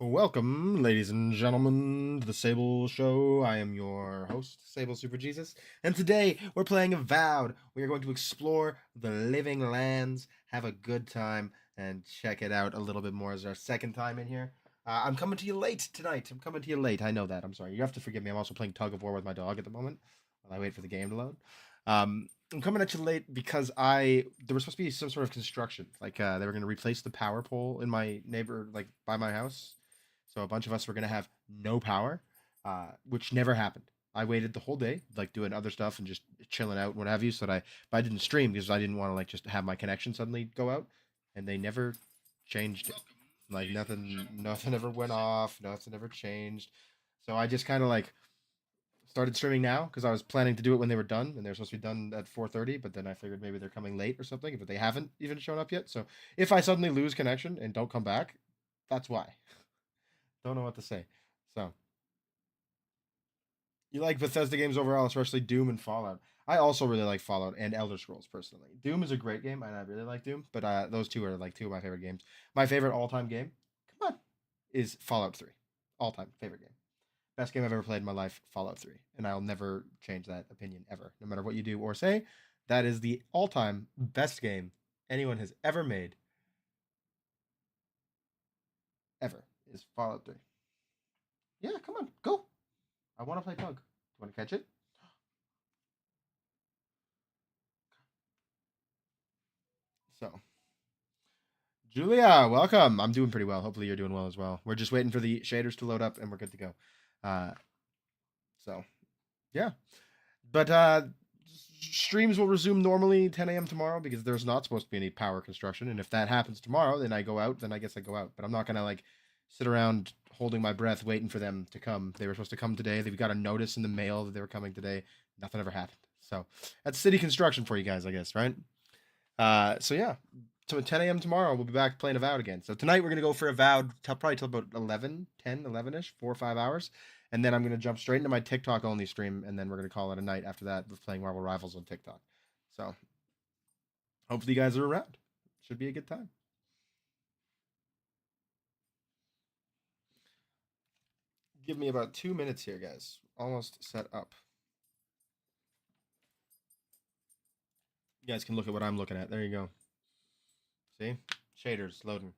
Welcome, ladies and gentlemen, to the Sable Show. I am your host, Sable Super Jesus, and today we're playing Avowed. We are going to explore the living lands, have a good time, and check it out a little bit more as our second time in here. I'm coming to you late tonight. I'm coming to you late. I know that. I'm sorry. You have to forgive me. I'm also playing tug of war with my dog at the moment while I wait for the game to load. I'm coming at you late because there was supposed to be some sort of construction, like they were going to replace the power pole in my neighbor, like by my house, so a bunch of us were gonna have no power, which never happened. I waited the whole day, like doing other stuff and just chilling out and what have you. So that but I didn't stream because I didn't want to like just have my connection suddenly go out, and they never changed it. Like nothing ever went off, nothing ever changed. So I just kind of like started streaming now because I was planning to do it when they were done, and they were supposed to be done at 4:30. But then I figured maybe they're coming late or something, but they haven't even shown up yet. So if I suddenly lose connection and don't come back, that's why. Don't know what to say. So you like Bethesda games overall, especially Doom and Fallout. I also really like Fallout and Elder Scrolls personally. Doom is a great game, and I really like Doom, but those two are like two of my favorite games. My favorite all-time game, come on, is Fallout 3. All-time favorite game. Best game I've ever played in my life, Fallout 3. And I'll never change that opinion ever. No matter what you do or say, that is the all-time best game anyone has ever made, ever, is Fallout 3. Yeah, come on, go. I want to play Tug. Do you want to catch it? So, Julia, welcome. I'm doing pretty well. Hopefully, you're doing well as well. We're just waiting for the shaders to load up, and we're good to go. Uh, so, yeah. But streams will resume normally 10 a.m. tomorrow because there's not supposed to be any power construction. And if that happens tomorrow, then I go out. Then I guess I go out. But I'm not gonna like sit around holding my breath waiting for them to come. They were supposed to come today. They got a notice in the mail that they were coming today. Nothing ever happened. So that's city construction for you guys, I guess, right? So yeah, so 10 a.m. tomorrow we'll be back playing Avowed again. So tonight we're gonna go for Avowed probably till about 11, 10, 11ish, 4 or 5 hours, and then I'm gonna jump straight into my TikTok only stream, and then we're gonna call it a night after that with playing Marvel Rivals on TikTok. So hopefully you guys are around. Should be a good time. Give me about 2 minutes here, guys. Almost set up. You guys can look at what I'm looking at. There you go. See? Shaders loading.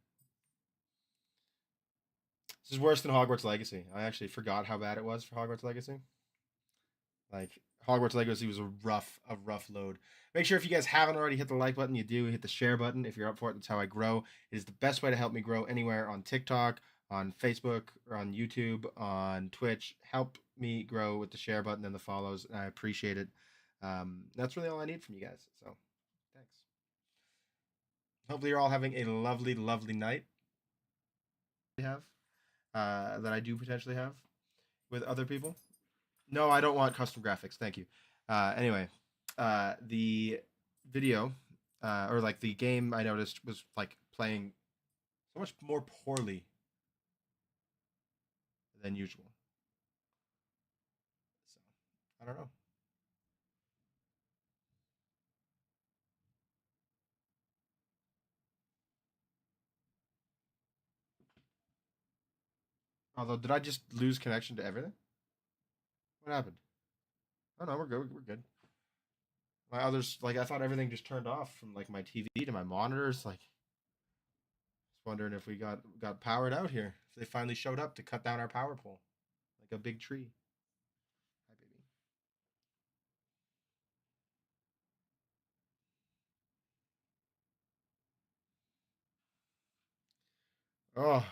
This is worse than Hogwarts Legacy. I actually forgot how bad it was for Hogwarts Legacy. Like Hogwarts Legacy was a rough load. Make sure if you guys haven't already hit the like button, you do hit the share button. If you're up for it, that's how I grow. It is the best way to help me grow anywhere on TikTok, on Facebook, or on YouTube, on Twitch. Help me grow with the share button and the follows. I appreciate it. That's really all I need from you guys. So thanks. Hopefully you're all having a lovely, lovely night. Have that I do potentially have with other people. No, I don't want custom graphics. Thank you. Anyway, the video or like the game I noticed was like playing so much more poorly than usual. So I don't know. Although, did I just lose connection to everything? What happened? Oh no, we're good. We're good. My others, like I thought everything just turned off from like my TV to my monitors. Like, just wondering if we got powered out here. If they finally showed up to cut down our power pole, like a big tree. Hi, baby. Oh,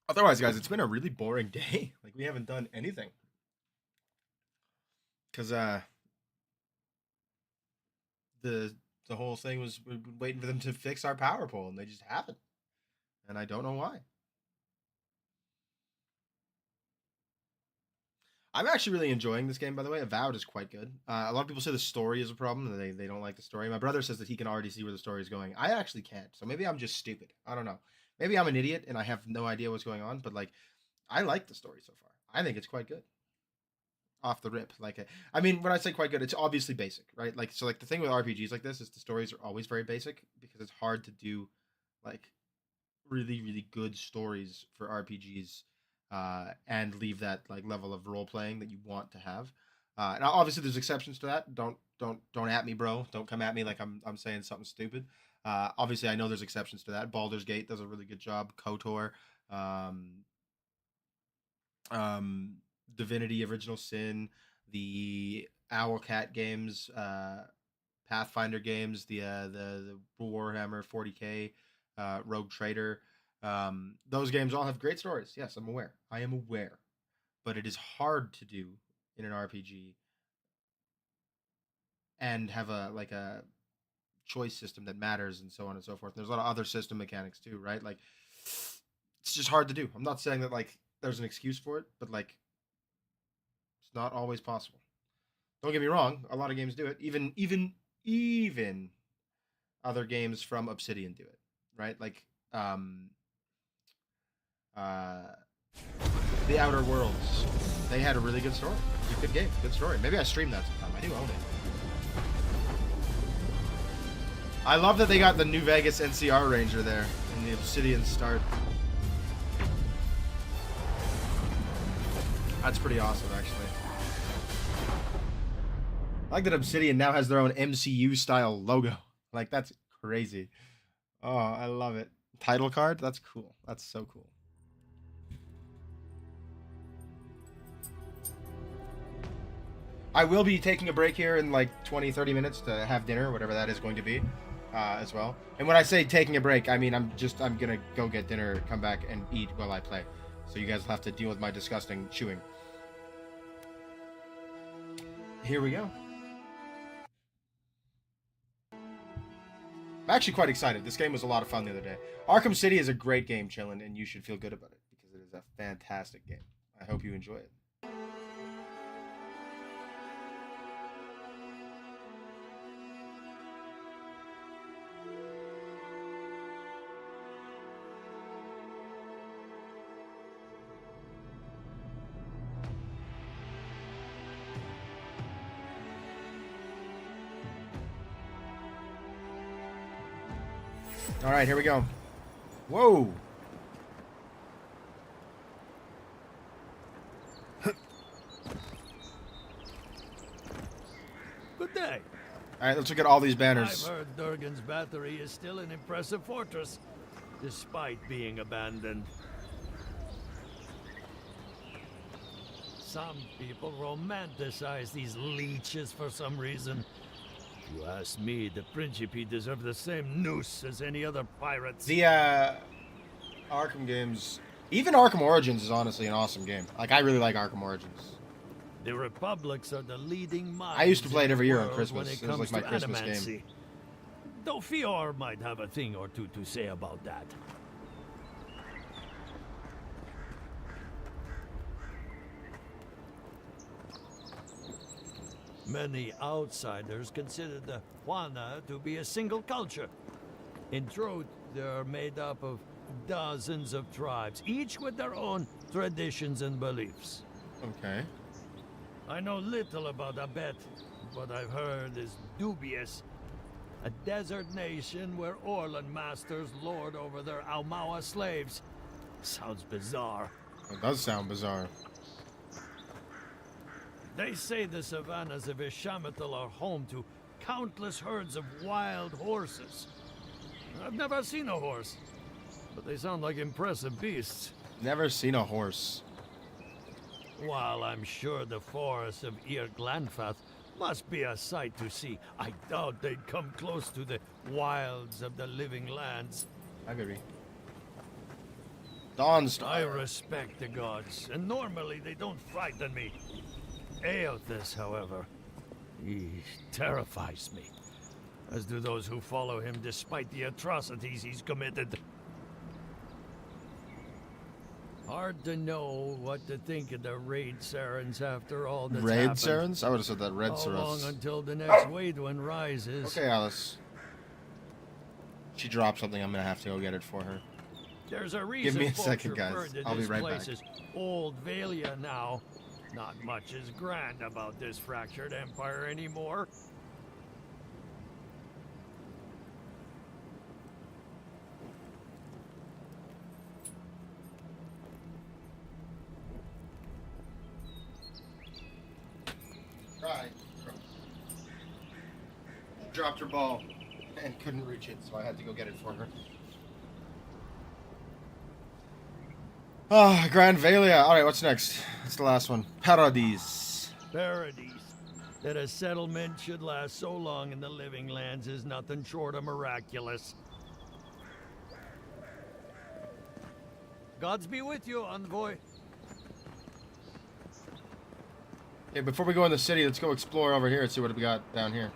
otherwise, guys, it's been a really boring day. Like we haven't done anything because the whole thing was we've been waiting for them to fix our power pole, and they just haven't, and I don't know why. I'm actually really enjoying this game, by the way. Avowed is quite good. A lot of people say the story is a problem; they don't like the story. My brother says that he can already see where the story is going. I actually can't, so maybe I'm just stupid. I don't know. Maybe I'm an idiot and I have no idea what's going on. But like, I like the story so far. I think it's quite good. off the rip. Like, I mean, when I say quite good, it's obviously basic, right? Like, so like the thing with RPGs like this is the stories are always very basic because it's hard to do like really really good stories for RPGs, and leave that like level of role playing that you want to have. And obviously there's exceptions to that. Don't at me, bro. Don't come at me like I'm saying something stupid. Obviously I know there's exceptions to that. Baldur's Gate does a really good job. KOTOR, um, um, Divinity: Original Sin, the Owlcat games, Pathfinder games, the Warhammer 40k, Rogue Trader. Those games all have great stories. Yes, I'm aware. I am aware, but it is hard to do in an RPG and have a like a choice system that matters and so on and so forth. And there's a lot of other system mechanics too, right? Like it's just hard to do. I'm not saying that like there's an excuse for it, but like it's not always possible. Don't get me wrong, a lot of games do it. Even other games from Obsidian do it, right? Like uh The Outer Worlds. They had a really good story. It's a good game, good story. Maybe I streamed that sometime. I do own it. I love that they got the New Vegas NCR Ranger there in the Obsidian start. That's pretty awesome, actually. I like that Obsidian now has their own MCU style logo. Like, that's crazy. Oh, I love it. Title card? That's cool. That's so cool. I will be taking a break here in like 20-30 minutes to have dinner, whatever that is going to be, as well. And when I say taking a break, I mean I'm gonna go get dinner, come back and eat while I play. So you guys will have to deal with my disgusting chewing. Here we go. I'm actually quite excited. This game was a lot of fun the other day. Arkham City is a great game, chillin', and you should feel good about it because it is a fantastic game. I hope you enjoy it. All right, here we go. Whoa. Good day. All right, let's look at all these banners. I've heard Durgan's battery is still an impressive fortress, despite being abandoned. Some people romanticize these leeches for some reason. If you ask me, the Principe deserve the same noose as any other pirates. The Arkham games, even Arkham Origins is honestly an awesome game. Like, I really like Arkham Origins. The Republics are the leading minds. I used to play it every year on when Christmas. It was like my Christmas game. Though Fior might have a thing or two to say about that. Many outsiders consider the Juana to be a single culture. In truth, they're made up of dozens of tribes, each with their own traditions and beliefs. Okay. I know little about Abet. What I've heard is dubious. A desert nation where Orlan masters lord over their Aumaua slaves. Sounds bizarre. It does sound bizarre. They say the savannas of Ishamathal are home to countless herds of wild horses. I've never seen a horse, but they sound like impressive beasts. Never seen a horse. While I'm sure the forests of Ir Glanfath must be a sight to see, I doubt they'd come close to the wilds of the living lands. I agree. Dawnstar. I respect the gods, and normally they don't frighten me. Eothas, however, he terrifies me, as do those who follow him despite the atrocities he's committed. Hard to know what to think of the raid Sarens after all that's Raid happened. Sarens? I would have said that Red How long Sarens. until the next wade one rises? Okay, Alice. She dropped something. I'm gonna have to go get it for her. There's a reason Give me a folks second, refer guys. to I'll be this right place back. as Old Valia now. Not much is grand about this fractured empire anymore. Right. Dropped her ball and couldn't reach it, so I had to go get it for her. Ah, Grand Valia. Alright, what's next? That's the last one. Paradis. Paradis. That a settlement should last so long in the living lands is nothing short of miraculous. Gods be with you, envoy. Okay, before we go in the city, let's go explore over here and see what we got down here.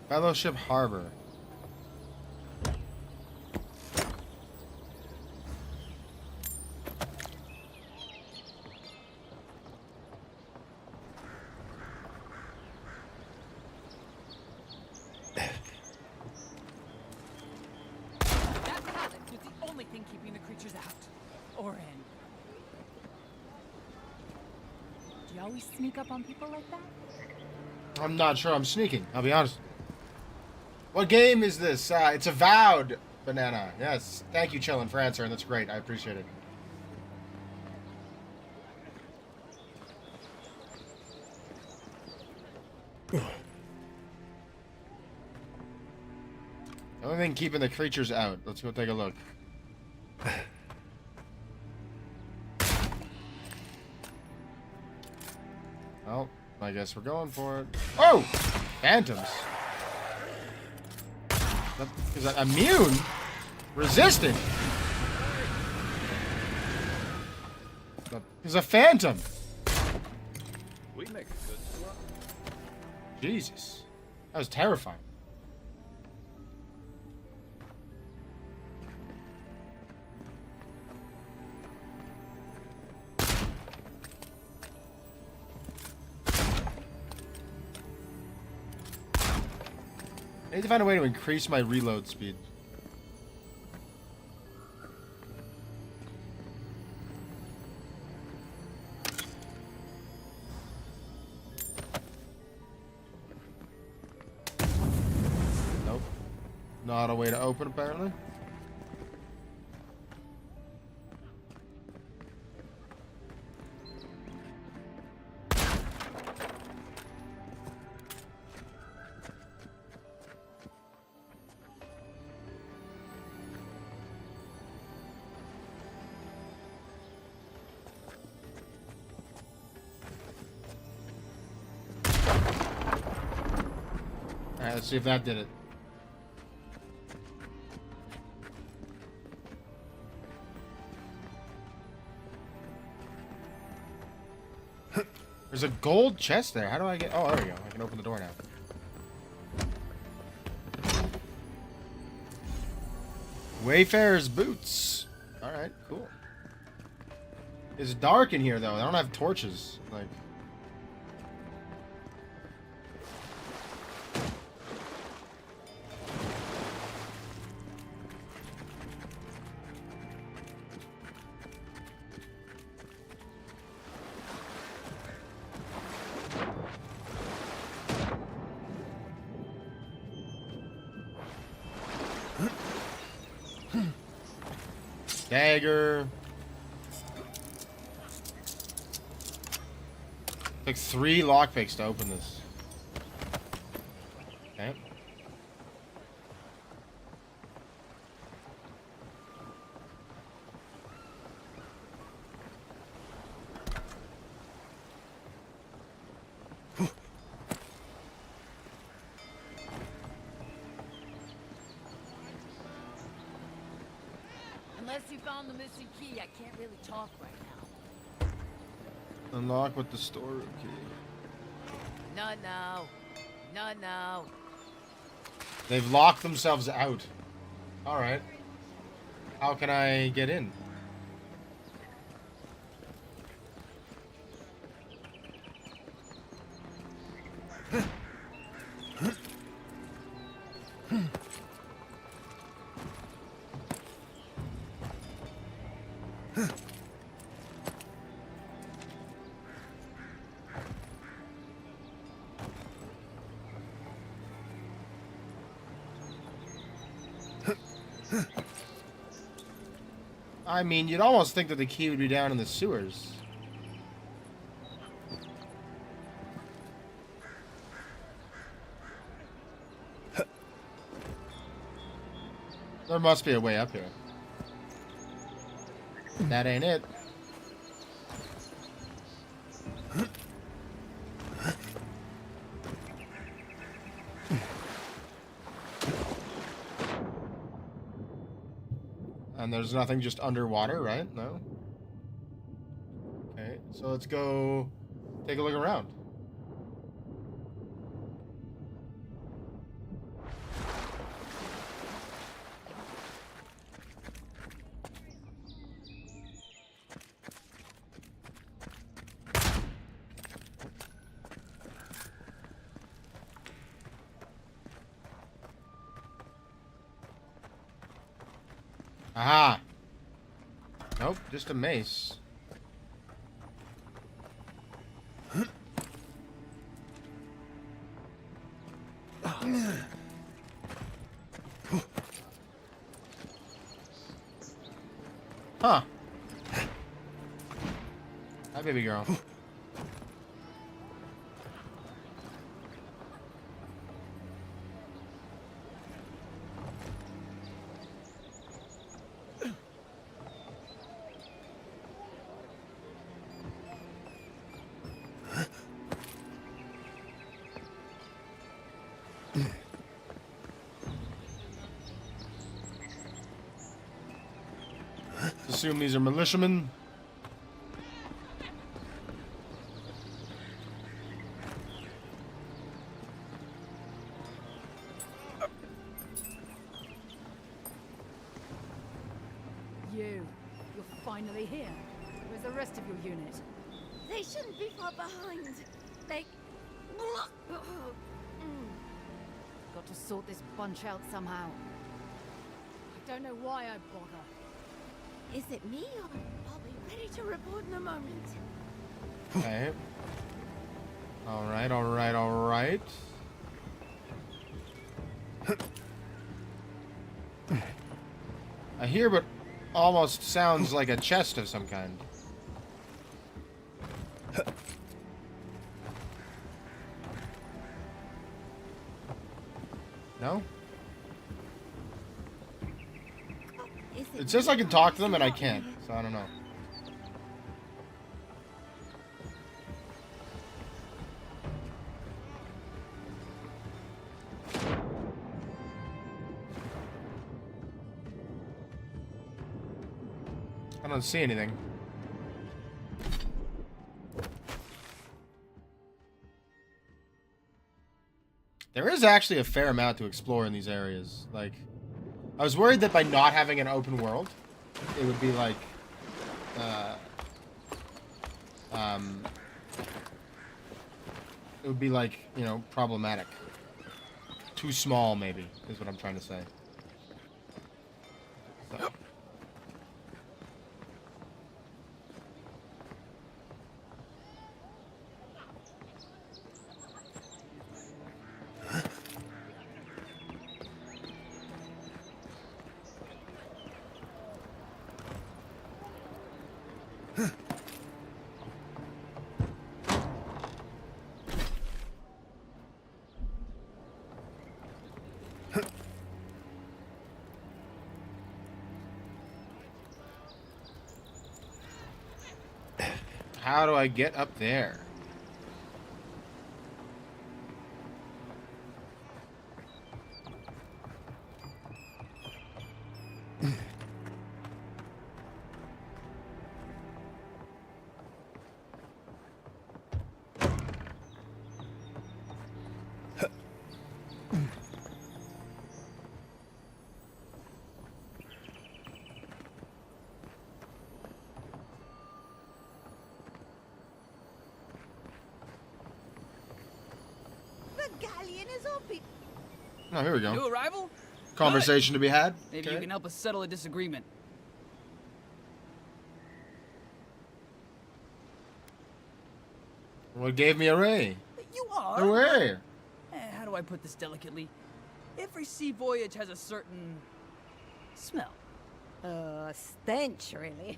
Fellowship Harbor. That palace was the only thing keeping the creatures out. Or in. Do you always sneak up on people like that? I'm not sure I'm sneaking, I'll be honest. What game is this? It's Avowed, Banana. Yes, thank you, Chillin, for answering. That's great. I appreciate it. The only thing keeping the creatures out. Let's go take a look. Well, I guess we're going for it. Oh! Phantoms. Is that immune? Resistant? Is a phantom. We make a good swap. Jesus. That was terrifying. I need to find a way to increase my reload speed. Nope. Not a way to open, apparently. Alright, let's see if that did it. There's a gold chest there. How do I get... Oh, there we go. I can open the door now. Wayfarer's boots. Alright, cool. It's dark in here, though. I don't have torches. Like... Dagger. Took 3 lockpicks to open this. Okay. Unless you found the missing key, I can't really talk right now. Unlock with the storeroom key. Not now. Not now. They've locked themselves out. Alright. How can I get in? I mean, you'd almost think that the key would be down in the sewers. There must be a way up here. That ain't it. And there's nothing just underwater, right? No? Okay, so let's go take a look around. Aha! Nope, just a mace. Huh. Hi, baby girl. Assume these are militiamen. You're finally here. Where's the rest of your unit? They shouldn't be far behind. They... Got to sort this bunch out somehow. I don't know why I bother. Is it me or I'll be ready to report in a moment? Okay. Alright, alright, alright. I hear what almost sounds like a chest of some kind. No? It says I can talk to them and I can't, so I don't know. I don't see anything. There is actually a fair amount to explore in these areas. Like, I was worried that by not having an open world, it would be like, it would be like, you know, problematic. Too small, maybe, is what I'm trying to say. So. How do I get up there? Galleon is open. Oh, here we go. New arrival? Conversation to be had. Maybe Okay. you can help us settle a disagreement. What gave me a ray? You are. No way. How do I put this delicately? Every sea voyage has a certain Smell. Stench, really.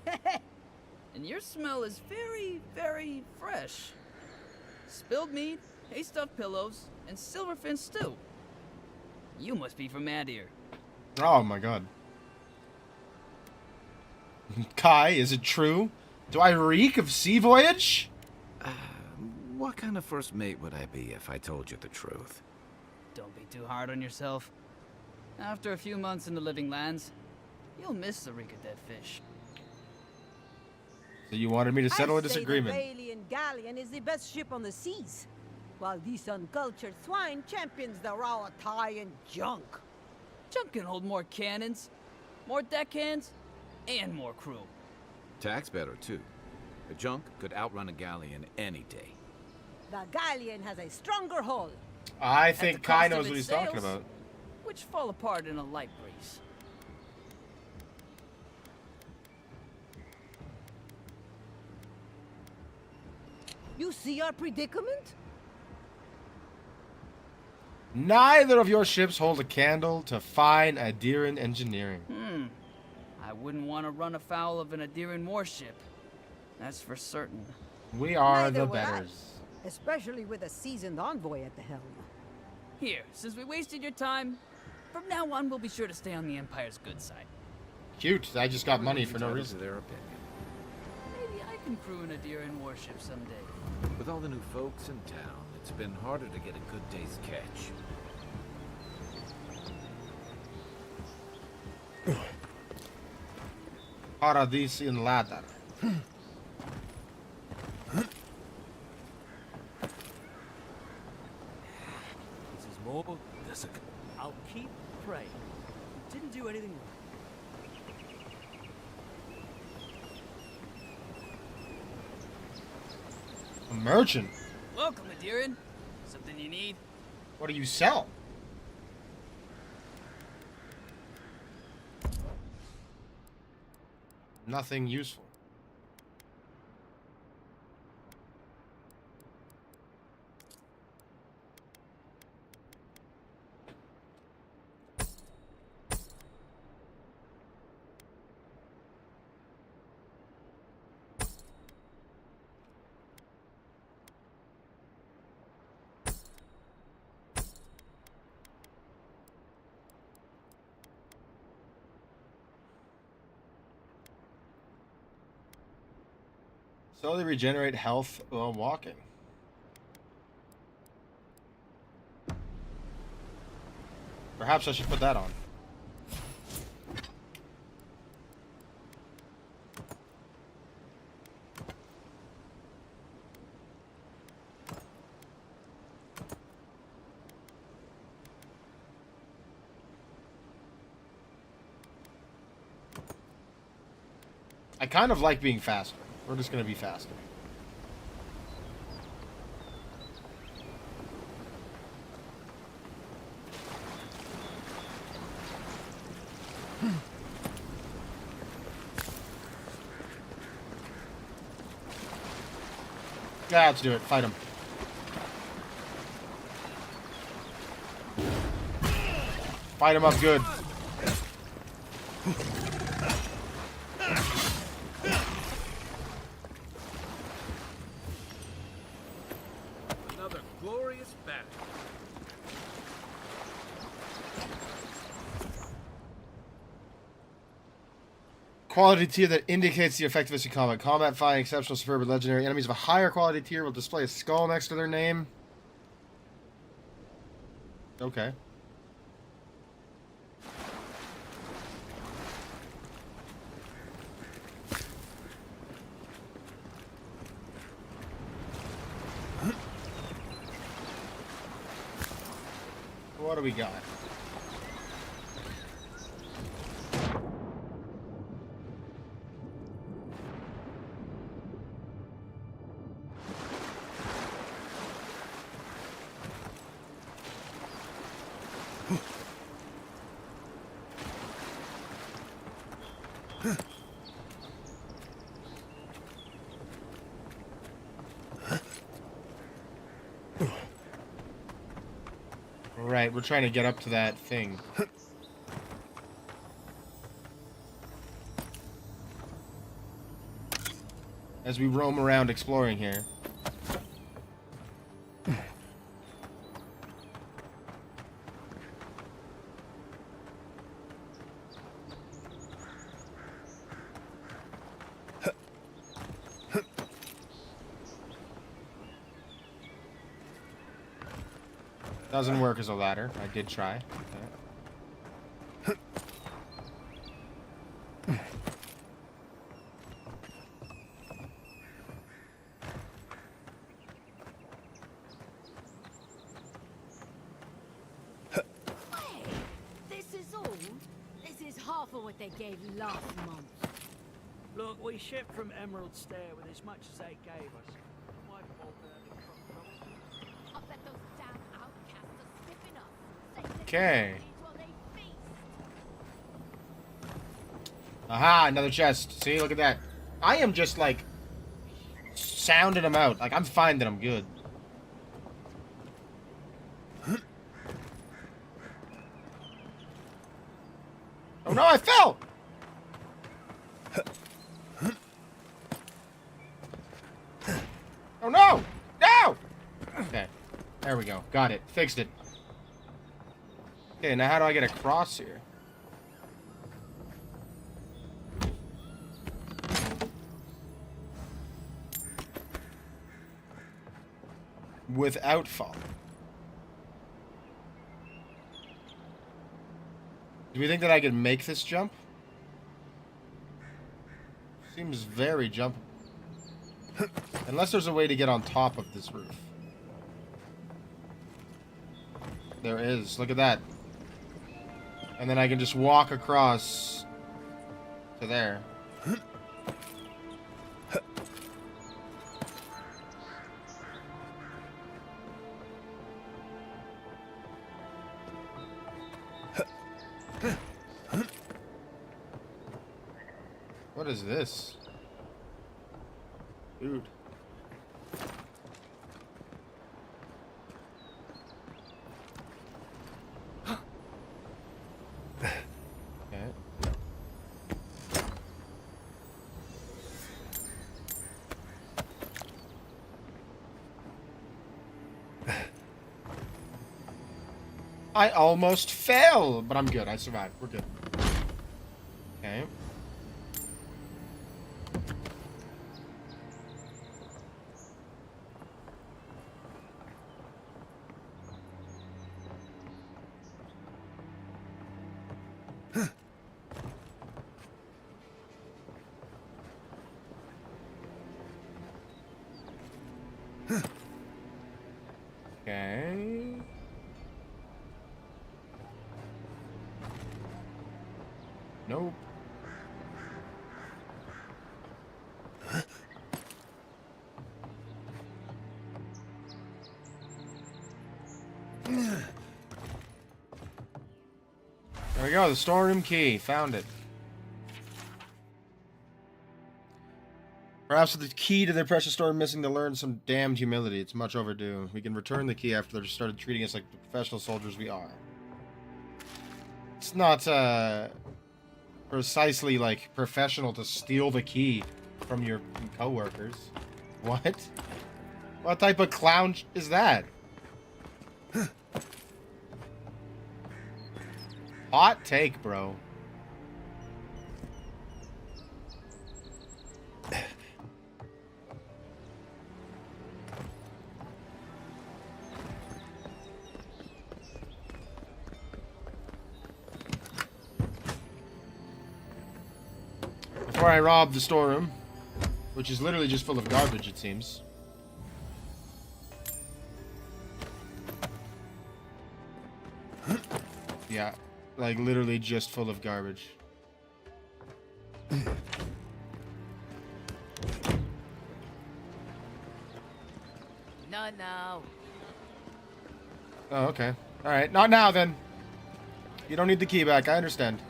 And your smell is very, very fresh. Spilled meat, hay-stuffed pillows, and silverfin stew. You must be from Adir. Oh my god. Kai, is it true? Do I reek of sea voyage? What kind of first mate would I be if I told you the truth? Don't be too hard on yourself. After a few months in the living lands, you'll miss the reek of dead fish. So you wanted me to settle a I say disagreement. the Vailian galleon is the best ship on the seas, while this uncultured swine champions the raw Thai and junk. Junk can hold more cannons, more deckhands, and more crew. Tax better, too. A junk could outrun a galleon any day. The galleon has a stronger hull. I At think the Kai cost of knows what its he's talking sails, about. which fall apart in a light breeze. You see our predicament? Neither of your ships hold a candle to fine Adiran engineering. I wouldn't want to run afoul of an Adiran warship. That's for certain. We are Neither the would I. betters. Especially with a seasoned envoy at the helm. Here, since we wasted your time, from now on we'll be sure to stay on the Empire's good side. Cute. I just got money for no Entitled reason. to their opinion. Maybe I can crew an Adiran warship someday. With all the new folks in town, it's been harder to get a good day's catch. Paradis in ladder. This is more. I'll keep praying. You didn't do anything wrong. A merchant. Welcome, Adiran. Something you need? What do you sell? Nothing useful. Slowly regenerate health while walking. Perhaps I should put that on. I kind of like being faster. We're just gonna be faster. Yeah, let's do it. Fight him. Fight him up good. Another glorious battle. Quality tier that indicates the effectiveness of combat. Combat, fine, exceptional, superb, and legendary. Enemies of a higher quality tier will display a skull next to their name. Okay. What do we got? Right, we're trying to get up to that thing. as we roam around exploring here. Doesn't work as a ladder. I did try. Okay. This is all? This is half of what they gave last month. Look, we shipped from Emerald Stair with as much as they gave us. My fault earning from trouble. I bet those damn outcasts are sniffing us. Okay. While they feast. Aha, another chest. See, look at that. I am just, like, sounding them out. Like, I'm finding them good. Oh no, I fell! Oh no! No! Okay. There we go. Got it. Fixed it. Okay, now how do I get across here? Without falling. Do we think that I can make this jump? Seems very jumpable. Unless there's a way to get on top of this roof. There is. Look at that. And then I can just walk across to there. What is this? Dude. Okay. I almost fell, but I'm good. I survived. We're good. Okay. Okay. Nope. There we go, the storeroom key. Found it. Perhaps with the key to their precious storeroom missing, to learn some damned humility. It's much overdue. We can return the key after they've started treating us like the professional soldiers we are. It's not, precisely, like, professional to steal the key from your co-workers. What? What type of clown is that? Hot take, bro. Before I rob the storeroom, which is literally just full of garbage, it seems. Yeah, like literally just full of garbage. Not now. Oh, okay. Alright, not now then. You don't need the key back, I understand.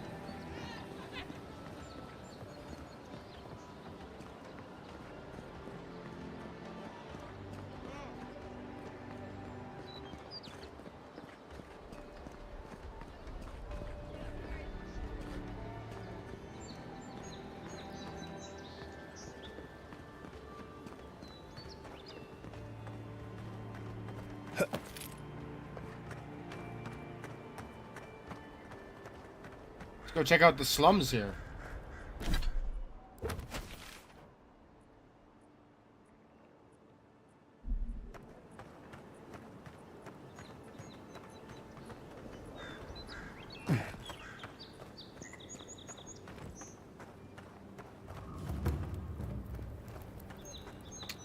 Let's go check out the slums here.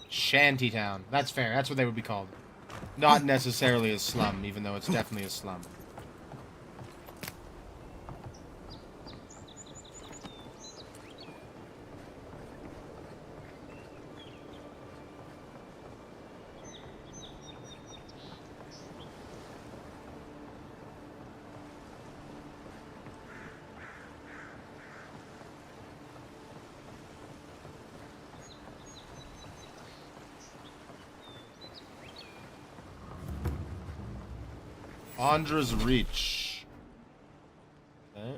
Shantytown. That's fair. That's what they would be called. Not necessarily a slum, even though it's definitely a slum. Andra's Reach. Okay.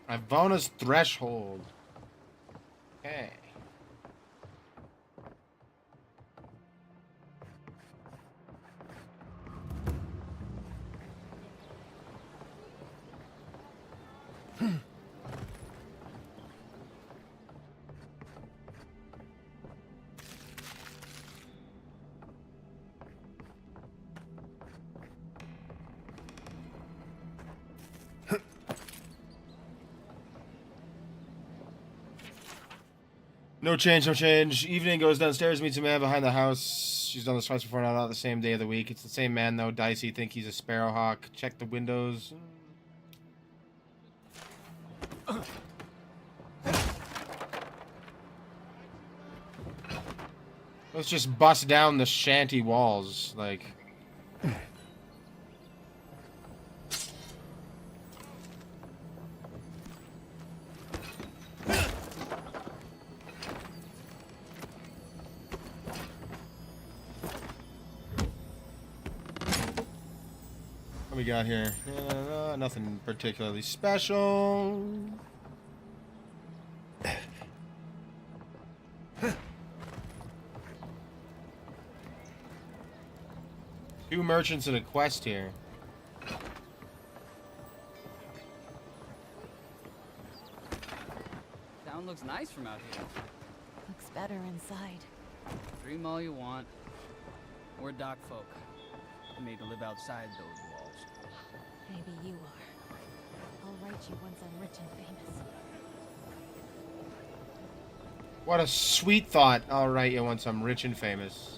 Ivona's Threshold. Okay. No change, no change. Evening goes downstairs, meets a man behind the house. She's done this twice before, not the same day of the week. It's the same man, though. Dicey think he's a sparrowhawk. Check the windows. Let's just bust down the shanty walls, like... What we got here? Nothing particularly special. Two merchants and a quest here. Town looks nice from out here. Looks better inside. Dream all you want. We're dock folk. Made to live outside those walls. Maybe you are. I'll write you once I'm rich and famous. What a sweet thought. I'll write you once I'm rich and famous.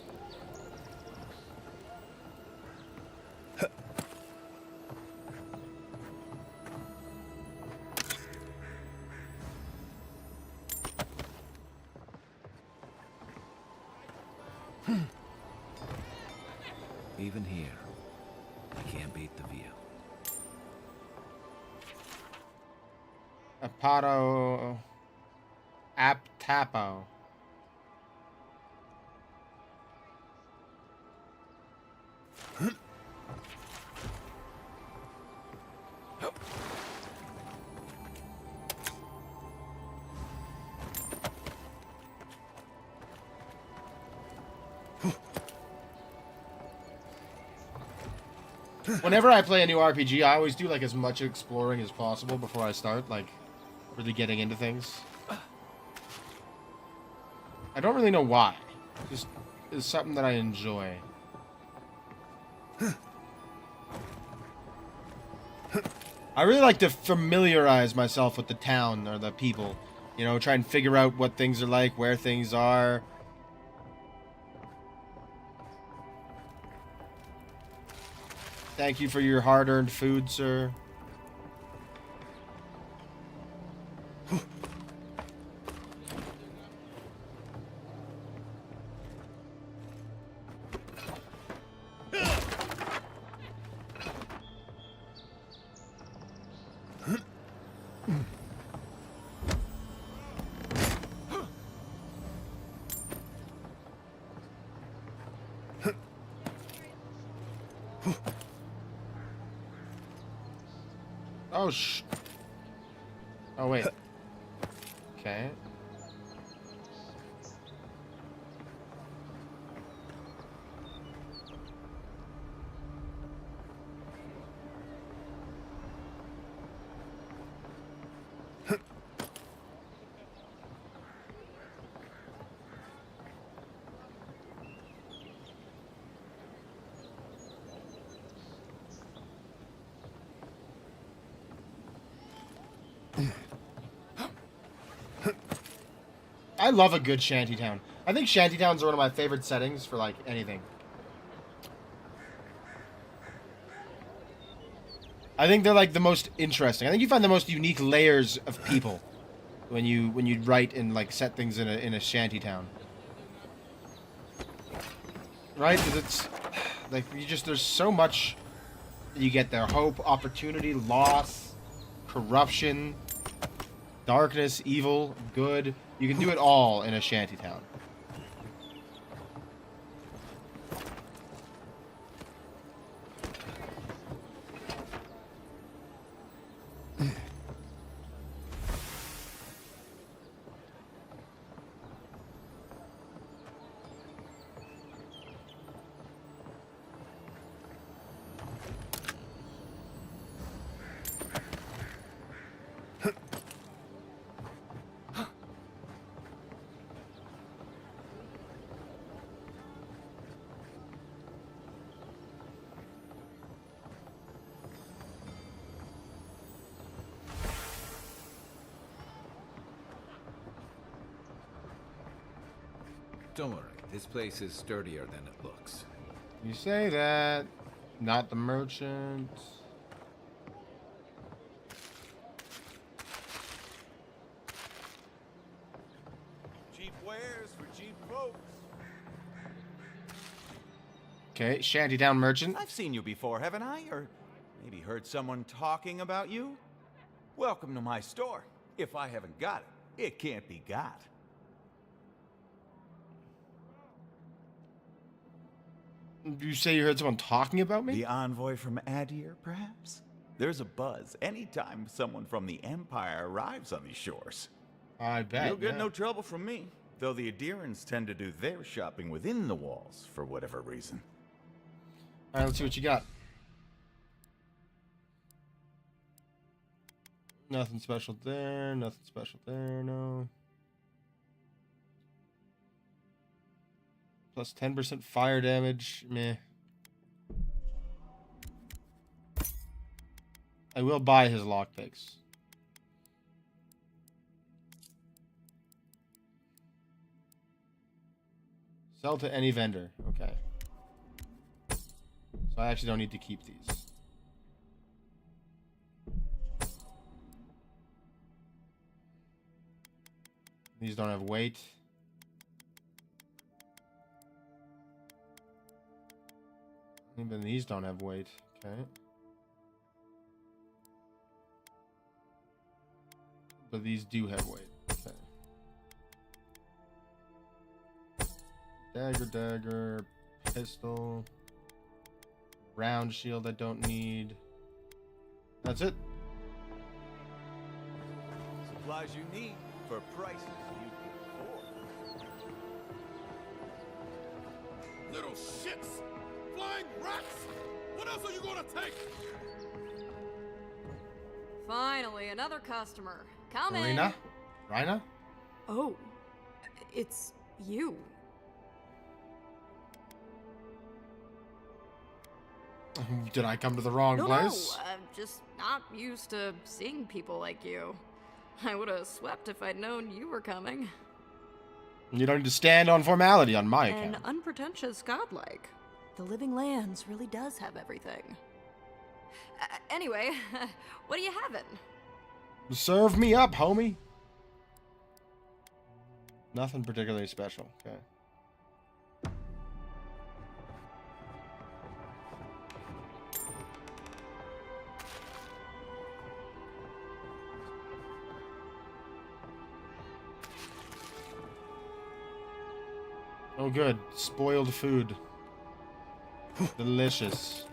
Even here, I can't beat the view. Apato... Aptapo. Whenever I play a new RPG, I always do like as much exploring as possible before I start, like really getting into things. I don't really know why. Just is something that I enjoy. I really like to familiarize myself with the town or the people. You know, try and figure out what things are like, where things are. Thank you for your hard-earned food, sir. Oh, oh, wait. Okay. I love a good shantytown. I think shantytowns are one of my favorite settings for, like, anything. I think they're, like, the most interesting. I think you find the most unique layers of people when you write and, like, set things in a shantytown. Right? 'Cause it's, like, there's so much you get there. Hope, opportunity, loss, corruption, darkness, evil, good. You can do it all in a shantytown. Don't worry, this place is sturdier than it looks. You say that. Not the merchant. Cheap wares for cheap folks. Okay, shantytown merchant. I've seen you before, haven't I? Or maybe heard someone talking about you? Welcome to my store. If I haven't got it, it can't be got. You say you heard someone talking about me? The envoy from Adir, perhaps? There's a buzz anytime someone from the Empire arrives on these shores. I bet. You'll get yeah. no trouble from me, though the Adirans tend to do their shopping within the walls for whatever reason. Alright, let's see what you got. Nothing special there. Nothing special there. No. Plus 10% fire damage. Meh. I will buy his lockpicks. Sell to any vendor. Okay. So I actually don't need to keep these. These don't have weight. Even these don't have weight. Okay. But these do have weight. Okay. Dagger, pistol, round shield I don't need. That's it. Supplies you need for prices you can afford. Little shits! Flying rats! What else are you gonna take? Finally, another customer. Come in. Marina? Rhina? Oh, it's you. Did I come to the wrong place? No, I'm just not used to seeing people like you. I would have swept if I'd known you were coming. You don't need to stand on formality on my An account. unpretentious godlike. The Living Lands really does have everything. Anyway, what are you having? Serve me up, homie. Nothing particularly special. Okay. Oh, good. Spoiled food. Delicious.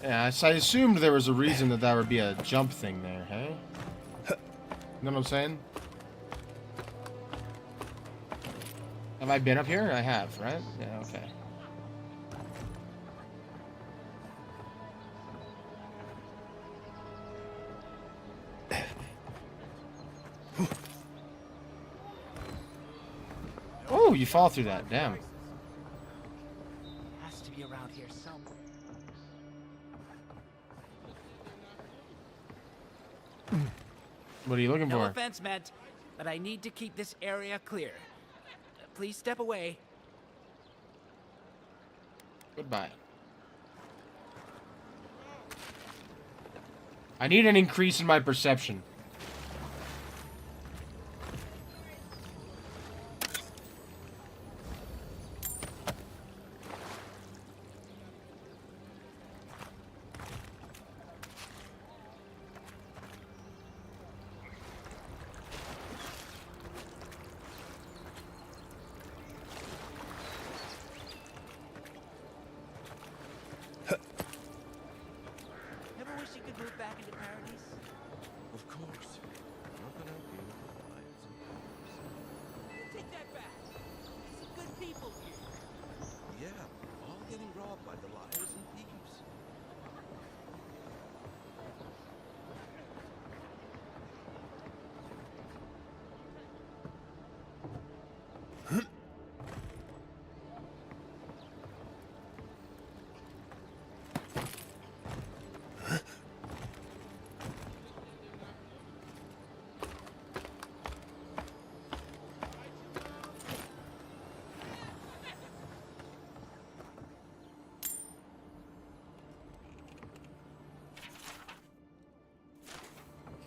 Yeah, so I assumed there was a reason that that would be a jump thing there, hey? You know what I'm saying? Have I been up here? I have, right? Yeah, okay. Oh, you fall through that, damn. Has to be around here somewhere. What are you looking No for? offense meant, but I need to keep this area clear. Please step away. Goodbye. I need an increase in my perception. Ever wish you could move back into Paradis? Of course. Look at our beautiful lions and cars. Take that back. There's some good people here. Yeah, all getting robbed by the liars and thieves.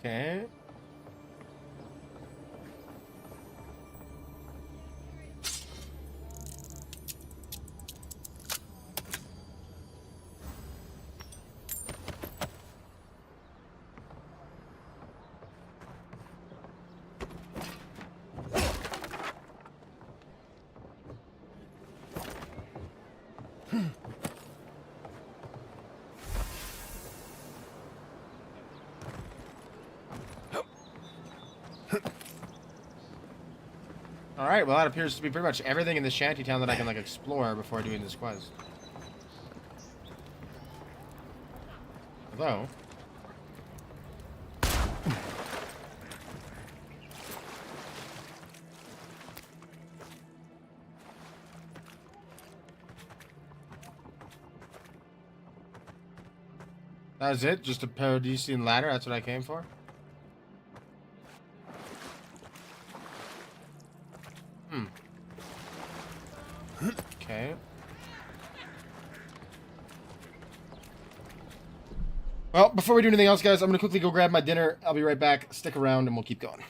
Okay. Alright, well that appears to be pretty much everything in the shantytown that I can, like, explore before doing this quest. Although... that was it? Just a Paradisian ladder? That's what I came for? Okay. Well, before we do anything else, guys, I'm going to quickly go grab my dinner. I'll be right back. Stick around and we'll keep going.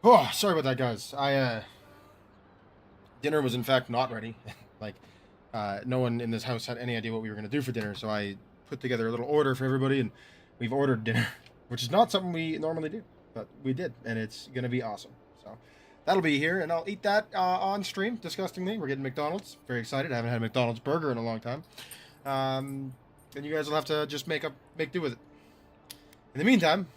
Oh, sorry about that, guys. Dinner was in fact not ready. Like, no one in this house had any idea what we were gonna do for dinner, so I put together a little order for everybody, and we've ordered dinner, which is not something we normally do, but we did, and it's gonna be awesome. So that'll be here, and I'll eat that on stream. Disgustingly, we're getting McDonald's. Very excited. I haven't had a McDonald's burger in a long time. And you guys will have to just make do with it. In the meantime,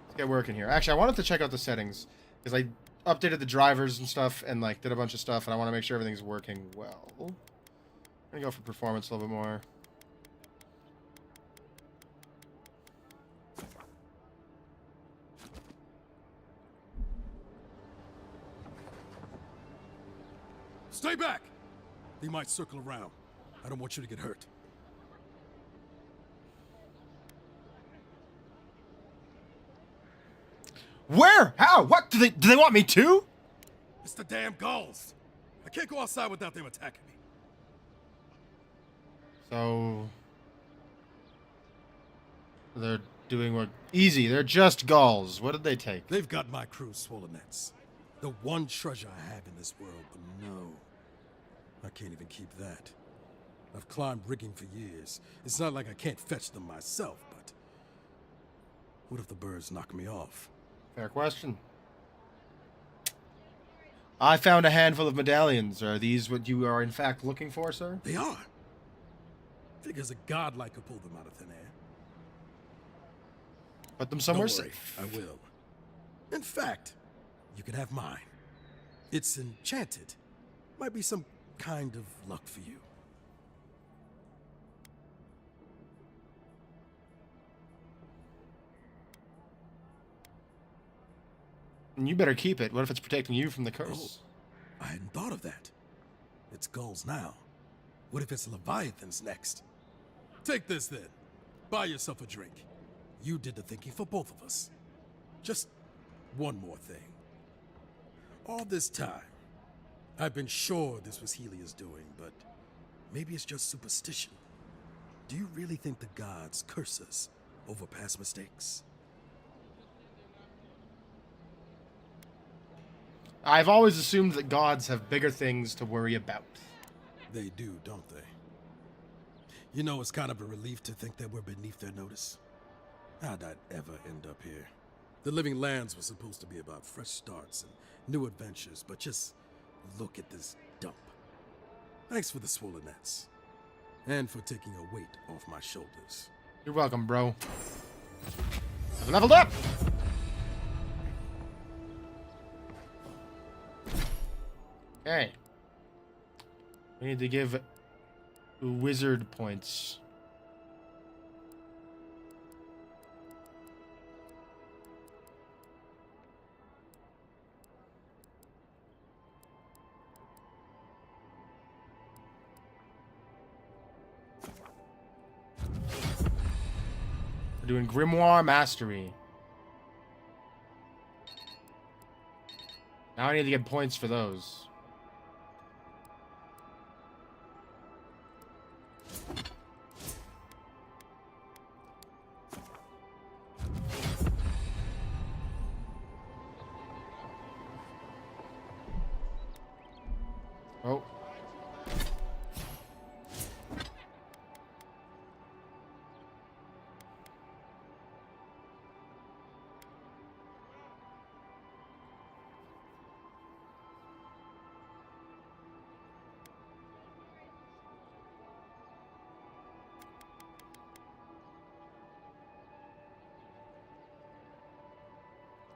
let's get working here. Actually, I wanted to check out the settings because I updated the drivers and stuff and like did a bunch of stuff, and I want to make sure everything's working well. I'm gonna go for performance a little bit more. Stay back! They might circle around. I don't want you to get hurt. Where? How? What? Do they want me to? It's the damn gulls. I can't go outside without them attacking me. So they're doing what? Easy. They're just gulls. What did they take? They've got my crew's swollen nets. The one treasure I have in this world, but no. I can't even keep that. I've climbed rigging for years. It's not like I can't fetch them myself, but what if the birds knock me off? Fair question. I found a handful of medallions. Are these what you are in fact looking for, sir? They are. Figures a godlike could pull them out of thin air. Put them somewhere Don't worry, safe. I will. In fact, you can have mine. It's enchanted. Might be some kind of luck for you. And you better keep it. What if it's protecting you from the curse? Oh, I hadn't thought of that. It's gulls now. What if it's leviathans next? Take this then. Buy yourself a drink. You did the thinking for both of us. Just one more thing. All this time, I've been sure this was Helia's doing, but maybe it's just superstition. Do you really think the gods curse us over past mistakes? I've always assumed that gods have bigger things to worry about. They do, don't they? You know, it's kind of a relief to think that we're beneath their notice. How'd I ever end up here? The Living Lands was supposed to be about fresh starts and new adventures, but just look at this dump. Thanks for the swollen nets. And for taking a weight off my shoulders. You're welcome, bro. I've leveled up! Okay. We need to give wizard points. We're doing Grimoire Mastery. Now I need to get points for those. Oh.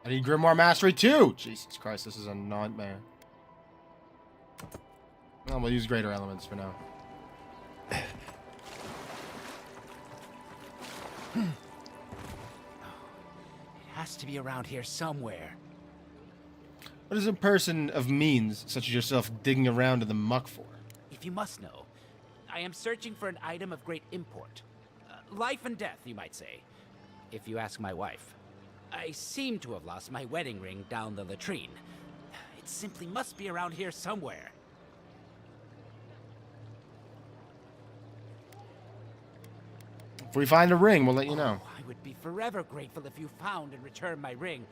I need Grimoire Mastery too! Jesus Christ, this is a nightmare. Well, we'll use Greater Elements for now. It has to be around here somewhere. What is a person of means, such as yourself, digging around in the muck for? If you must know, I am searching for an item of great import. Life and death, you might say, if you ask my wife. I seem to have lost my wedding ring down the latrine. It simply must be around here somewhere. If we find a ring, we'll let you know. I would be forever grateful if you found and returned my ring.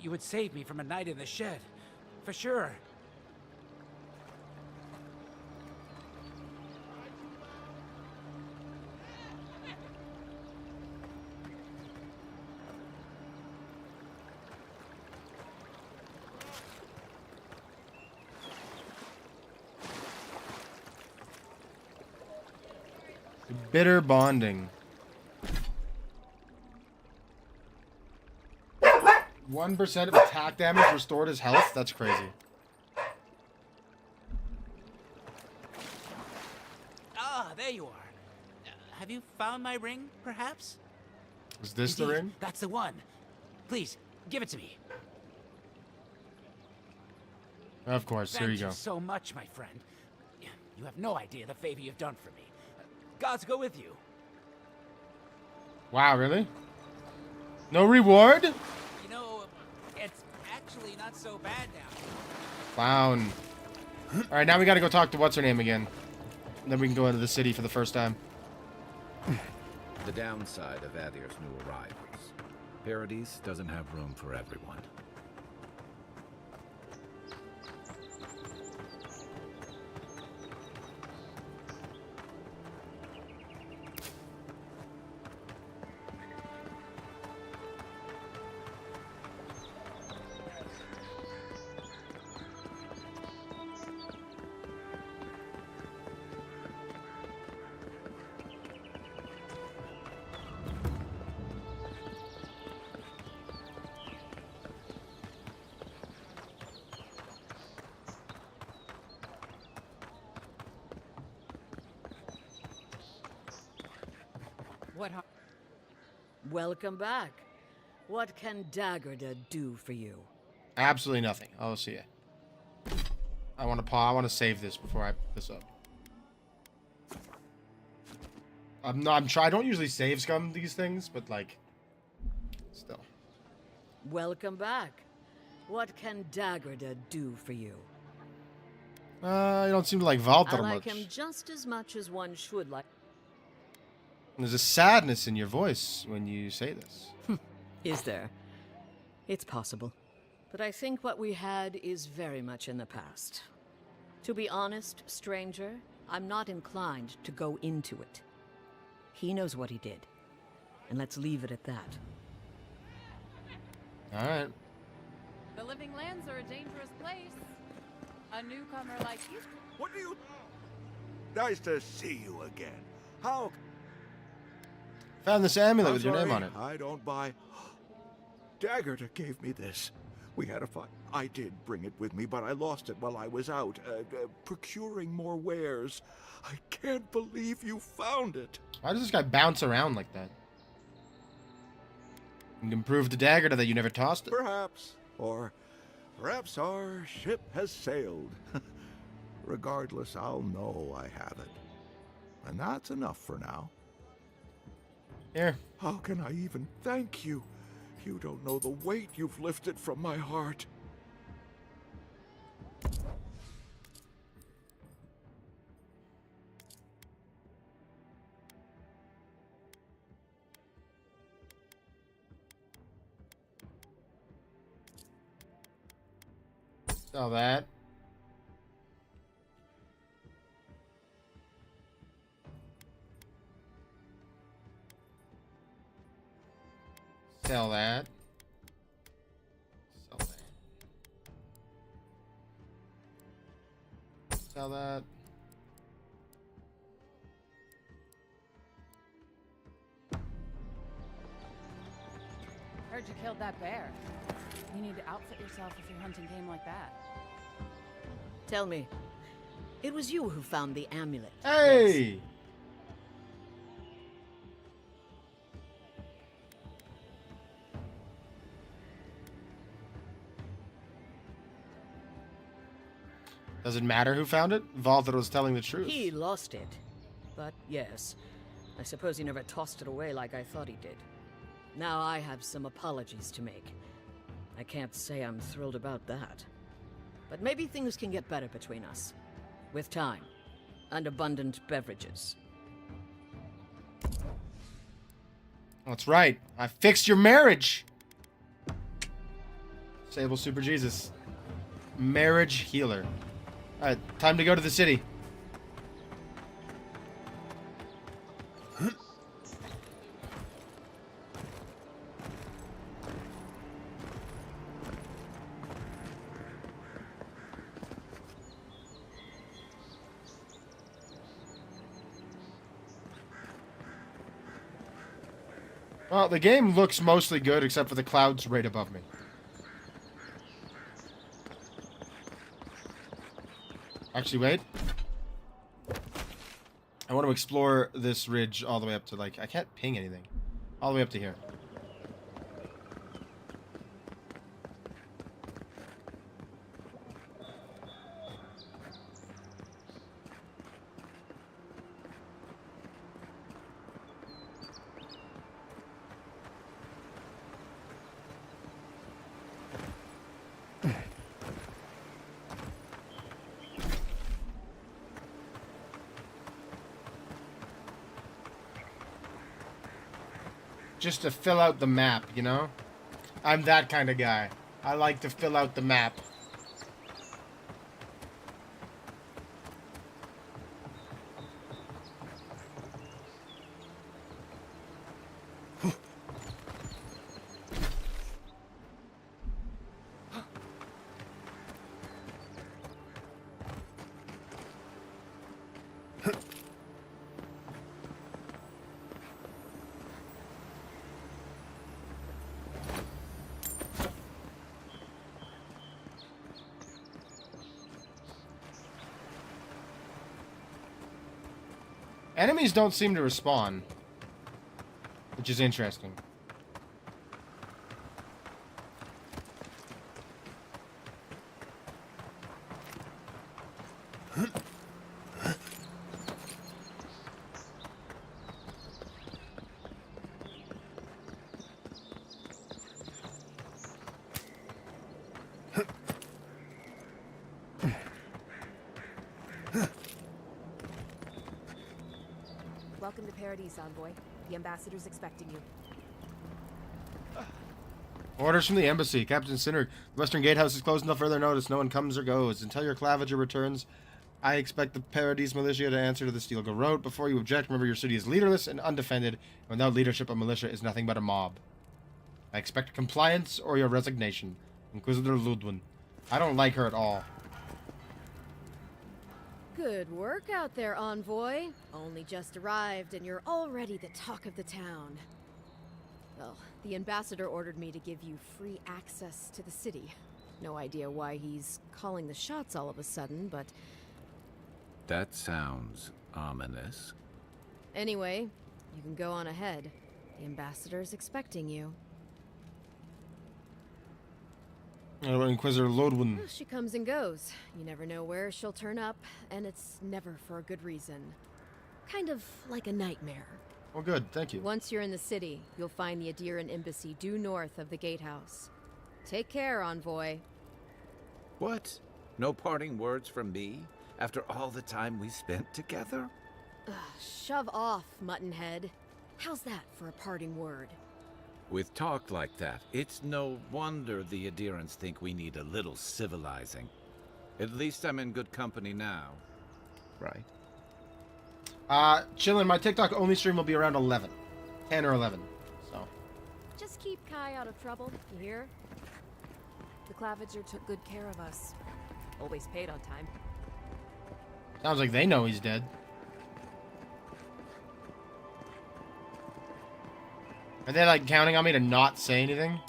You would save me from a night in the shed. For sure. Bitter bonding. 1% of attack damage restored his health? That's crazy. Ah, there you are. Have you found my ring, perhaps? Is this Indeed, the ring? That's the one. Please, give it to me. Of course, Thank here you go. so much, my friend. You have no idea the favor you've done for me. Gods go with you. Wow, really? No reward? You know, it's actually not so bad now. Clown. Alright, now we gotta go talk to what's-her-name again. And then we can go into the city for the first time. The downside of Adir's new arrivals. Paradis doesn't have room for everyone. Welcome back. What can Daggerda do for you? Absolutely nothing. I'll see ya. I want to save this before I pick this up. I don't usually save scum these things, but like, still. Welcome back. What can Daggerda do for you? You don't seem to like Valter I like much. him just as much as one should like. There's a sadness in your voice when you say this. Is there? It's possible. But I think what we had is very much in the past. To be honest, stranger, I'm not inclined to go into it. He knows what he did. And let's leave it at that. Alright. The living lands are a dangerous place. A newcomer like you. What do you... Nice to see you again. How... Found this amulet I'm with your name sorry, on it. I don't buy... Daggerda gave me this. We had a fight. I did bring it with me, but I lost it while I was out, procuring more wares. I can't believe you found it. Why does this guy bounce around like that? You can prove to Daggerda that you never tossed it. Perhaps. Or perhaps our ship has sailed. Regardless, I'll know I have it. And that's enough for now. Here. How can I even thank you? You don't know the weight you've lifted from my heart. Sell that. Sell that. Sell that. Sell that. Heard you killed that bear. You need to outfit yourself if you're hunting game like that. Tell me, it was you who found the amulet. Hey! Yes. Does it matter who found it? Valter was telling the truth. He lost it. But yes, I suppose he never tossed it away like I thought he did. Now I have some apologies to make. I can't say I'm thrilled about that. But maybe things can get better between us. With time. And abundant beverages. That's right. I fixed your marriage. Sable Super Jesus. Marriage healer. Alright, time to go to the city. Well, the game looks mostly good except for the clouds right above me. Actually, wait. I want to explore this ridge all the way up to, like, I can't ping anything. All the way up to here. Just to fill out the map, you know? I'm that kind of guy. I like to fill out the map. Enemies don't seem to respawn, which is interesting. Welcome to Paradis, Envoy. The ambassador's expecting you. Orders from the embassy. Captain Sinner, the western gatehouse is closed until further notice. No one comes or goes. Until your clavager returns, I expect the Paradis militia to answer to the Steel Garrote. Before you object, remember your city is leaderless and undefended. And without leadership, a militia is nothing but a mob. I expect compliance or your resignation. Inquisitor Ludwin. I don't like her at all. Good work out there, Envoy. Only just arrived and you're already the talk of the town. Well, the ambassador ordered me to give you free access to the city. No idea why he's calling the shots all of a sudden, but... That sounds ominous. Anyway, you can go on ahead. The ambassador's expecting you. Inquisitor Ludwin. Well, she comes and goes. You never know where she'll turn up, and it's never for a good reason. Kind of like a nightmare. Well, good. Thank you. Once you're in the city, you'll find the Adiran embassy due north of the gatehouse. Take care, Envoy. What? No parting words from me? After all the time we spent together? Shove off, Muttonhead. How's that for a parting word? With talk like that, it's no wonder the Adirans think we need a little civilizing. At least I'm in good company now. Right? Chillin', my TikTok only stream will be around 11. 10 or 11. So. Just keep Kai out of trouble, you hear? The Clavager took good care of us. Always paid on time. Sounds like they know he's dead. Are they, like, counting on me to not say anything?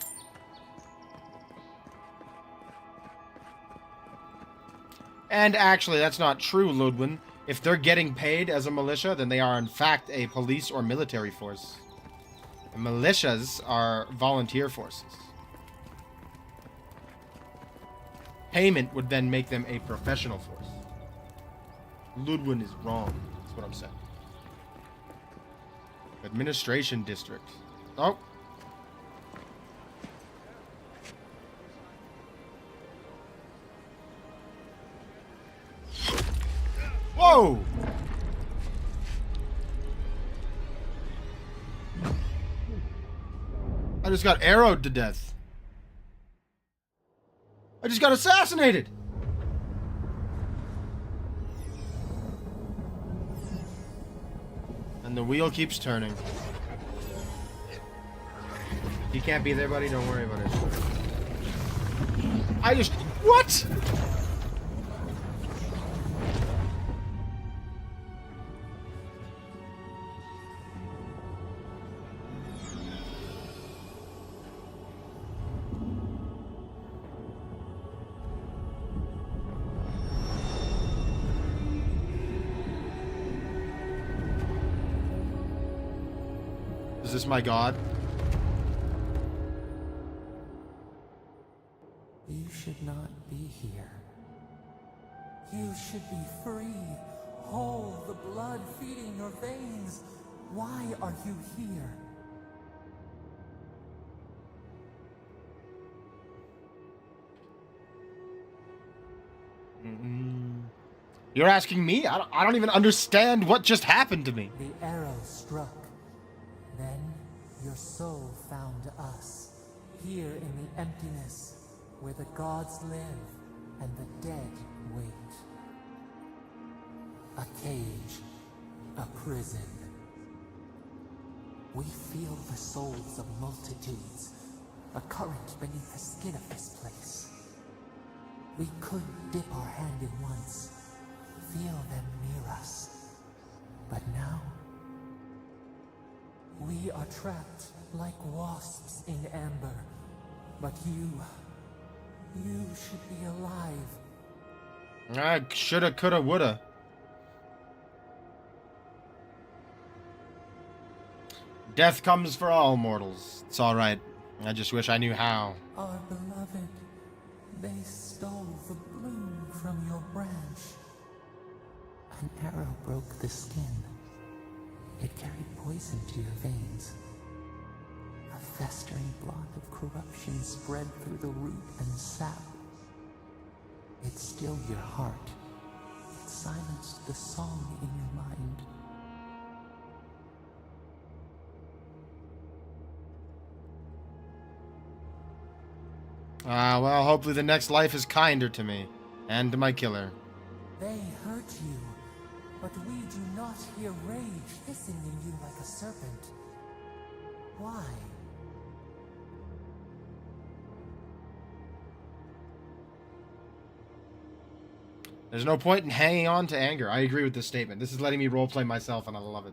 And actually, that's not true, Ludwin. If they're getting paid as a militia, then they are in fact a police or military force. And militias are volunteer forces. Payment would then make them a professional force. Ludwin is wrong. That's what I'm saying. Administration district. Oh. Whoa! I just got arrowed to death. I just got assassinated. And the wheel keeps turning. You can't be there, buddy. Don't worry about it. I just... What? Is this my god? You should not be here. You should be free, whole, the blood feeding your veins. Why are you here? You're asking me? I don't even understand what just happened to me. The arrow struck. Then your soul found us, here in the emptiness, where the gods live and the dead wait. A cage, a prison. We feel the souls of multitudes, a current beneath the skin of this place. We could dip our hand in once, feel them near us. But now, we are trapped like wasps in amber. But you should be alive. I shoulda, coulda, woulda. Death comes for all mortals. It's alright. I just wish I knew how. Our beloved, they stole the bloom from your branch. An arrow broke the skin. It carried poison to your veins. A festering blot of corruption spread through the root and sap. It stilled your heart. It silenced the song in your mind. Well, hopefully the next life is kinder to me. And to my killer. They hurt you, but we do not hear rage hissing in you like a serpent. Why? There's no point in hanging on to anger. I agree with this statement. This is letting me roleplay myself, and I love it.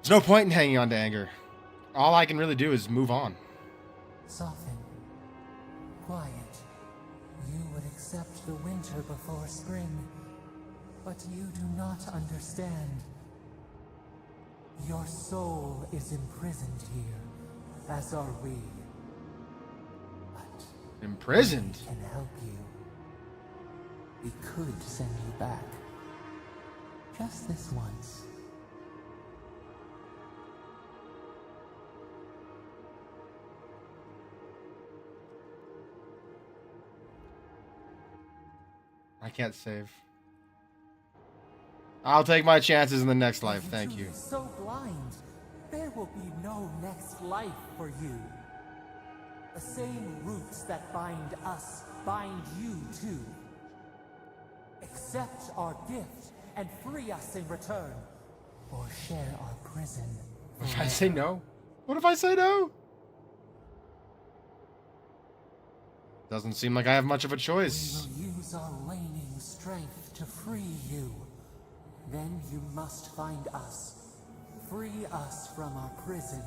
There's no point in hanging on to anger. All I can really do is move on. Soften. Quiet. You would accept the winter before spring, but you do not understand. Your soul is imprisoned here, as are we. But imprisoned? We can help you. We could send you back. Just this once. I can't save. I'll take my chances in the next life, thank you. So blind, there will be no next life for you. The same roots that bind us bind you too. Accept our gift and free us in return, or share our prison. What if I say no? What if I say no? Doesn't seem like I have much of a choice. We will use our waning strength to free you. Then you must find us. Free us from our prison.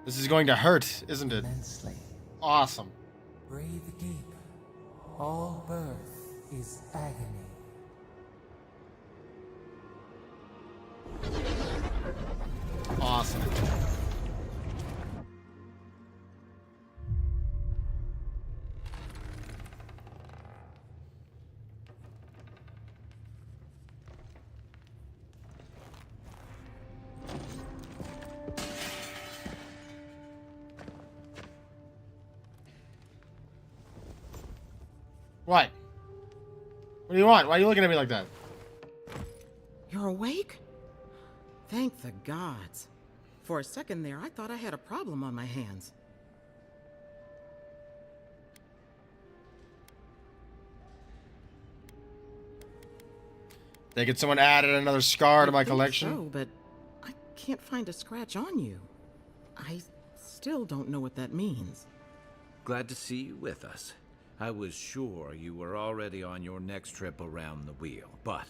This is going to hurt, isn't it? Immensely. Awesome. Breathe deep. All birth is agony. Awesome. What? What do you want? Why are you looking at me like that? You're awake? Thank the gods. For a second there, I thought I had a problem on my hands. Thinking someone added another scar to my I think collection. so, but I can't find a scratch on you. I still don't know what that means. Glad to see you with us. I was sure you were already on your next trip around the wheel, but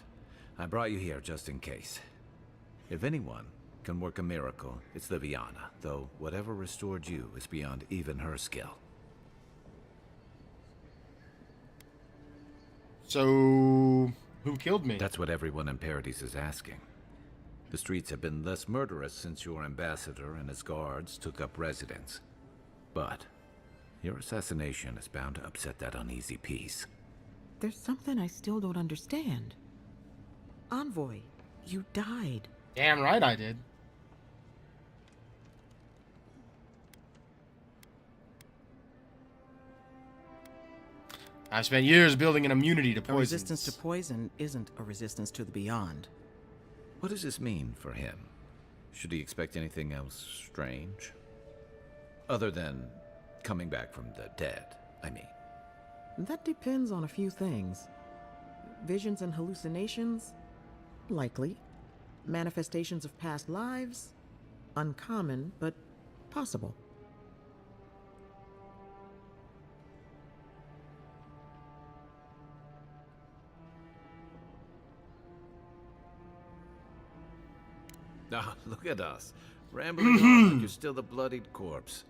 I brought you here just in case. If anyone can work a miracle, it's Liviana, though whatever restored you is beyond even her skill. So, who killed me? That's what everyone in Paradis is asking. The streets have been less murderous since your ambassador and his guards took up residence. But your assassination is bound to upset that uneasy peace. There's something I still don't understand. Envoy, you died. Damn right I did. I spent years building an immunity to A poison. resistance to poison isn't a resistance to the beyond. What does this mean for him? Should he expect anything else strange? Other than coming back from the dead, I mean. That depends on a few things. Visions and hallucinations? Likely. Manifestations of past lives? Uncommon, but possible. Ah, look at us, rambling on like you're still a bloodied corpse.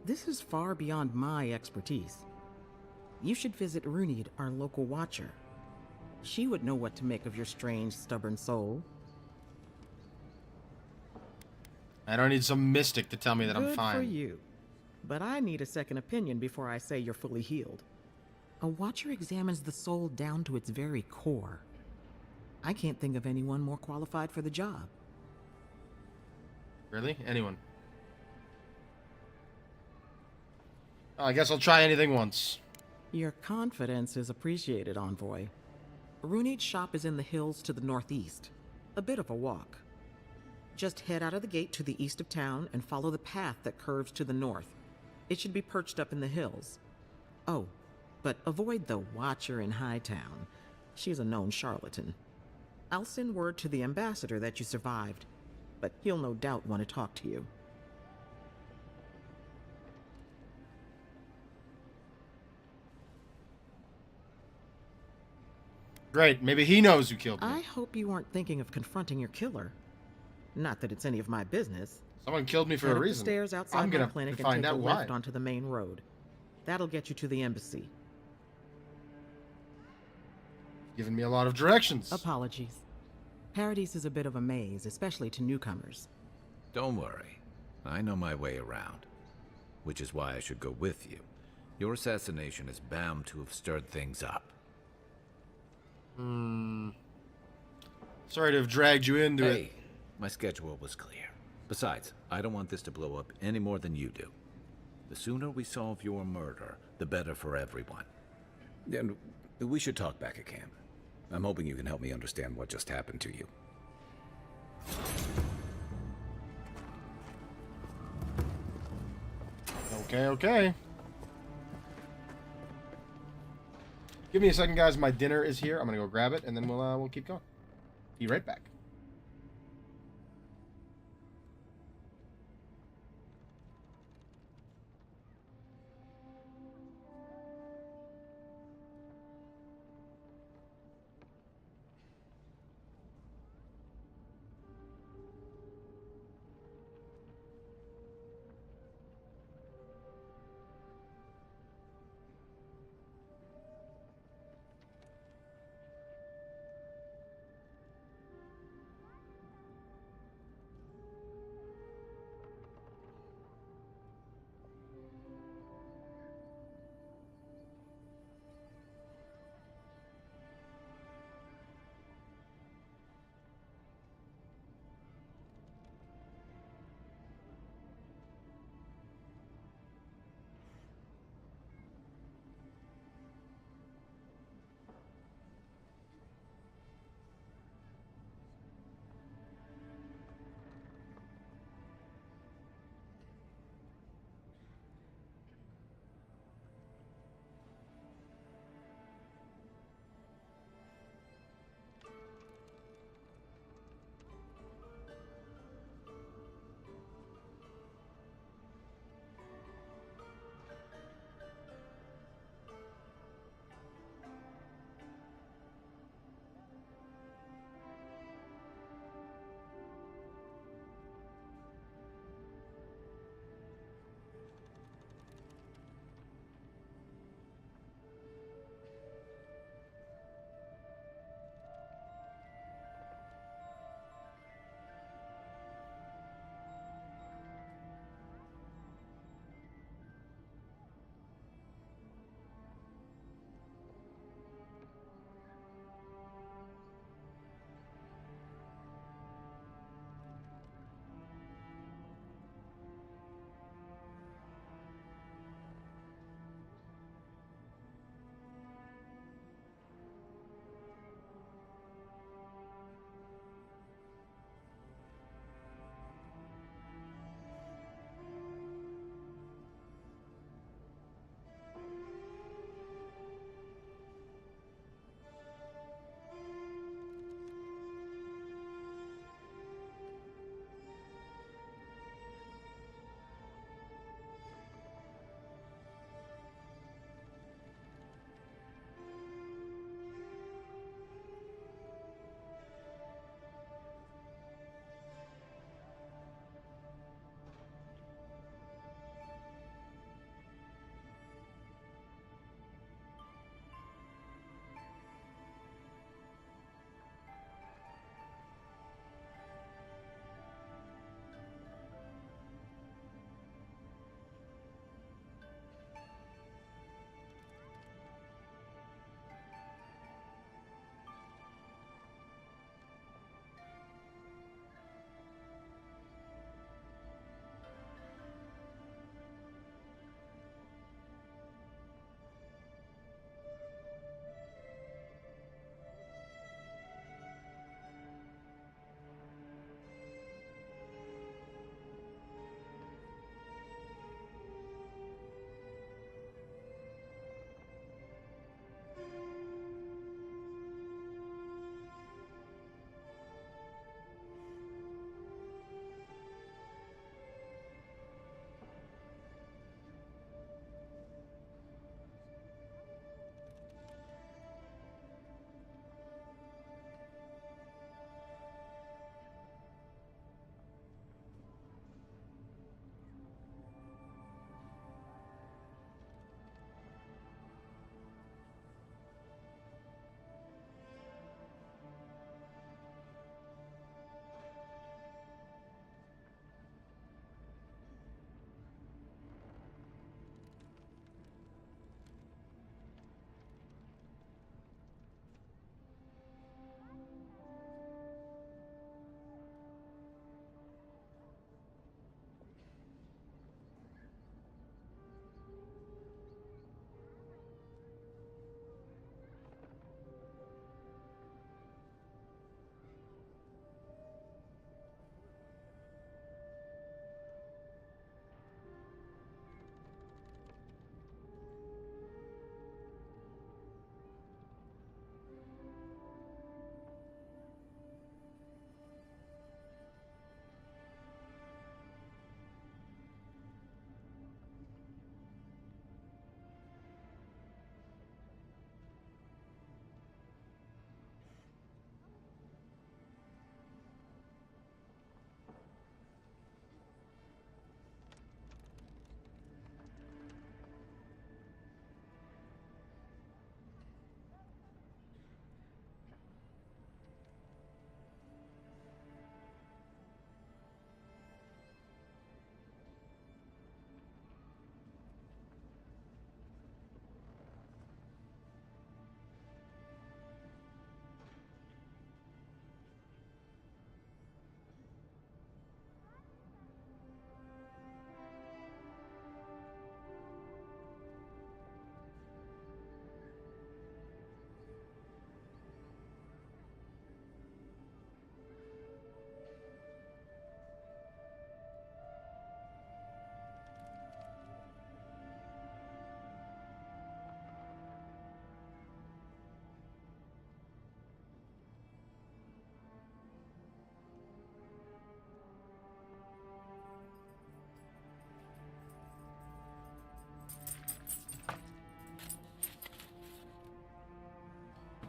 This is far beyond my expertise. You should visit Runid, our local watcher. She would know what to make of your strange, stubborn soul. I don't need some mystic to tell me that I'm Good fine. for you. But I need a second opinion before I say you're fully healed. A watcher examines the soul down to its very core. I can't think of anyone more qualified for the job. Really? Anyone? Oh, I guess I'll try anything once. Your confidence is appreciated, Envoy. Runid's shop is in the hills to the northeast. A bit of a walk. Just head out of the gate to the east of town and follow the path that curves to the north. It should be perched up in the hills. Oh, but avoid the Watcher in Hightown. She's a known charlatan. I'll send word to the ambassador that you survived, but he'll no doubt want to talk to you. Great, maybe he knows who killed me. I hope you weren't thinking of confronting your killer. Not that it's any of my business. Someone killed me for Head a up the reason. stairs outside I'm gonna my clinic and find take a out why. left onto the main road. That'll get you to the embassy. Giving me a lot of directions. Apologies. Paradis is a bit of a maze, especially to newcomers. Don't worry, I know my way around. Which is why I should go with you. Your assassination is bound to have stirred things up. Sorry to have dragged you into it. Hey, my schedule was clear. Besides, I don't want this to blow up any more than you do. The sooner we solve your murder, the better for everyone. And we should talk back at camp. I'm hoping you can help me understand what just happened to you. Okay. Give me a second, guys. My dinner is here. I'm gonna go grab it, and then we'll keep going. Be right back.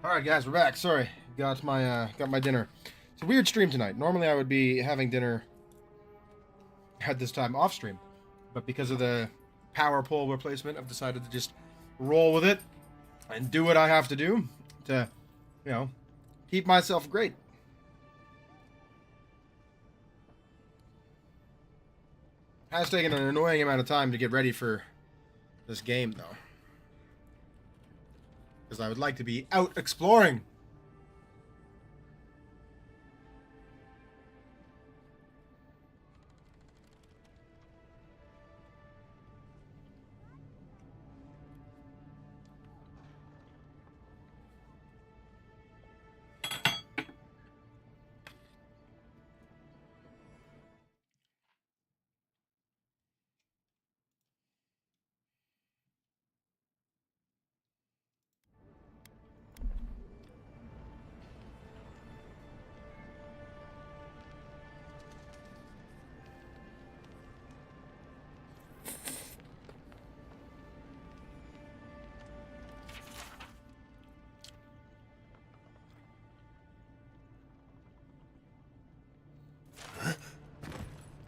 All right, guys, we're back. Sorry, got my dinner. It's a weird stream tonight. Normally, I would be having dinner at this time off stream, but because of the power pole replacement, I've decided to just roll with it and do what I have to do to, you know, keep myself great. Has taken an annoying amount of time to get ready for this game, though, because I would like to be out exploring.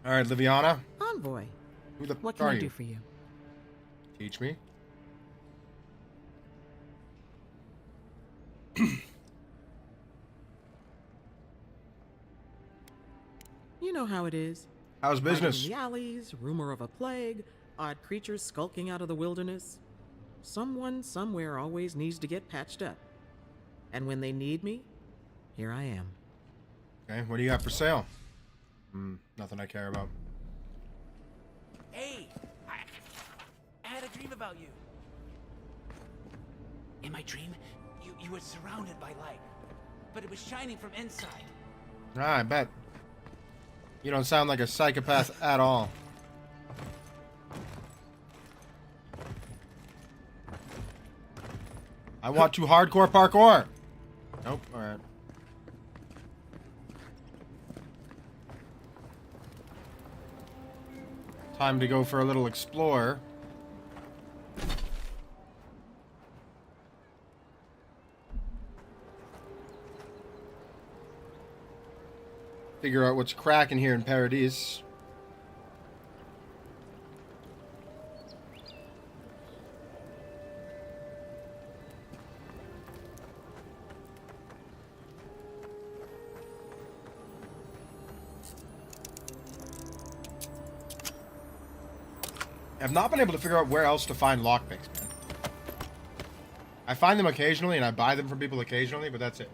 All right, Liviana. Envoy. Who the What f can are I you? do for you? Teach me. You know how it is. How's Fighting business? in the alleys, rumor of a plague, odd creatures skulking out of the wilderness. Someone somewhere always needs to get patched up. And when they need me, here I am. Okay, what do you got for sale? Nothing I care about. Hey, I had a dream about you. In my dream, you were surrounded by light, but it was shining from inside. Ah, I bet. You don't sound like a psychopath at all. I want to hardcore parkour. Nope, alright. Time to go for a little explore. Figure out what's cracking here in Paradis. I've not been able to figure out where else to find lockpicks, man. I find them occasionally and I buy them from people occasionally, but that's it.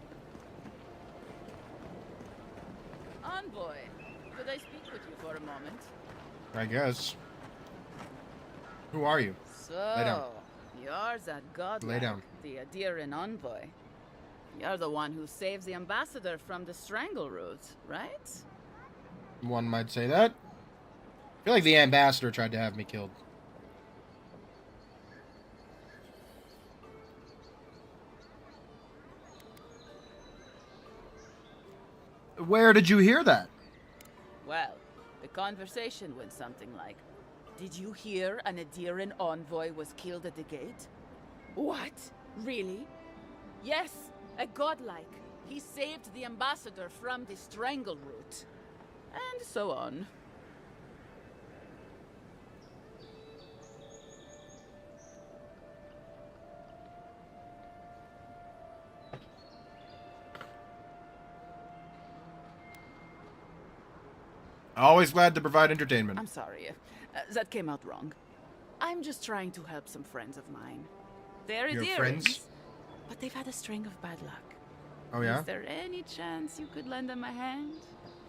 Envoy, could I speak with you for a moment? I guess. Who are you? Lay down. So, you're that godlike, Lay down. the Adiran envoy. You're the one who saves the ambassador from the strangle root, right? One might say that. I feel like the ambassador tried to have me killed. Where did you hear that? Well, the conversation went something like, "Did you hear an Adiran envoy was killed at the gate?" "What? Really?" "Yes, a godlike. He saved the ambassador from the strangle root." And so on. Always glad to provide entertainment. I'm sorry. That came out wrong. I'm just trying to help some friends of mine. They're Your Adirans, friends? but they've had a string of bad luck. Oh, yeah? Is there any chance you could lend them a hand?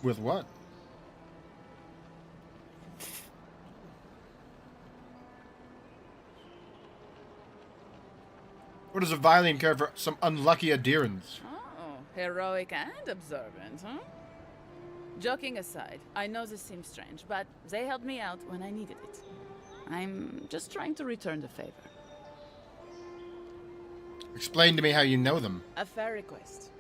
With what? What does a violin care for some unlucky Adirans? Oh, heroic and observant, huh? Joking aside, I know this seems strange, but they helped me out when I needed it. I'm just trying to return the favor. Explain to me how you know them. A fair request.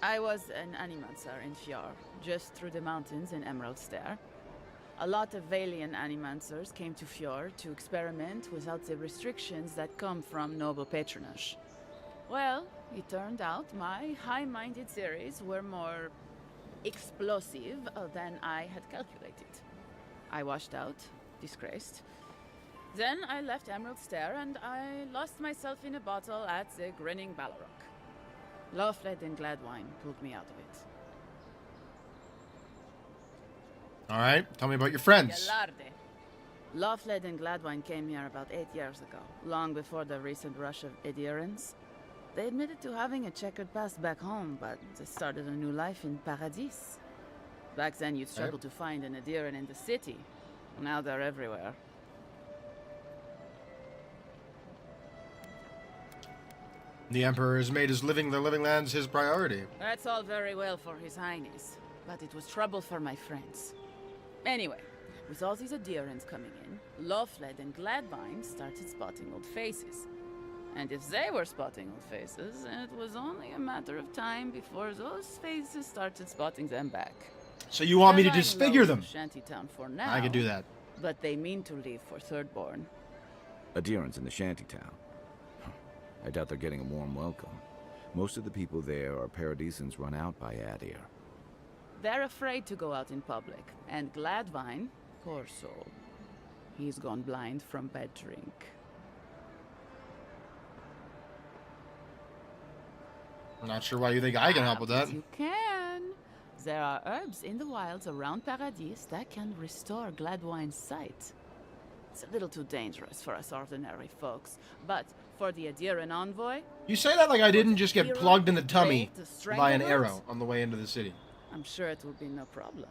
I was an animancer in Fjord, just through the mountains in Emerald Stair. A lot of Valian animancers came to Fjord to experiment without the restrictions that come from noble patronage. Well, it turned out my high-minded theories were more explosive than I had calculated. I washed out, disgraced. Then I left Emerald Stair and I lost myself in a bottle at the Grinning Balrog. Lawfled and Gladwine pulled me out of it. All right, tell me about your friends. Galarde. Lawfled and Gladwine came here about 8 years ago, long before the recent rush of adherents. They admitted to having a checkered past back home, but they started a new life in Paradis. Back then, you'd struggle to find an adherent in the city. Now they're everywhere. The Emperor has made his living the living lands his priority. That's all very well for His Highness, but it was trouble for my friends. Anyway, with all these adherents coming in, Lawfled and Gladwine started spotting old faces. And if they were spotting old faces, it was only a matter of time before those faces started spotting them back. So you want me to They're lying disfigure low them? in Shantytown for now. I could do that. But they mean to leave for Thirdborn. Adherents in the shantytown. I doubt they're getting a warm welcome. Most of the people there are Paradisans run out by Adir. They're afraid to go out in public. And Gladwine, poor soul, he's gone blind from bad drink. I'm not sure why you think I can help with that. You can. There are herbs in the wilds around Paradis that can restore Gladwine's sight. It's a little too dangerous for us ordinary folks, but for the adherent envoy... You say that like I didn't just get plugged in the tummy the by an stranglehold? arrow on the way into the city. I'm sure it will be no problem.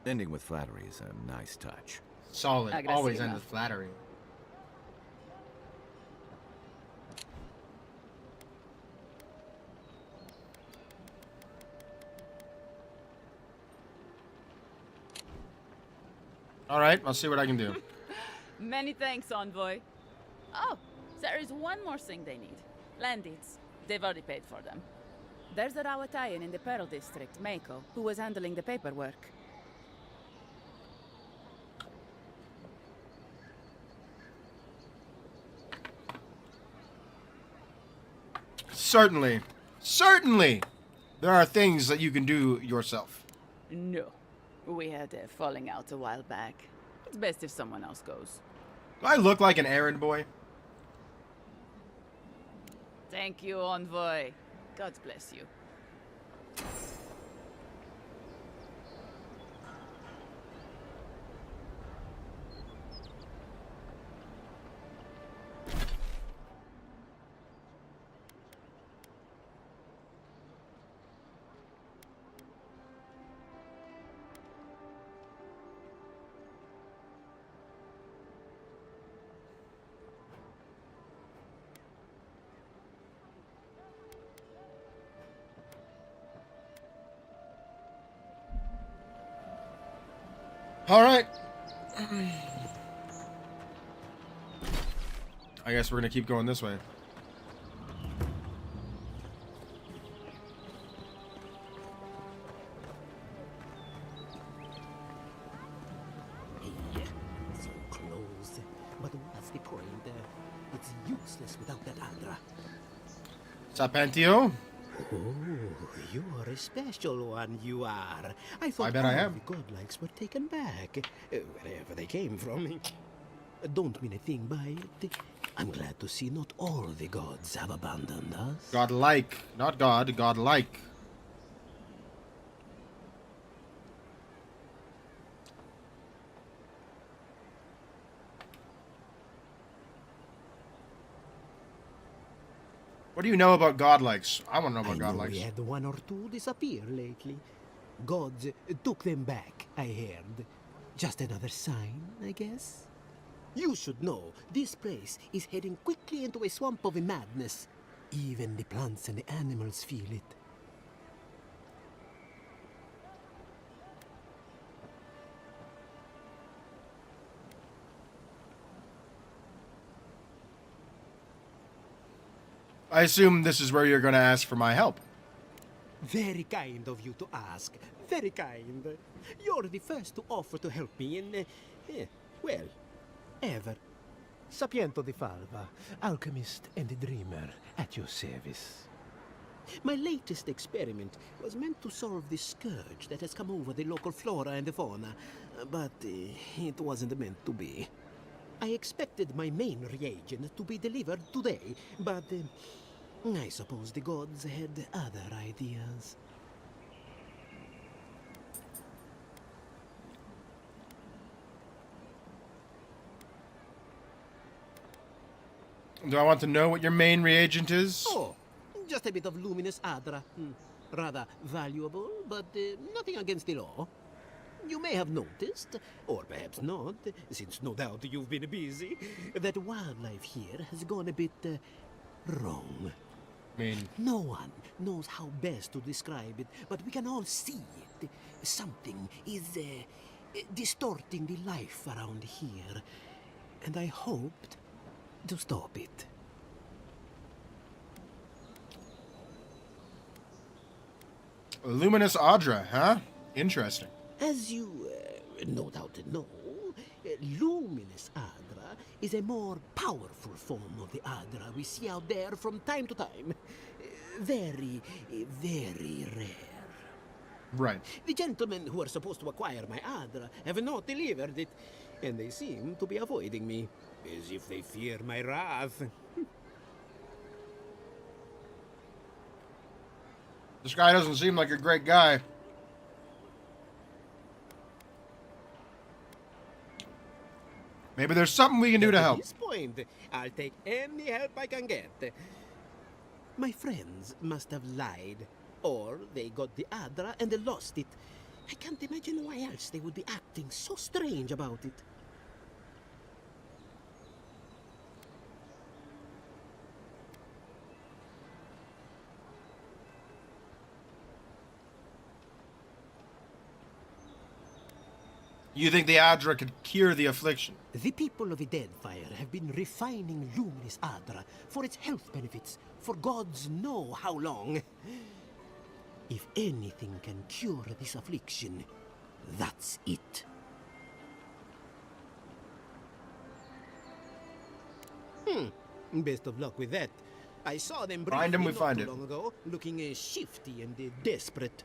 Ending with flattery is a nice touch. Solid. Always end Aggressiva. with flattery. All right, I'll see what I can do. Many thanks, envoy. Oh, there is one more thing they need. Land deeds. They've already paid for them. There's a Rawatayan in the Pearl District, Mako, who was handling the paperwork. Certainly. Certainly! There are things that you can do yourself. No. We had a falling out a while back. It's best if someone else goes. Do I look like an errand boy? Thank you, envoy. God bless you. All right. I guess we're gonna keep going this way. So close. But what's the point? It's useless without that Andra. Sapantio? Oh, you're a special one, you are. I thought I bet I all am. the godlikes were taken back, wherever they came from. Don't mean a thing by it. I'm glad to see not all the gods have abandoned us. Godlike. Not God, godlike. What do you know about godlikes? I want to know about I know we godlikes. had one or two disappear lately. Gods took them back, I heard. Just another sign, I guess. You should know, this place is heading quickly into a swamp of madness. Even the plants and the animals feel it. I assume this is where you're going to ask for my help. Very kind of you to ask. Very kind. You're the first to offer to help me in, well, ever. Sapiento di Falva, alchemist and dreamer, at your service. My latest experiment was meant to solve the scourge that has come over the local flora and fauna, but it wasn't meant to be. I expected my main reagent to be delivered today, but I suppose the gods had other ideas. Do I want to know what your main reagent is? Oh, just a bit of luminous adra. Rather valuable, but nothing against the law. You may have noticed, or perhaps not, since no doubt you've been busy, that wildlife here has gone a bit wrong. No one knows how best to describe it, but we can all see it. Something is distorting the life around here, and I hoped to stop it. Luminous Adra, huh? Interesting. As you no doubt know, luminous Adra is a more powerful form of the Adra we see out there from time to time. Very, very rare. Right. The gentlemen who are supposed to acquire my Adra have not delivered it, and they seem to be avoiding me, as if they fear my wrath. This guy doesn't seem like a great guy. Maybe there's something we can do to help. At this point, I'll take any help I can get. My friends must have lied, or they got the Adra and they lost it. I can't imagine why else they would be acting so strange about it. You think the Adra could cure the affliction? The people of the Deadfire have been refining luminous Adra for its health benefits for gods know how long. If anything can cure this affliction, that's it. Best of luck with that. I saw them Find him, we not find too it. long ago, looking shifty and desperate.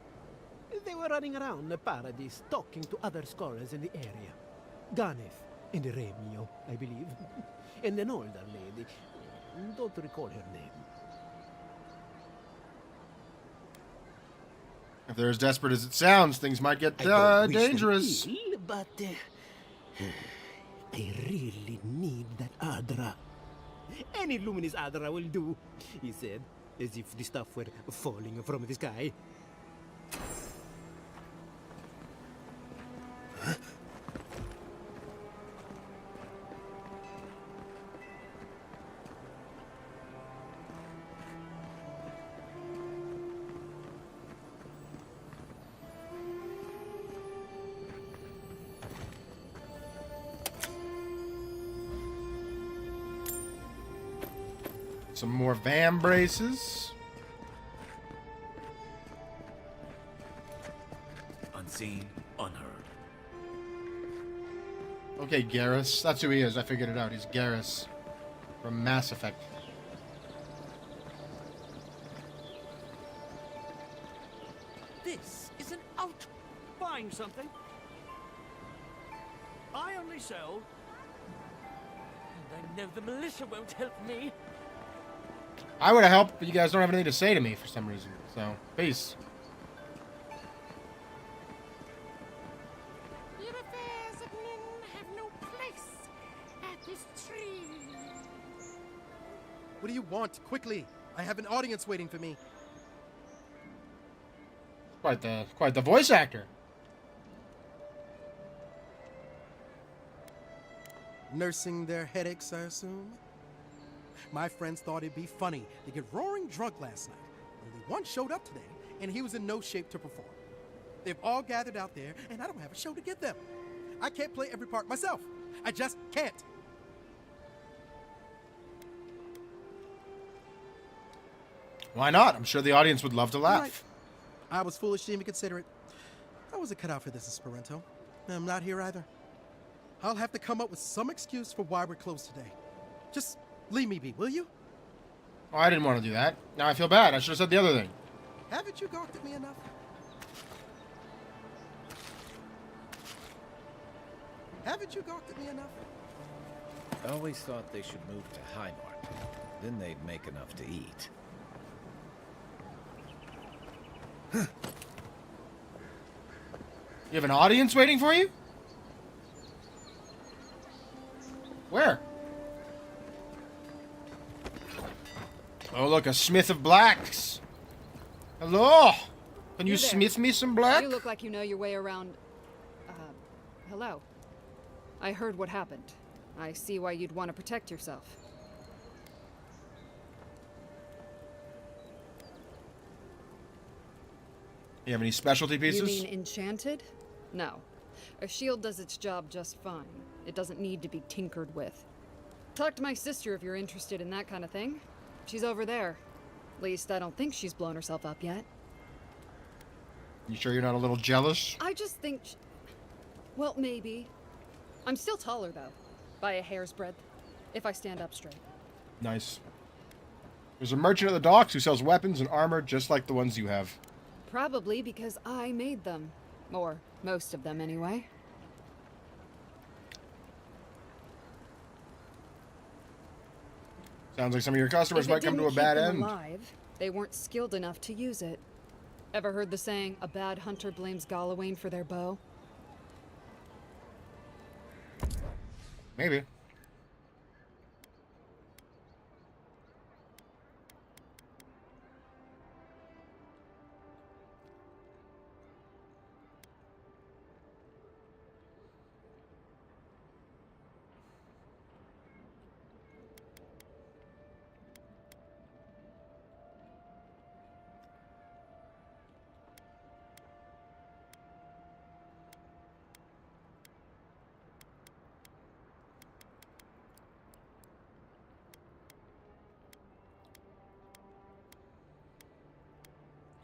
They were running around the Paradis, talking to other scholars in the area. Garneth and Remio, I believe. And an older lady. Don't recall her name. If they're as desperate as it sounds, things might get I don't wish them dangerous. ill, but I really need that Adra. Any luminous Adra will do, he said, as if the stuff were falling from the sky. Some more Vam braces. Unseen, unheard. Okay, Garrus. That's who he is. I figured it out. He's Garrus from Mass Effect. This is an out. Buying something? I only sell. And I know the militia won't help me. I would have helped, but you guys don't have anything to say to me for some reason. So, peace. Your affairs of men have no place at this tree. What do you want? Quickly! I have an audience waiting for me. Quite the voice actor. Nursing their headaches, I assume? My friends thought it'd be funny to get roaring drunk last night. Only one showed up today, and he was in no shape to perform. They've all gathered out there, and I don't have a show to give them. I can't play every part myself. I just can't. Why not? I'm sure the audience would love to laugh. Right. I was foolish to even consider it. I wasn't cut out for this, Esperanto. I'm not here either. I'll have to come up with some excuse for why we're closed today. Just leave me be, will you? Oh, I didn't want to do that. Now I feel bad. I should have said the other thing. Haven't you gawked at me enough? Haven't you gawked at me enough? I always thought they should move to Highmark. Then they'd make enough to eat. You have an audience waiting for you? Where? Oh, look, a smith of blacks. Hello. Can you there. smith me some black? You look like you know your way around. Hello. I heard what happened. I see why you'd want to protect yourself. You have any specialty pieces? You mean enchanted? No. A shield does its job just fine. It doesn't need to be tinkered with. Talk to my sister if you're interested in that kind of thing. She's over there. At least I don't think she's blown herself up yet. You sure you're not a little jealous? I just think... Well, maybe. I'm still taller, though. By a hair's breadth. If I stand up straight. Nice. There's a merchant at the docks who sells weapons and armor just like the ones you have. Probably because I made them. Or most of them, anyway. Sounds like some of your customers If it might come to a didn't bad keep them end. alive, they weren't skilled enough to use it. Ever heard the saying, a bad hunter blames Galawain for their bow? Maybe.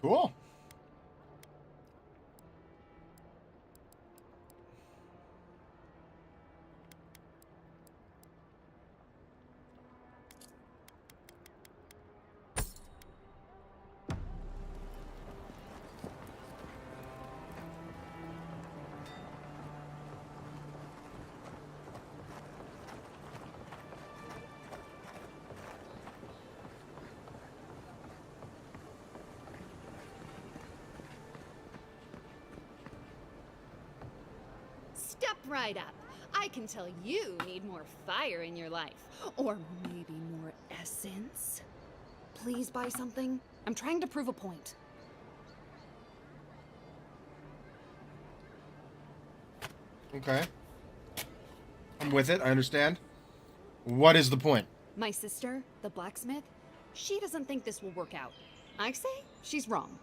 Cool. Step right up. I can tell you need more fire in your life. Or maybe more essence. Please buy something. I'm trying to prove a point. Okay. I'm with it. I understand. What is the point? My sister, the blacksmith, she doesn't think this will work out. I say she's wrong.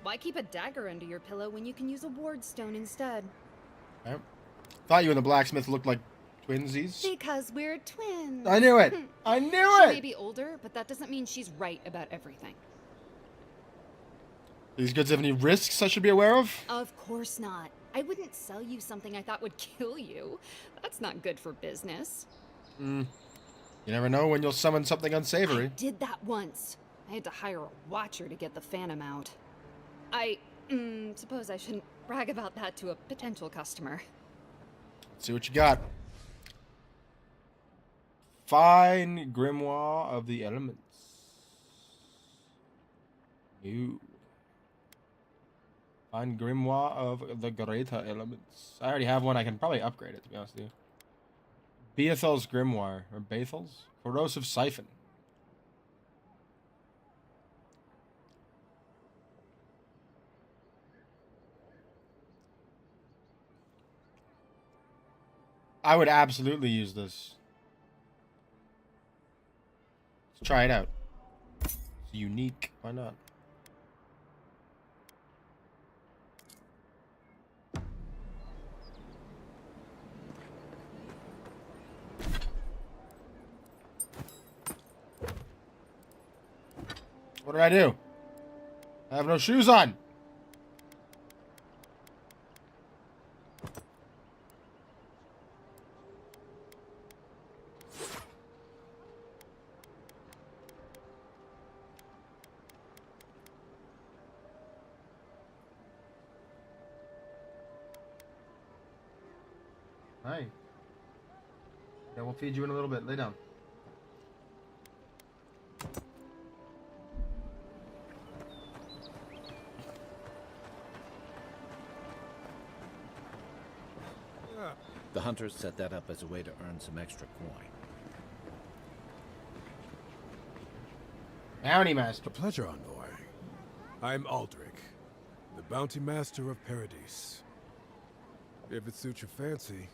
Why keep a dagger under your pillow when you can use a ward stone instead? Okay. Thought you and the blacksmith looked like twinsies. Because we're twins. I knew it. I knew She it. may be older, but that doesn't mean she's right about everything. These goods have any risks I should be aware of? Of course not. I wouldn't sell you something I thought would kill you. That's not good for business. You never know when you'll summon something unsavory. I did that once. I had to hire a watcher to get the phantom out. I suppose I shouldn't brag about that to a potential customer. Let's see what you got. Fine grimoire of the elements. Ooh. Fine grimoire of the greater elements. I already have one. I can probably upgrade it, to be honest with you. Beethel's grimoire, or Bethel's? Corrosive siphon. I would absolutely use this. Let's try it out. It's unique. Why not? What did I do? I have no shoes on. Hi. Yeah, we'll feed you in a little bit. Lay down. The hunters set that up as a way to earn some extra coin. Bounty Master. A pleasure, Envoy. I'm Aldrich, the Bounty Master of Paradis. If it suits your fancy,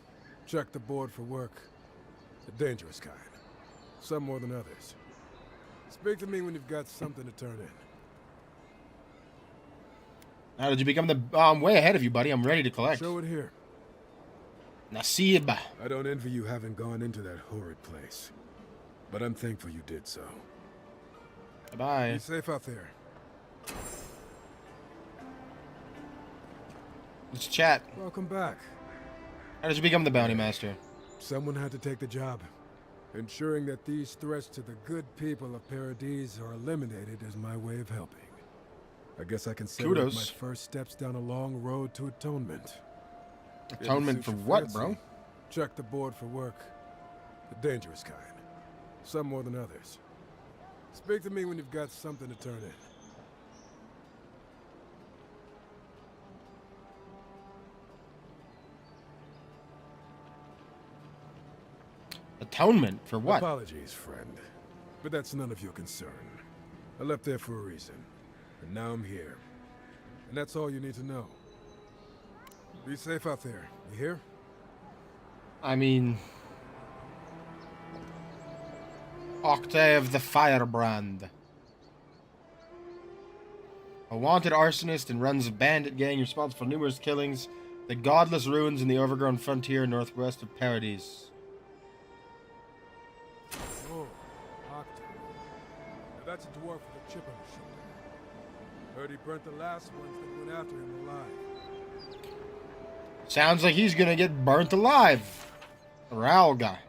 check the board for work. The dangerous kind. Some more than others. Speak to me when you've got something to turn in. How did you become the... I'm way ahead of you, buddy. I'm ready to collect. Show it here. Nasib. I don't envy you having gone into that horrid place. But I'm thankful you did so. Bye. Be safe out there. Let's chat. Welcome back. How did you become the Bounty Master? Someone had to take the job. Ensuring that these threats to the good people of Paradis are eliminated is my way of helping. I guess I can say my first steps down a long road to atonement. Atonement for what, bro? Check the board for work. The dangerous kind. Some more than others. Speak to me when you've got something to turn in. Atonement for what? Apologies, friend. But that's none of your concern. I left there for a reason. And now I'm here. And that's all you need to know. Be safe out there. You hear? I mean... Octave the Firebrand. A wanted arsonist and runs a bandit gang responsible for numerous killings. The godless ruins in the overgrown frontier northwest of Paradis. Oh, Octave. Now that's a dwarf with a chip on his shoulder. Heard he burnt the last ones that went after him alive. Sounds like he's gonna get burnt alive. Ralga.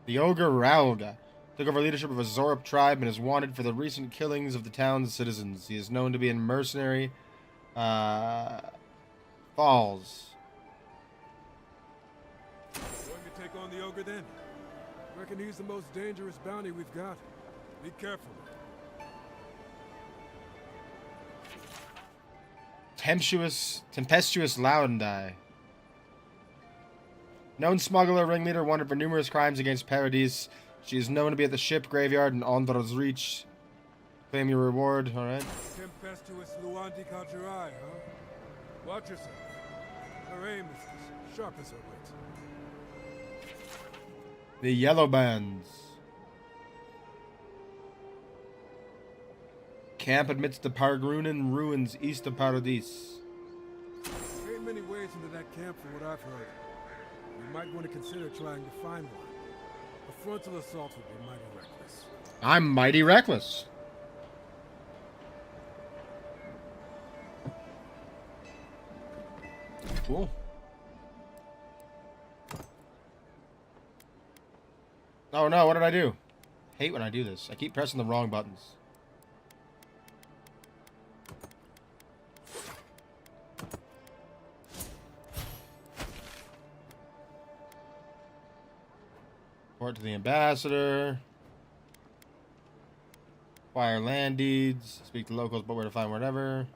The ogre Ralga took over leadership of a Zorup tribe and is wanted for the recent killings of the town's citizens. He is known to be in mercenary falls. Going to take on the ogre then? Reckon he's the most dangerous bounty we've got. Be careful. Tempestuous Laudendai. Known smuggler ringleader wanted for numerous crimes against Paradis. She is known to be at the ship graveyard in Ondra's Reach. Claim your reward, alright? Tempestuous Luanti Kajirai, huh? Watch yourself. Her aim is as sharp as her wit. The Yellow Bands. Camp amidst the Pargrunan ruins east of Paradis. There ain't many ways into that camp from what I've heard. You might want to consider trying to find one. A frontal assault would be mighty reckless. I'm mighty reckless. Cool. Oh no, what did I do? Hate when I do this. I keep pressing the wrong buttons. Report to the ambassador. Acquire land deeds. Speak to locals about where to find whatever.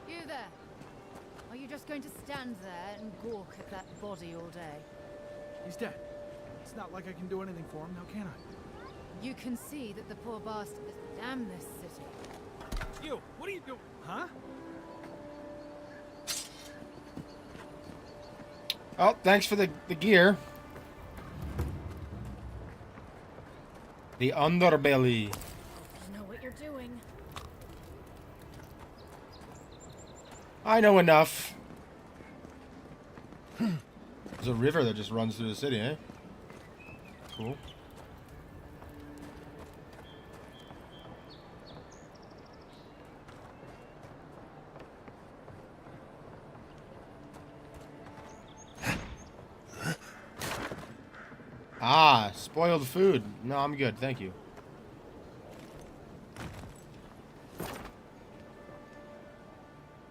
You there. Are you just going to stand there and gawk at that body all day? He's dead. It's not like I can do anything for him, now can I? You can see that the poor bastard is damn this city. You, what are you doing? Huh? Oh, thanks for the gear. The underbelly. You know what you're doing. I know enough. There's a river that just runs through the city, eh? Cool. Spoiled food. No, I'm good. Thank you.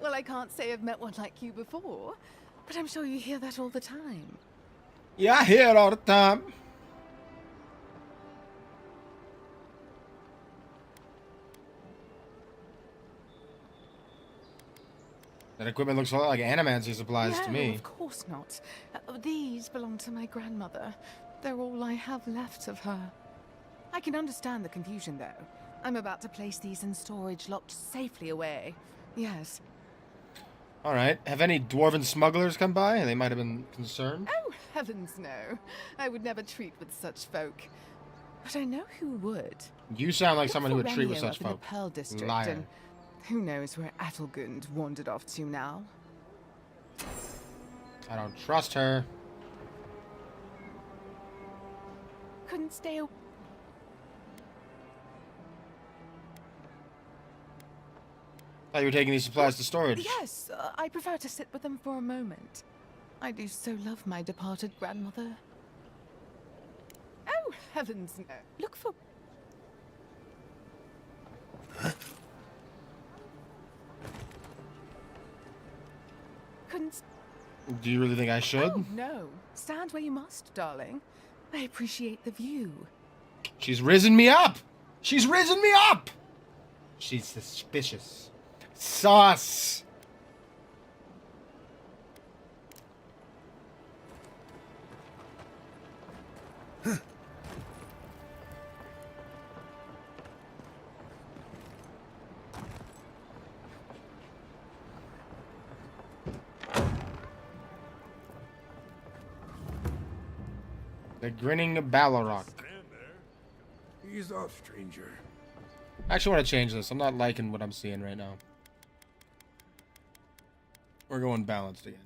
Well, I can't say I've met one like you before, but I'm sure you hear that all the time. Yeah, I hear it all the time. That equipment looks a lot like animancy supplies No, to me. of course not. These belong to my grandmother. They're all I have left of her. I can understand the confusion, though. I'm about to place these in storage, locked safely away. Yes. Alright. Have any dwarven smugglers come by? They might have been concerned. Oh, heavens no. I would never treat with such folk. But I know who would. You sound like Look someone who for would treat with Renio such up in the folk. Pearl District, Liar. and who knows where Adelgund wandered off to now. I don't trust her. Couldn't stay away. Thought you were taking these supplies to storage. Yes, I prefer to sit with them for a moment. I do so love my departed grandmother. Oh, heavens no. Look for... Couldn't... Do you really think I should? Oh, no. Stand where you must, darling. I appreciate the view. She's risen me up! She's risen me up! She's suspicious. Sus! The grinning Balrog. Ease off, stranger. I actually want to change this. I'm not liking what I'm seeing right now. We're going balanced again.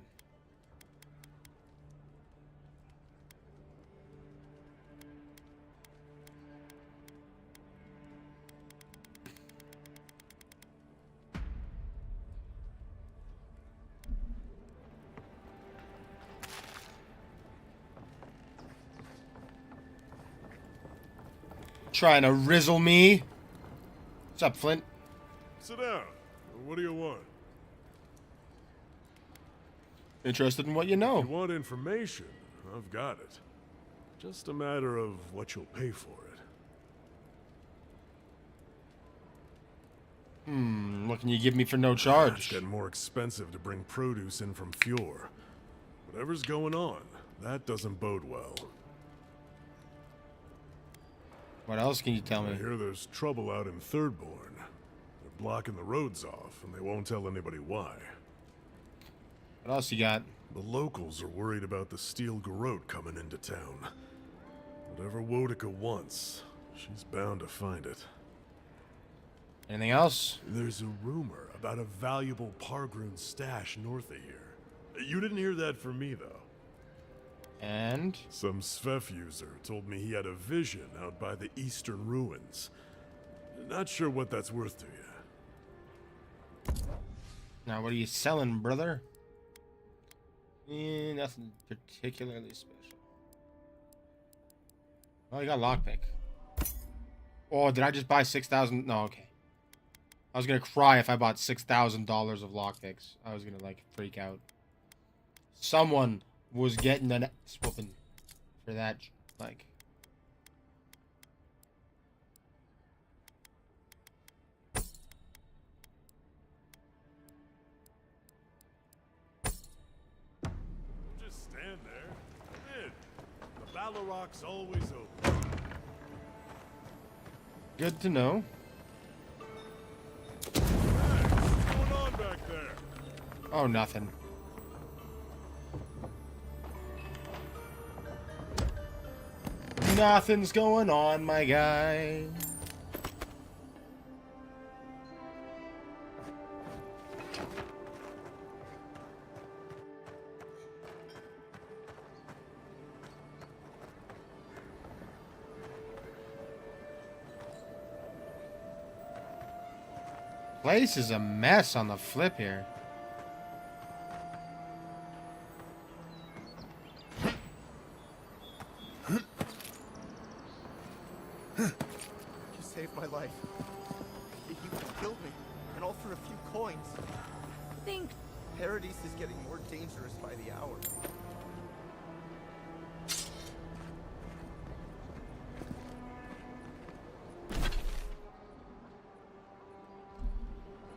Trying to rizzle me. What's up, Flint? Sit down. What do you want? Interested in what you know. If you want information, I've got it. Just a matter of what you'll pay for it. What can you give me for no charge? It's getting more expensive to bring produce in from Fjord. Whatever's going on, that doesn't bode well. What else can you tell me? I hear there's trouble out in Thirdborn. They're blocking the roads off, and they won't tell anybody why. What else you got? The locals are worried about the steel garrote coming into town. Whatever Wodica wants, she's bound to find it. Anything else? There's a rumor about a valuable Pargrun stash north of here. You didn't hear that from me, though. And? Some Svef user told me he had a vision out by the eastern ruins. Not sure what that's worth to you. Now, what are you selling, brother? Nothing particularly special. Oh, you got lockpick. Oh, did I just buy 6,000? No, okay. I was gonna cry if I bought $6,000 of lockpicks. I was gonna, like, freak out. Someone was getting an ass-whooping for that, like... Just stand there. Come in. The Balrog's always open. Good to know. Hey, what's going on back there? Oh, nothing. Nothing's going on, my guy. Place is a mess on the flip here. killed me, and all for a few coins. Think Paradis is getting more dangerous by the hour.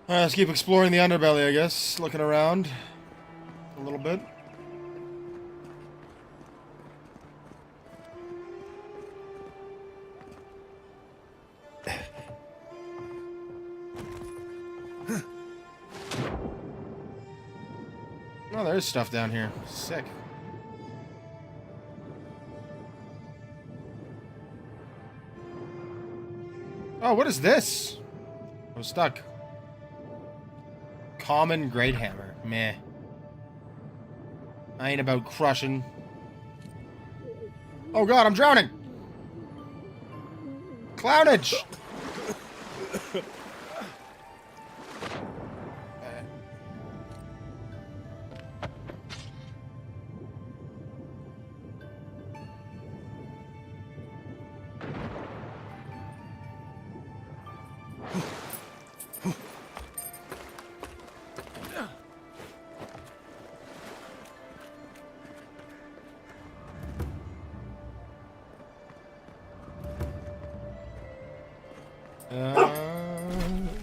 Let's keep exploring the underbelly, I guess. Looking around a little bit. Oh, there's stuff down here. Sick. Oh, what is this? I'm stuck. Common Great Hammer. Meh. I ain't about crushing. Oh god, I'm drowning! Clownage!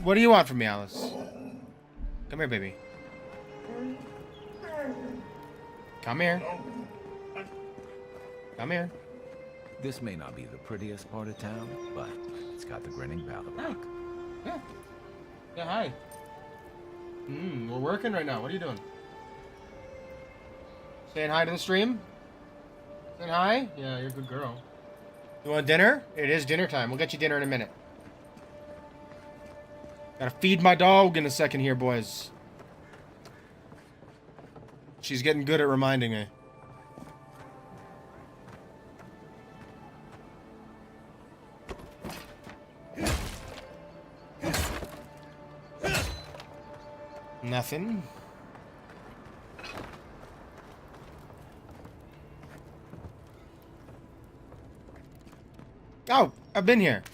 What do you want from me, Alice? Come here, baby. Come here. Come here. This may not be the prettiest part of town, but it's got the grinning Balrog. Yeah. Yeah, hi. We're working right now. What are you doing? Saying hi to the stream? Saying hi? Yeah, you're a good girl. You want dinner? It is dinner time. We'll get you dinner in a minute. Gotta feed my dog in a second here, boys. She's getting good at reminding me. Nothing. Oh, I've been here.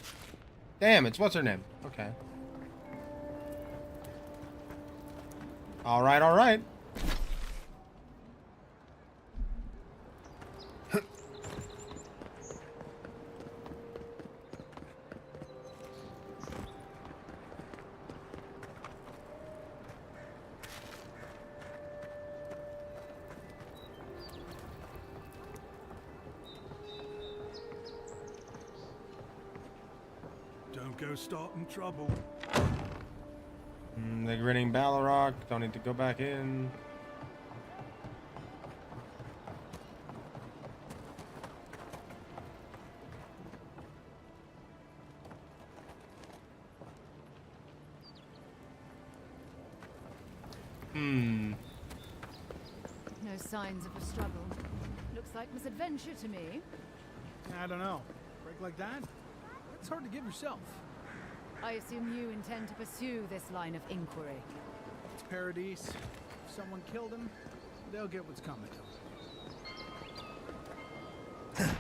Damn, it's what's her name? Okay. All right, all right. Don't go starting trouble. The grinning Balrog. Don't need to go back in. no signs of a struggle. Looks like misadventure to me. I don't know. Break like that? It's hard to give yourself. I assume you intend to pursue this line of inquiry. It's Paradis. If someone killed him, they'll get what's coming to them.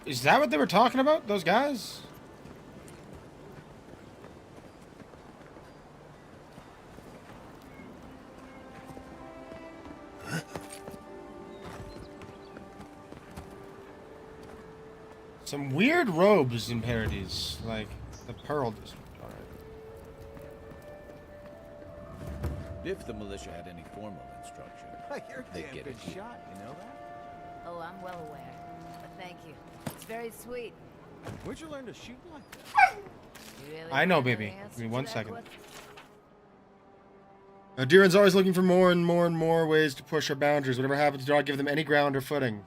Is that what they were talking about? Those guys? Some weird robes in Paradis, like the Pearl District. If the militia had any formal instruction, You're a they'd damn get good it here. shot, you know that? Oh, I'm well aware. But thank you. It's very sweet. Where'd you learn to shoot like that? You really I know, want baby. the answer Give me to 1 that second. question? Diren's always looking for more and more and more ways to push our boundaries. Whatever happens, do not give them any ground or footing.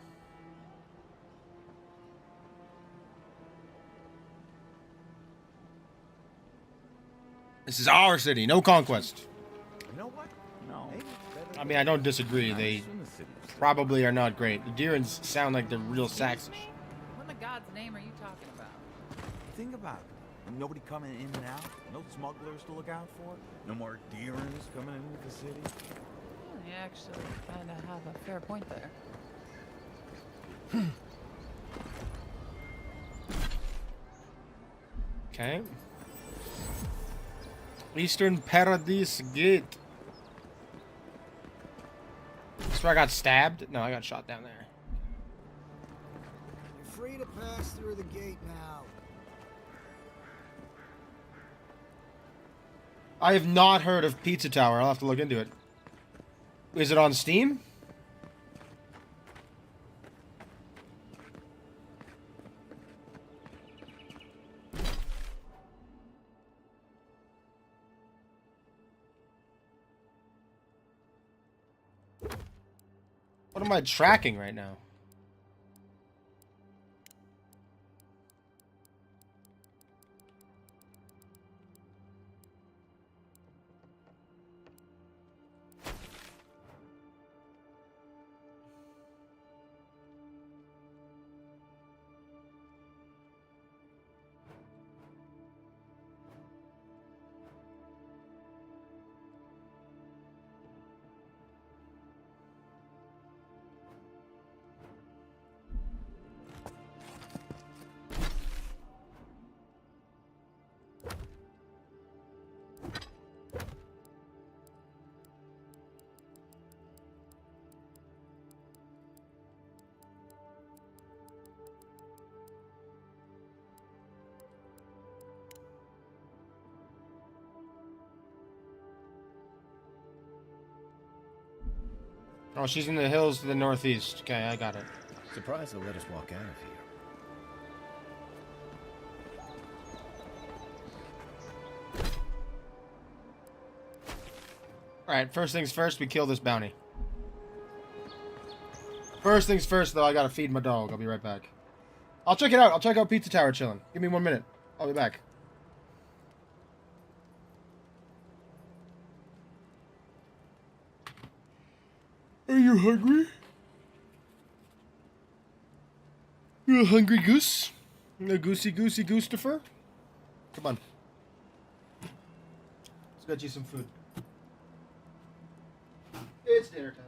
This is our city, no conquest. You know what? No. Maybe it's better I mean, I don't disagree. than They nice in the city. probably are not great. The Direns sound like they're real Saxon. What in the God's name are you talking about? Think about it. Nobody coming in and out. No smugglers to look out for. No more Deerans coming into the city. Well, you actually kind of have a fair point there. Okay. Eastern Paradis Gate. That's where I got stabbed? No, I got shot down there. You're free to pass through the gate now. I have not heard of Pizza Tower. I'll have to look into it. Is it on Steam? What am I tracking right now? Oh, she's in the hills to the northeast. Okay, I got it. Surprised they'll let us walk out of here. Alright, first things first, we kill this bounty. First things first, though, I gotta feed my dog. I'll be right back. I'll check it out. I'll check out Pizza Tower chilling. Give me 1 minute. I'll be back. Are you hungry? You a hungry goose? A goosey Goostifer? Come on. Let's get you some food. It's dinner time.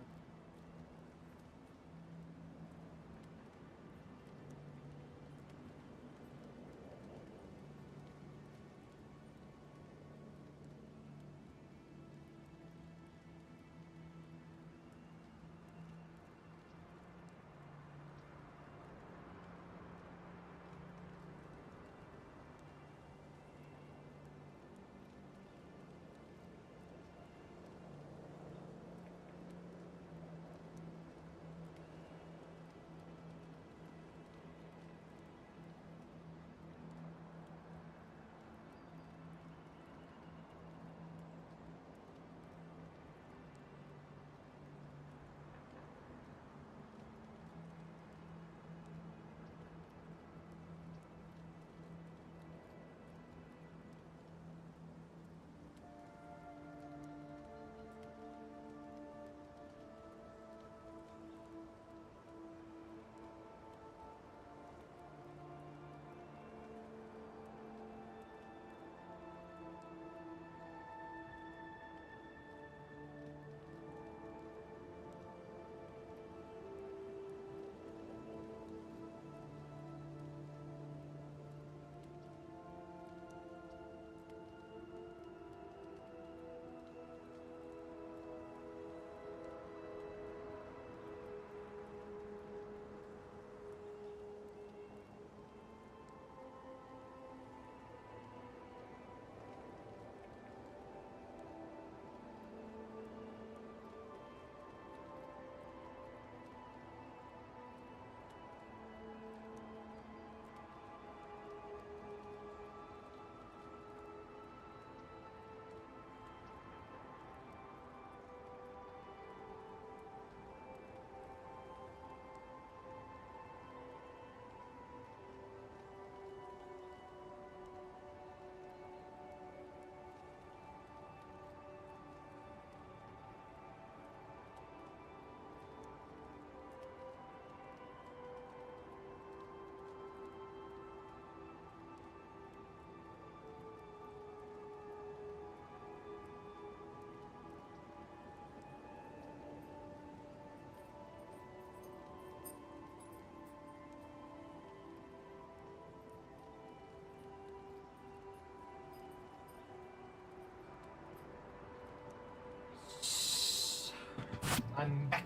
I'm back,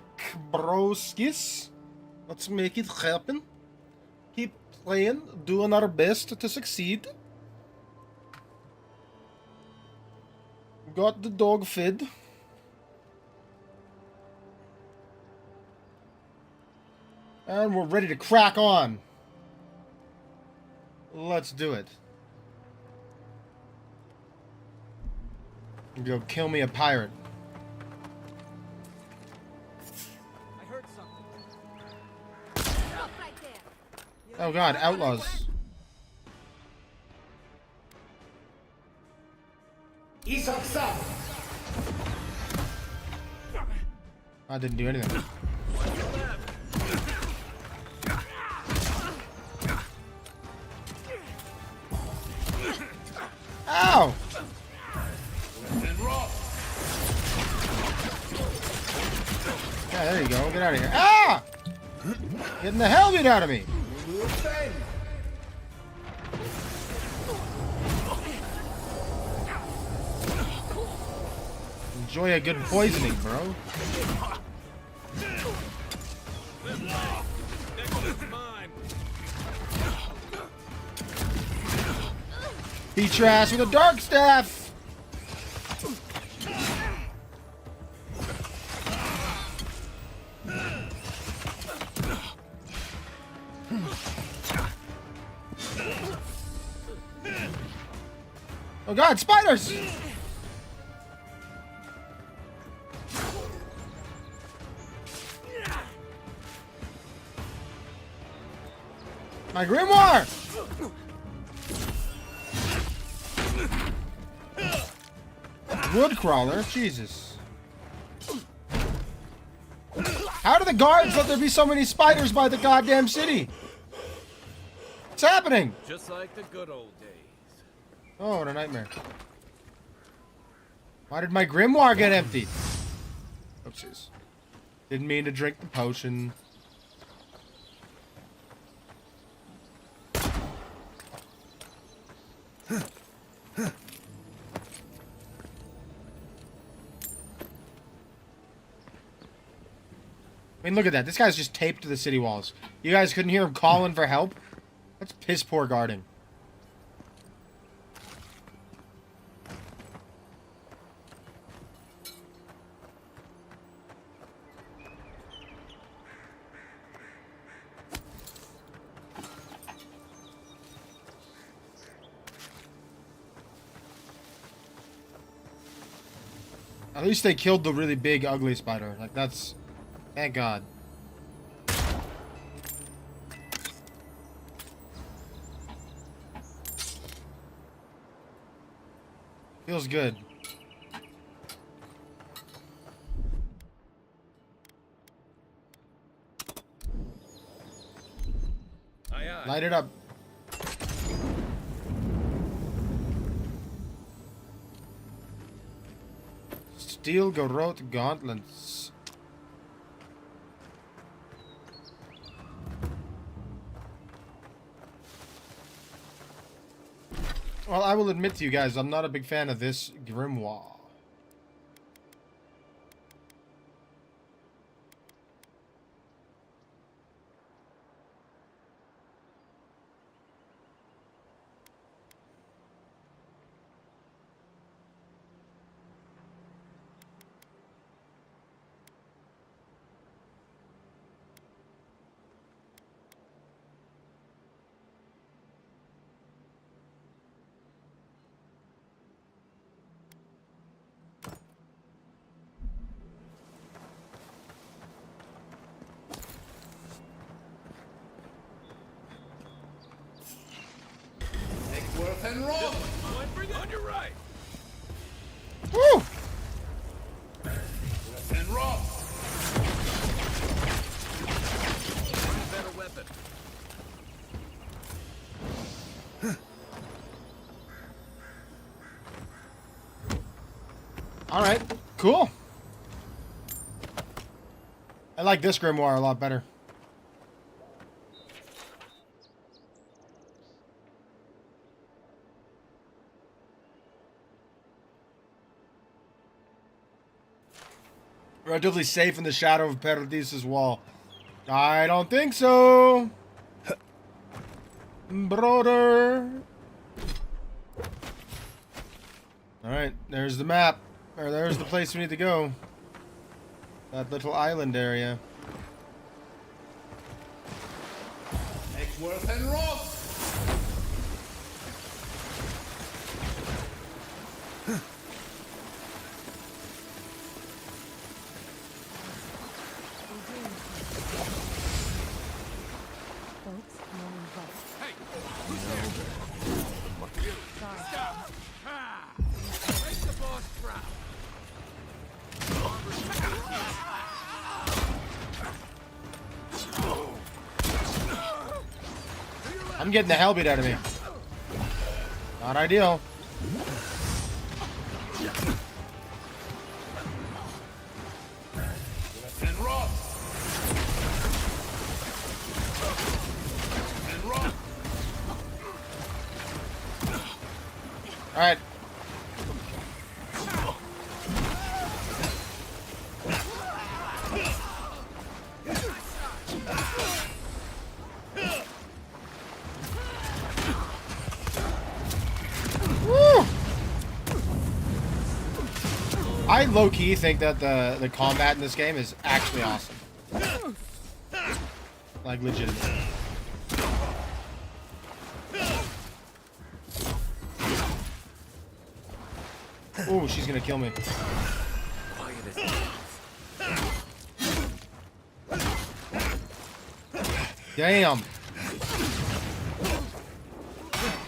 broskis. Let's make it happen. Keep playing, doing our best to succeed. Got the dog fed. And we're ready to crack on. Let's do it. Go kill me a pirate. I heard something. Stop right there. Oh god, outlaws. I didn't do anything. Ow! Yeah, there you go. Get out of here. Ah! Getting the hell beat out of me. Enjoy a good poisoning, bro. Beat your ass with a dark staff. Oh god, spiders! My grimoire! Wood crawler, Jesus. How do the guards let there be so many spiders by the goddamn city? What's happening? Just like the good old days. Oh, what a nightmare. Why did my grimoire get emptied? Oopsies. Didn't mean to drink the potion. I mean, look at that. This guy's just taped to the city walls. You guys couldn't hear him calling for help? That's piss poor guarding. At least they killed the really big, ugly spider. Like, that's... Thank God. Feels good. Aye, aye. Light it up. Steel garrote gauntlets. Well, I will admit to you guys, I'm not a big fan of this grimoire. Worth and roll. On your right. Woo! Worth and roll. Better weapon. Alright, cool. I like this grimoire a lot better. Relatively safe in the shadow of Paradis' wall. I don't think so. Brother. Alright, there's the map. Or there's the place we need to go. That little island area. Eggsworth and Ross! I'm getting the hell beat out of me. Not ideal. And Ross! And Ross! Alright. I low-key think that the combat in this game is actually awesome. Like, legitimately. Ooh, she's gonna kill me. Damn.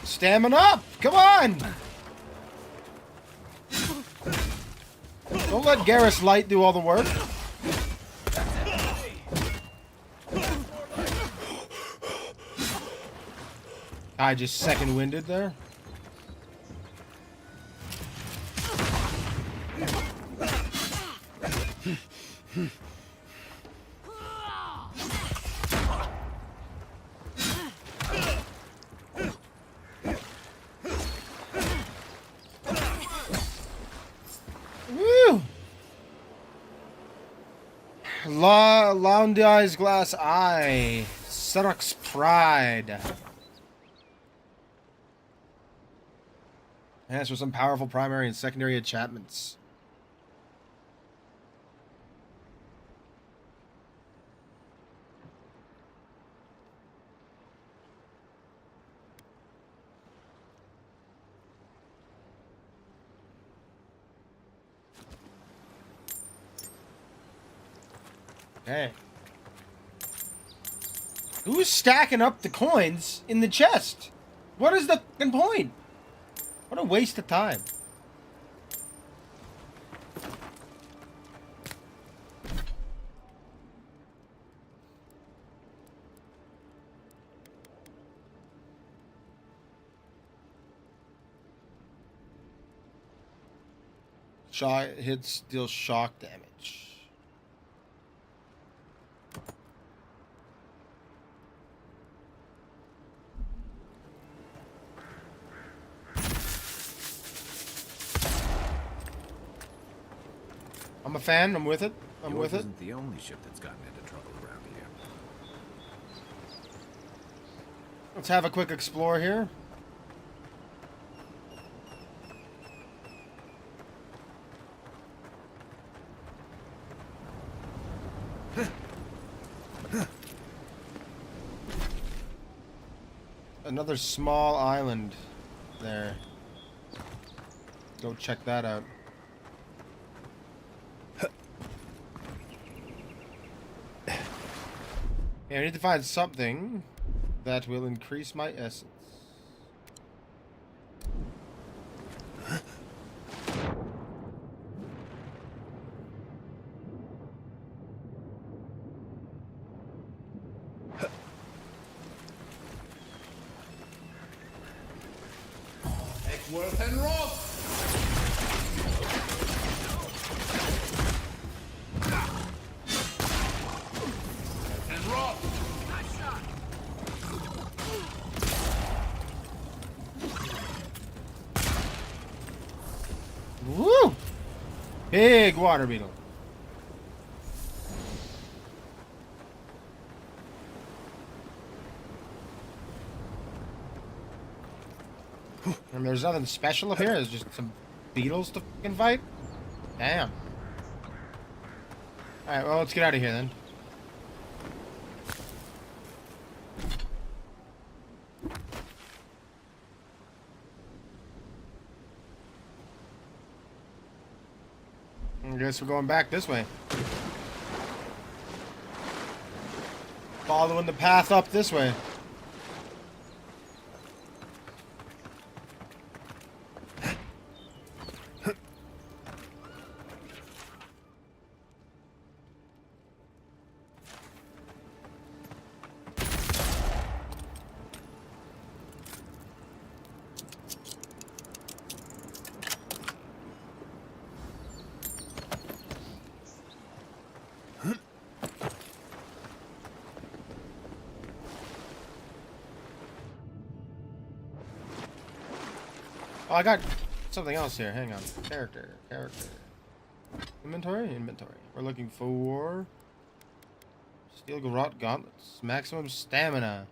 Stamina up! Come on! Don't let Garrus Light do all the work. I just second-winded there. Woo! Loundi's Glass Eye. Surak's Pride. And as for some powerful primary and secondary enchantments. Okay. Who's stacking up the coins in the chest? What is the fucking point? What a waste of time. Shot hits deals shock damage. I'm a fan. I'm with it. I'm Yours with it. isn't the only ship that's gotten into trouble around here. Let's have a quick explore here. Another small island there. Go check that out. Yeah, I need to find something that will increase my essence. Eggsworth and Ross! And Ross! Woo! Big water beetle. And there's nothing special up here. There's just some beetles to fucking fight. Damn. All right, well, let's get out of here then. I guess we're going back this way. Following the path up this way. Oh, I got something else here. Hang on. Character. Inventory? We're looking for steel garrote gauntlets. Maximum stamina.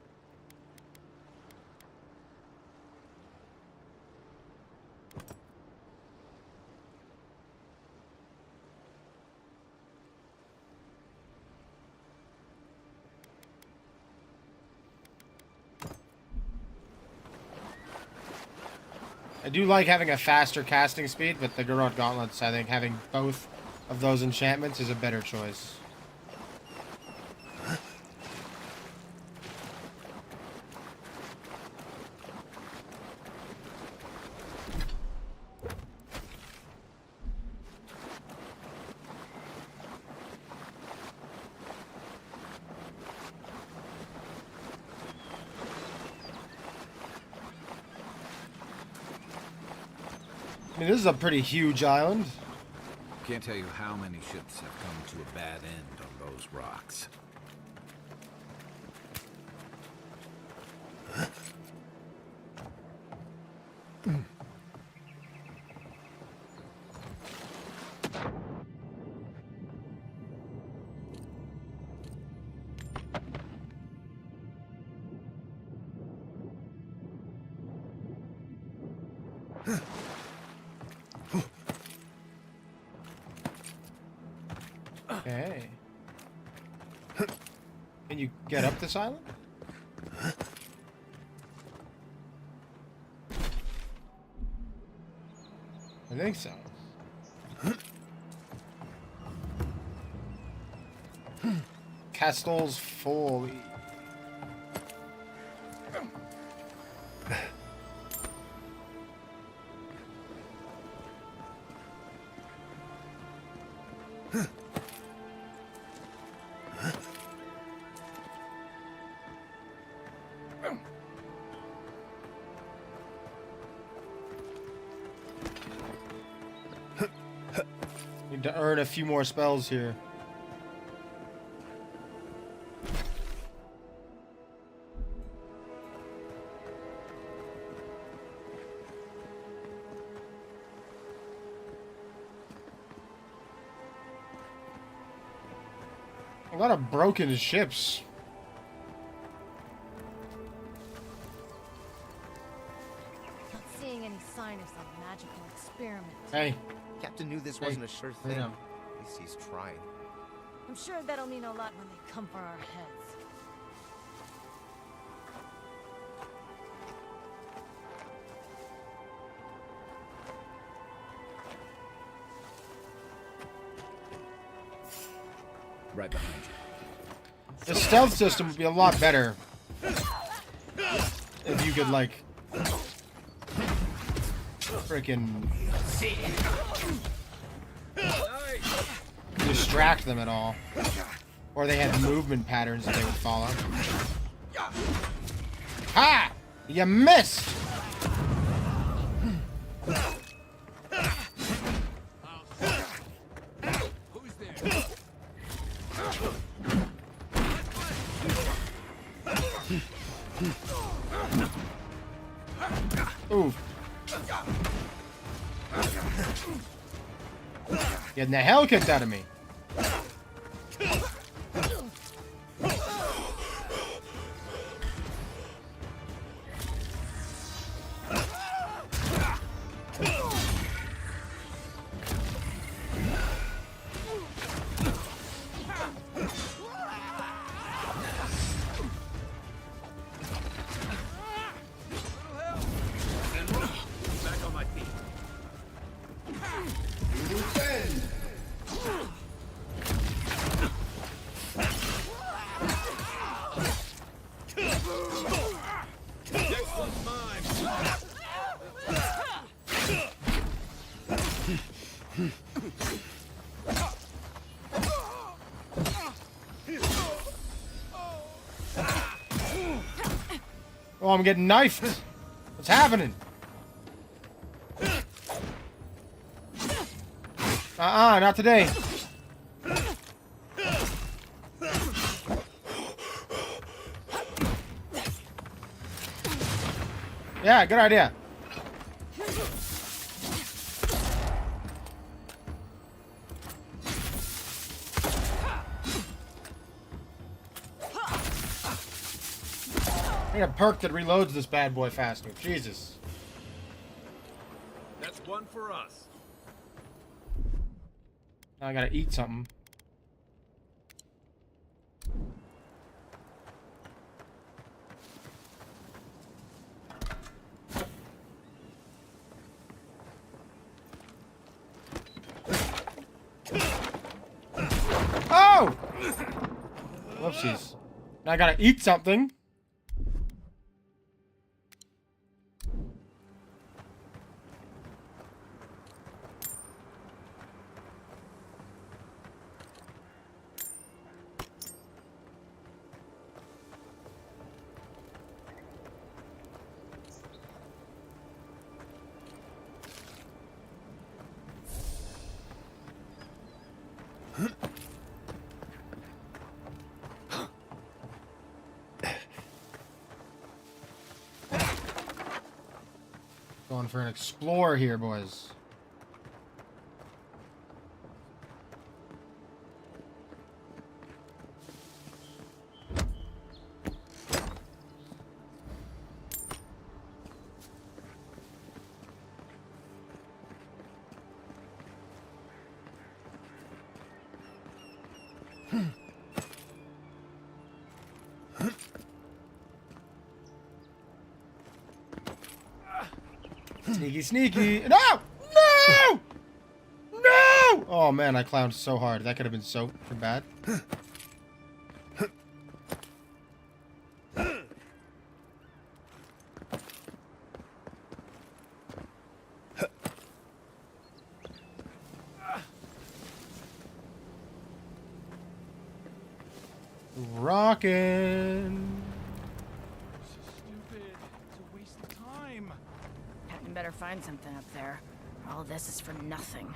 I do like having a faster casting speed, but the garrote gauntlets, I think having both of those enchantments is a better choice. I mean, this is a pretty huge island. Can't tell you how many ships have come to a bad end on those rocks. Okay. Can you get up this island? I think so. Castle's Folly. Need to earn a few more spells here. A lot of broken ships. Not seeing any sign of some magical experiment. Hey. Captain knew this wasn't a sure thing. At least he's trying. I'm sure that'll mean a lot when they come for our heads. Right behind you. The stealth system would be a lot better if you could, like, freaking distract them at all. Or they had movement patterns that they would follow. Ha! You missed! Ooh. Getting the hell kicked out of me. Oh, I'm getting knifed. What's happening? Not today. Yeah, good idea. I need a perk that reloads this bad boy faster. Jesus. That's one for us. Now I gotta eat something. Oh! Whoopsies. Now I gotta eat something. Going for an explorer here, boys. Sneaky, sneaky. No! No! No! Oh, man, I clowned so hard. That could have been so bad. Rockin'. Stupid. It's a waste of time. Hadn't better find something up there. All this is for nothing.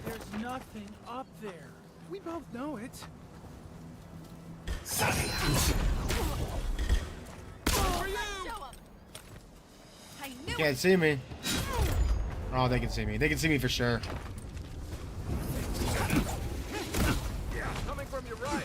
There's nothing up there. We both know it. You can't see me. Oh, they can see me. They can see me for sure. Coming from your right.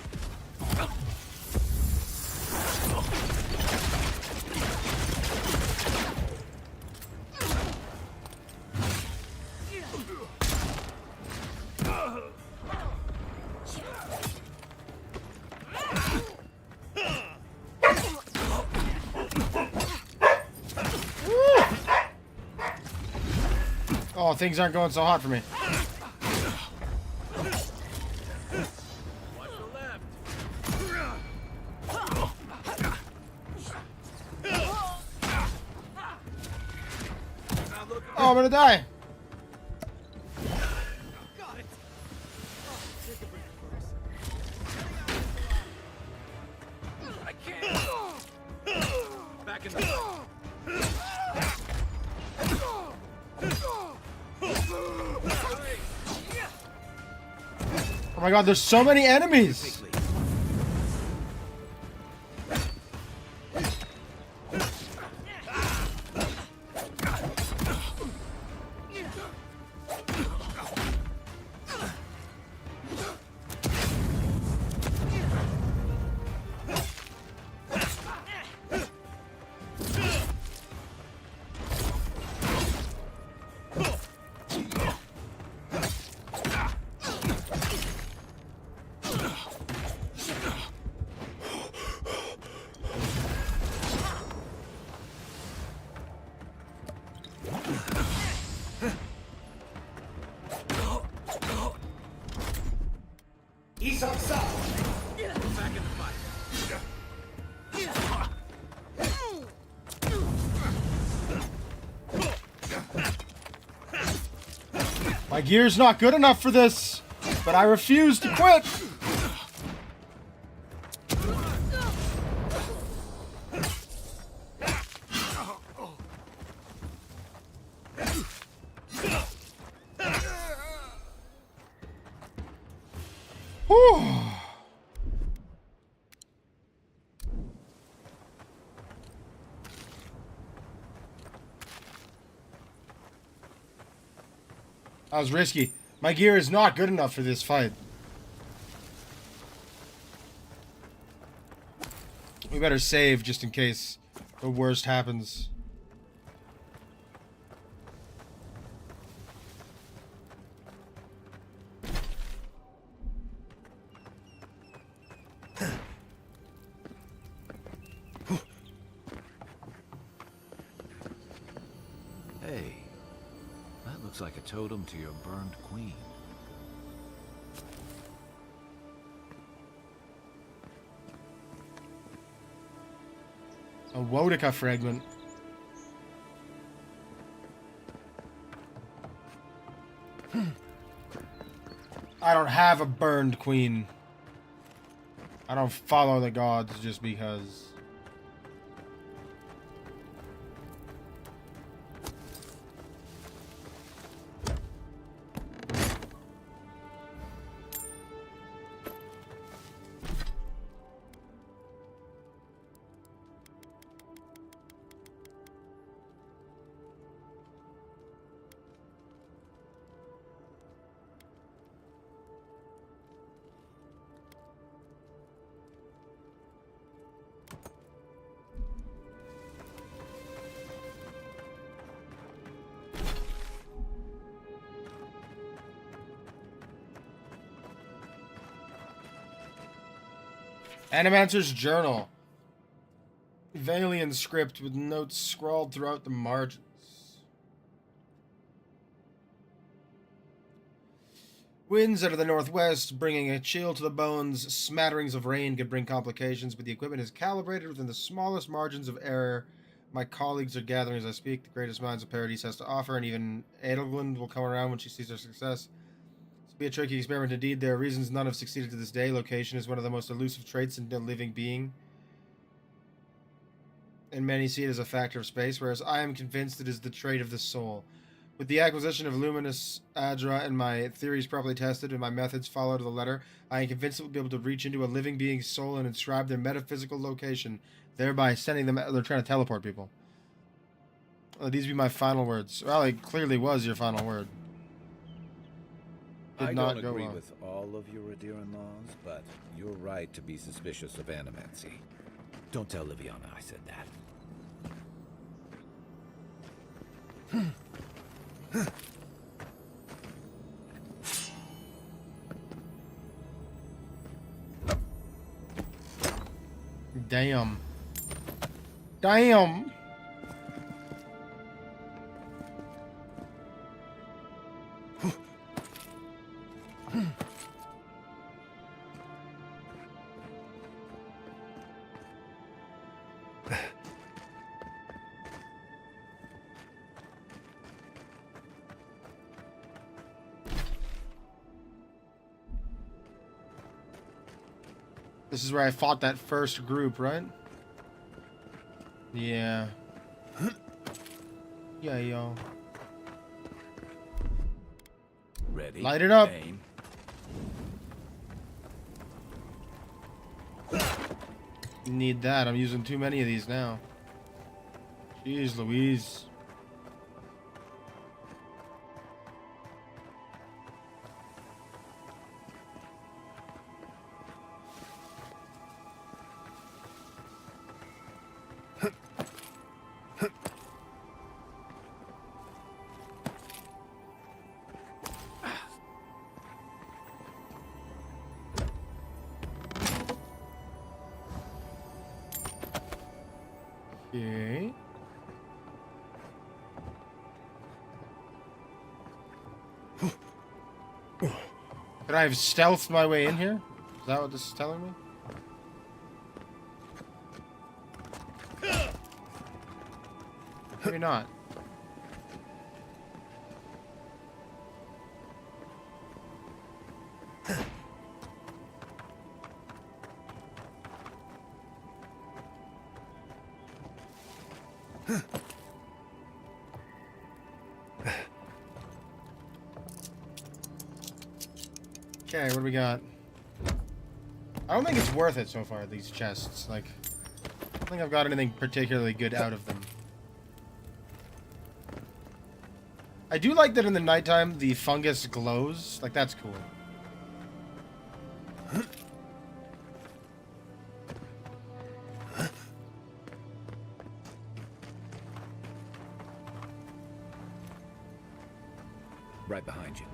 Oh, things aren't going so hot for me. Oh, I'm gonna die. I can't. Back in the. Oh my god, there's so many enemies. My gear's not good enough for this, but I refuse to quit. Whew. That was risky. My gear is not good enough for this fight. We better save just in case the worst happens. Hey, that looks like a totem to your burned queen. A Wodica fragment. I don't have a burned queen. I don't follow the gods just because. Animancer's Journal. Valian script with notes scrawled throughout the margins. Winds out of the northwest, bringing a chill to the bones. Smatterings of rain could bring complications, but the equipment is calibrated within the smallest margins of error. My colleagues are gathering as I speak. The greatest minds of Paradis has to offer, and even Adelglund will come around when she sees our success. This will be a tricky experiment indeed. There are reasons none have succeeded to this day. Location is one of the most elusive traits in a living being, and many see it as a factor of space, whereas I am convinced it is the trait of the soul. With the acquisition of Luminous Adra and my theories properly tested and my methods followed to the letter, I am convinced it will be able to reach into a living being's soul and inscribe their metaphysical location, thereby sending them. They're trying to teleport people. These be my final words. Well, it clearly was your final word. I don't agree with all of your Adiran laws, but you're right to be suspicious of animancy. Don't tell Liviana I said that. Damn. Damn. This is where I fought that first group, right? Yeah. Yeah, yo. Ready? Light it up. Aim. Need that. I'm using too many of these now. Jeez Louise. Okay. Could I have stealthed my way in here? Is that what this is telling me? Maybe not. Okay, what do we got? I don't think it's worth it so far, these chests. Like, I don't think I've got anything particularly good out of them. I do like that in the nighttime the fungus glows. Like, that's cool. Right behind you.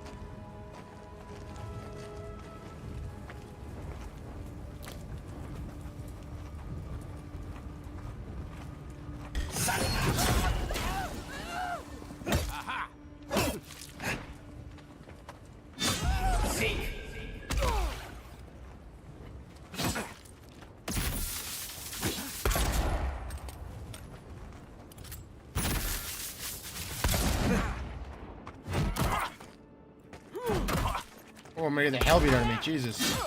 Oh, maybe the hell beat out of me. Jesus.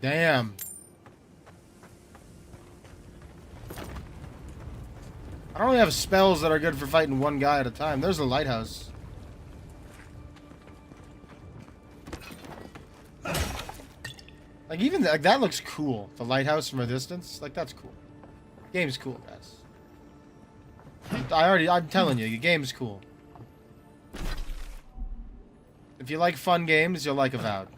Damn. I don't really have spells that are good for fighting one guy at a time. There's a lighthouse. Like, even like that looks cool. The lighthouse from a distance. Like, that's cool. Game's cool, guys. I'm telling you, the game's cool. If you like fun games, you'll like Avowed.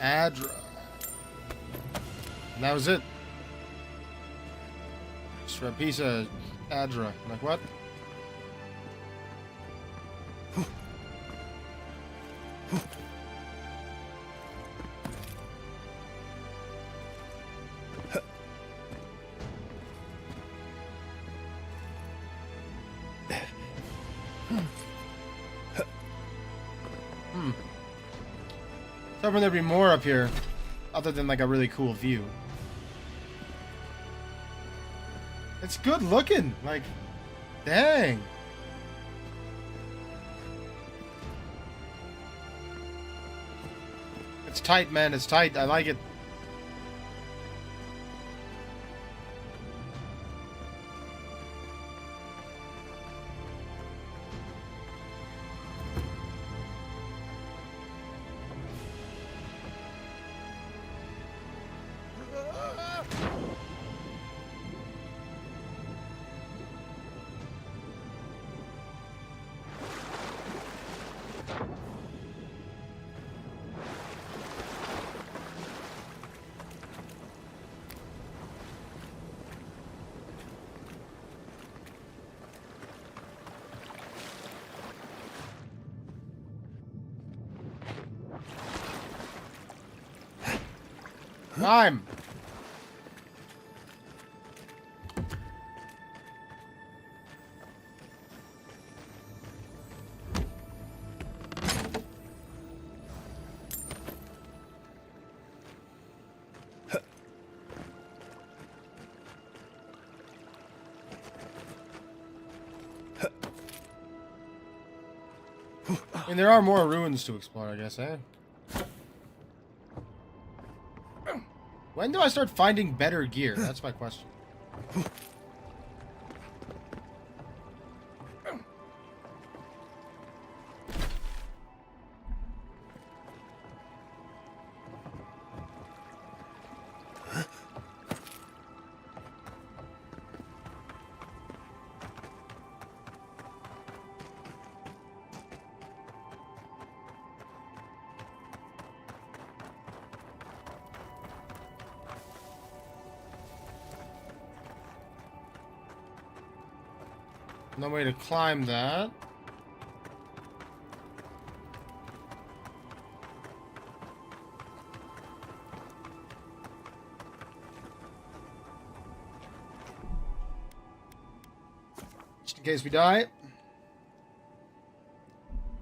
Adra. And that was it. Just for a piece of Adra. Like, what? I was hoping there'd be more up here, other than like a really cool view. It's good looking, like, dang. It's tight, man, it's tight. I like it. Time. I mean, there are more ruins to explore, I guess, eh? When do I start finding better gear? That's my question. No way to climb that. Just in case we die.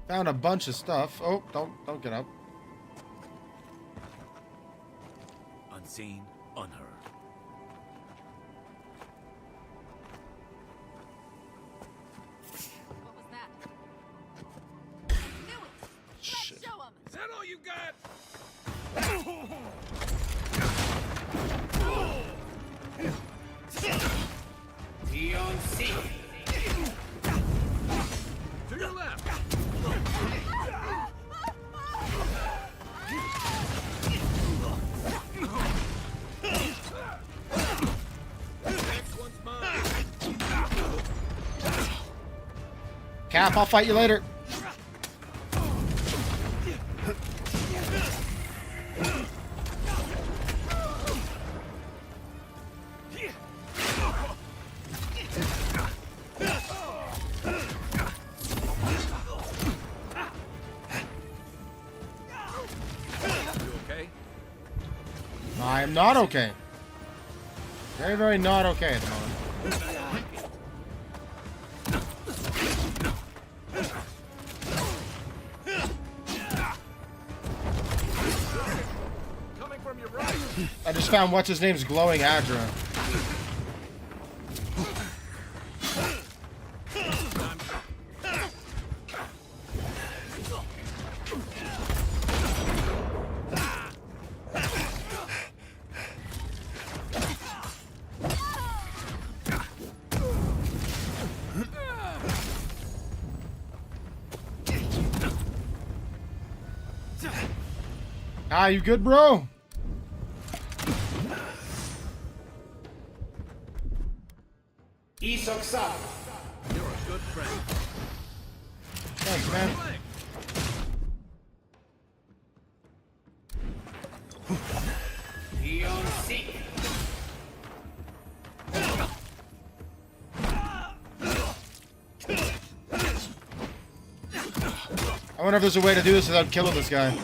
Found a bunch of stuff. Oh, don't get up. Unseen, unheard. What was that? Shit. Show 'em. Is that all you got? To your left. Next one's mine. Cap, I'll fight you later. You okay? I am not okay. Very, very not okay at the moment. Coming from your right. I just found what's his name's glowing Adra. Ah, you good, bro? You're a good friend. Thanks, man. I wonder if there's a way to do this without killing this guy.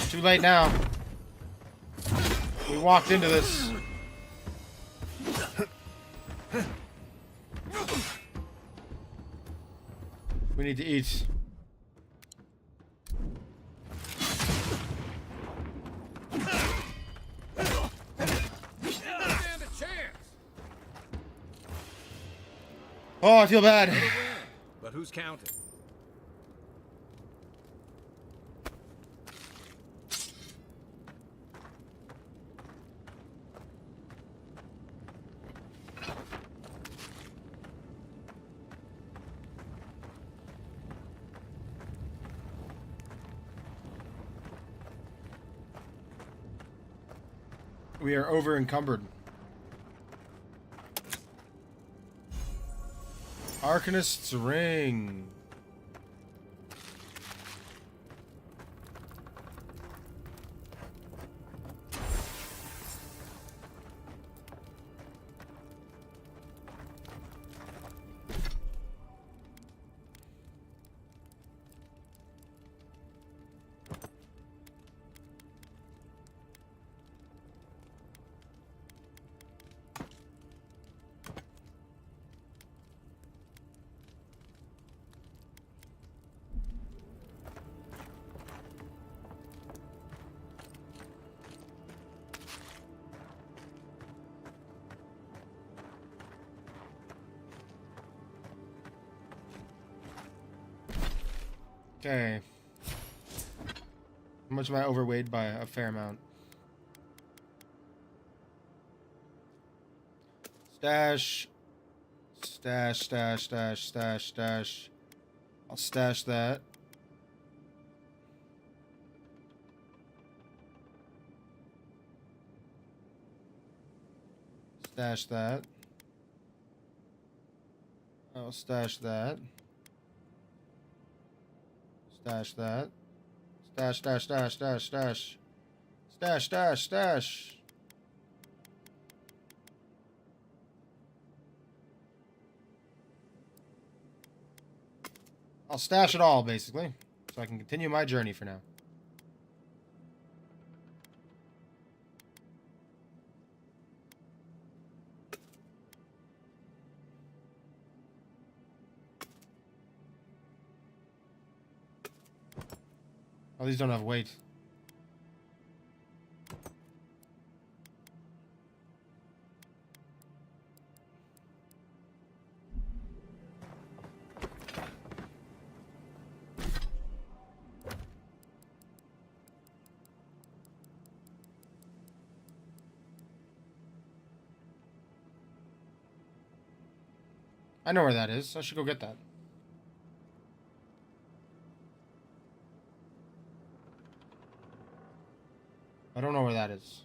Too late now. We walked into this. We need to eat. Stand a chance. Oh, I feel bad. But who's counting? We are over encumbered. Arcanist's ring. Okay. How much am I overweight by? A fair amount. Stash. Stash, stash, stash, stash, stash. I'll stash that. Stash that. I'll stash that. Stash that. Stash, stash, stash, stash, stash. Stash, stash, stash. I'll stash it all, basically, so I can continue my journey for now. Oh, these don't have weight. I know where that is. I should go get that. I don't know where that is.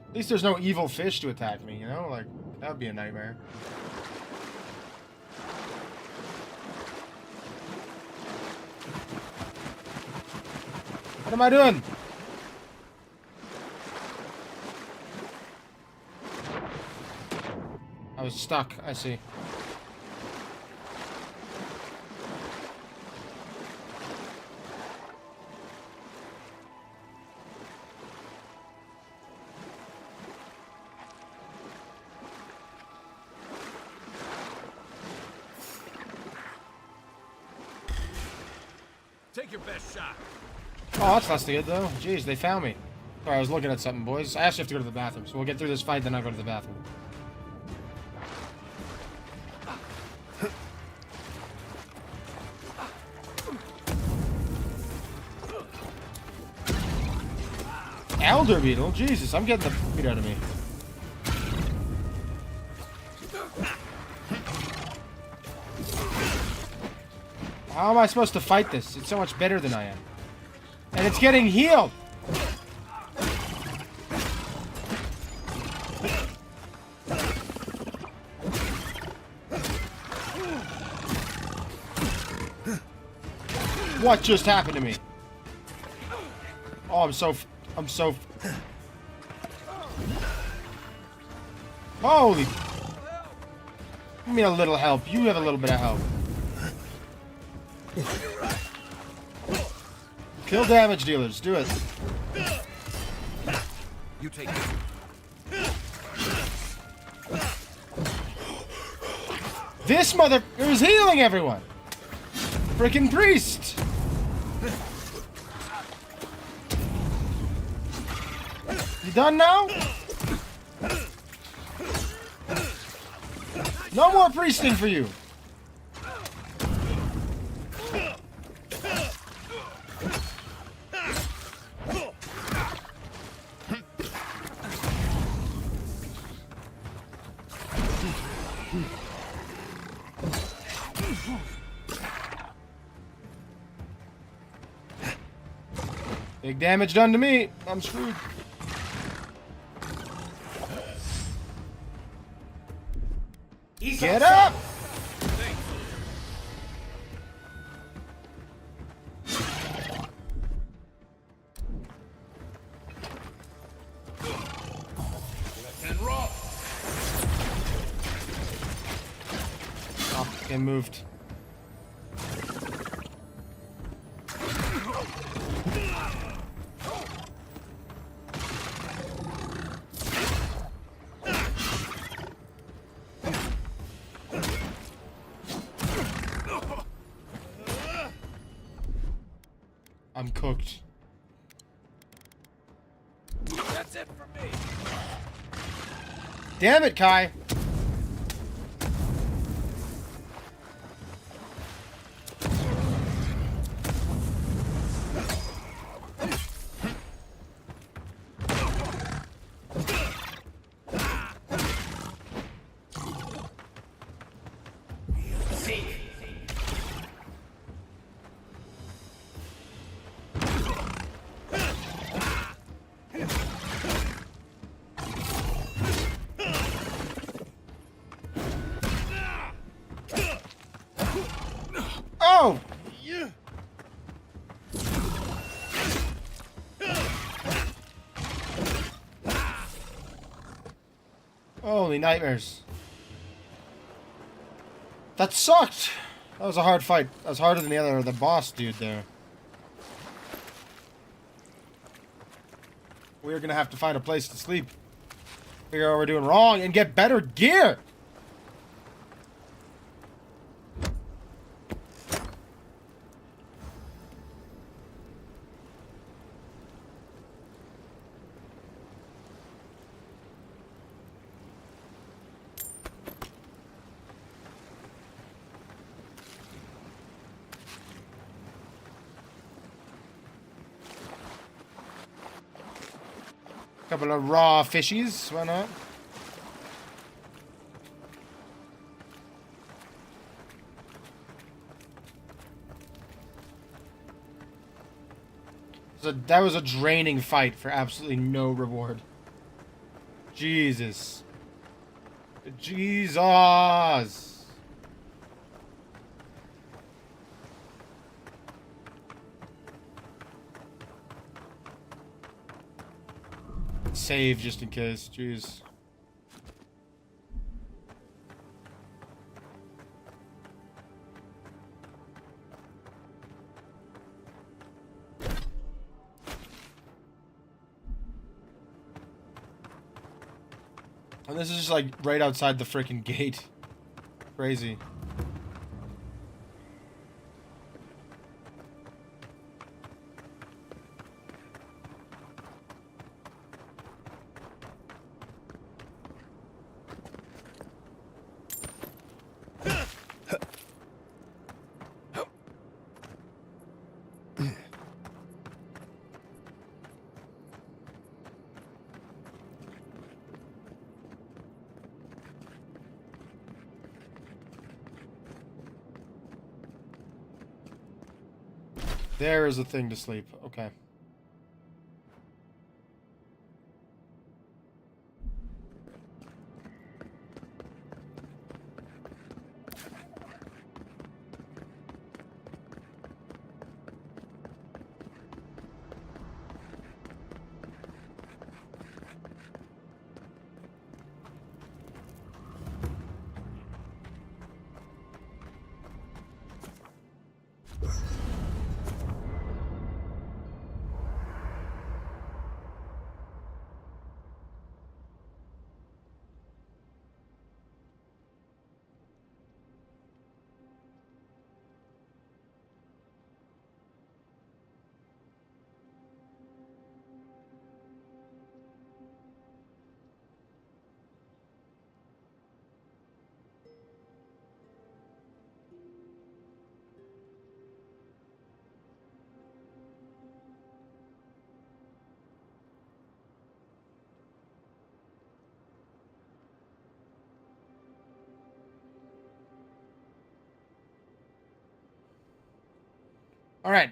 At least there's no evil fish to attack me, you know? Like, that would be a nightmare. What am I doing? I was stuck, I see. Take your best shot. Oh, that's less good, though. Jeez, they found me. Sorry, I was looking at something, boys. I actually have to go to the bathroom, so we'll get through this fight, then I'll go to the bathroom. Elder Beetle? Jesus, I'm getting the beat out of me. How am I supposed to fight this? It's so much better than I am. And it's getting healed! What just happened to me? Oh, I'm so... Holy... Give me a little help. You have a little bit of help. Kill damage dealers. Do it. You take it. This mother is healing everyone. Freaking priest. You done now? No more priesting for you. Big damage done to me. I'm screwed. Get up! Oh, get moved. I'm cooked. That's it for me. Damn it, Kai. Holy nightmares. That sucked! That was a hard fight. That was harder than the boss dude there. We're gonna have to find a place to sleep. Figure out what we're doing wrong and get better gear! Couple of raw fishies, why not? So that was a draining fight for absolutely no reward. Jesus. Jesus! Save just in case, jeez. And this is just like right outside the freaking gate. Crazy. There is a thing to sleep. Okay. All right.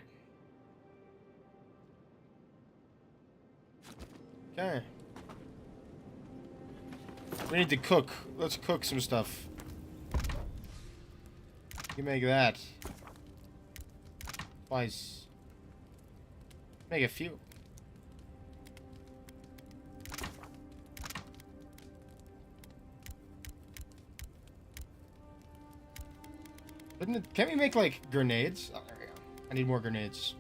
Okay. We need to cook. Let's cook some stuff. You make that. Twice. Make a few. Can't we make like grenades? Oh, there we go. I need more grenades.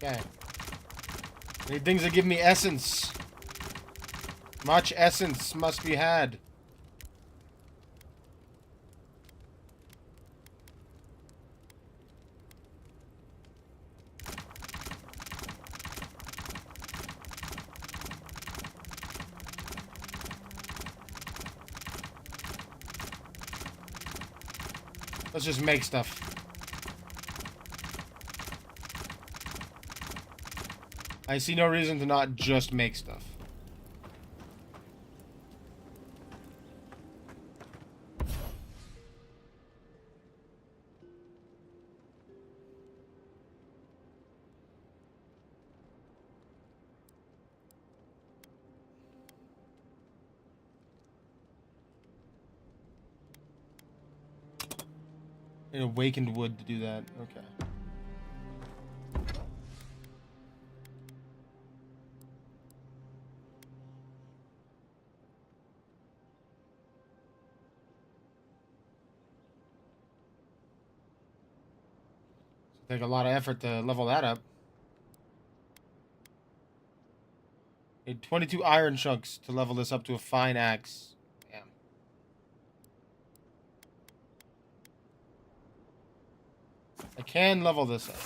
Okay. I need things that give me essence. Much essence must be had. Let's just make stuff. I see no reason to not just make stuff. An awakened wood to do that. Okay. Take a lot of effort to level that up. Need 22 iron chunks to level this up to a fine axe. Damn. I can level this up.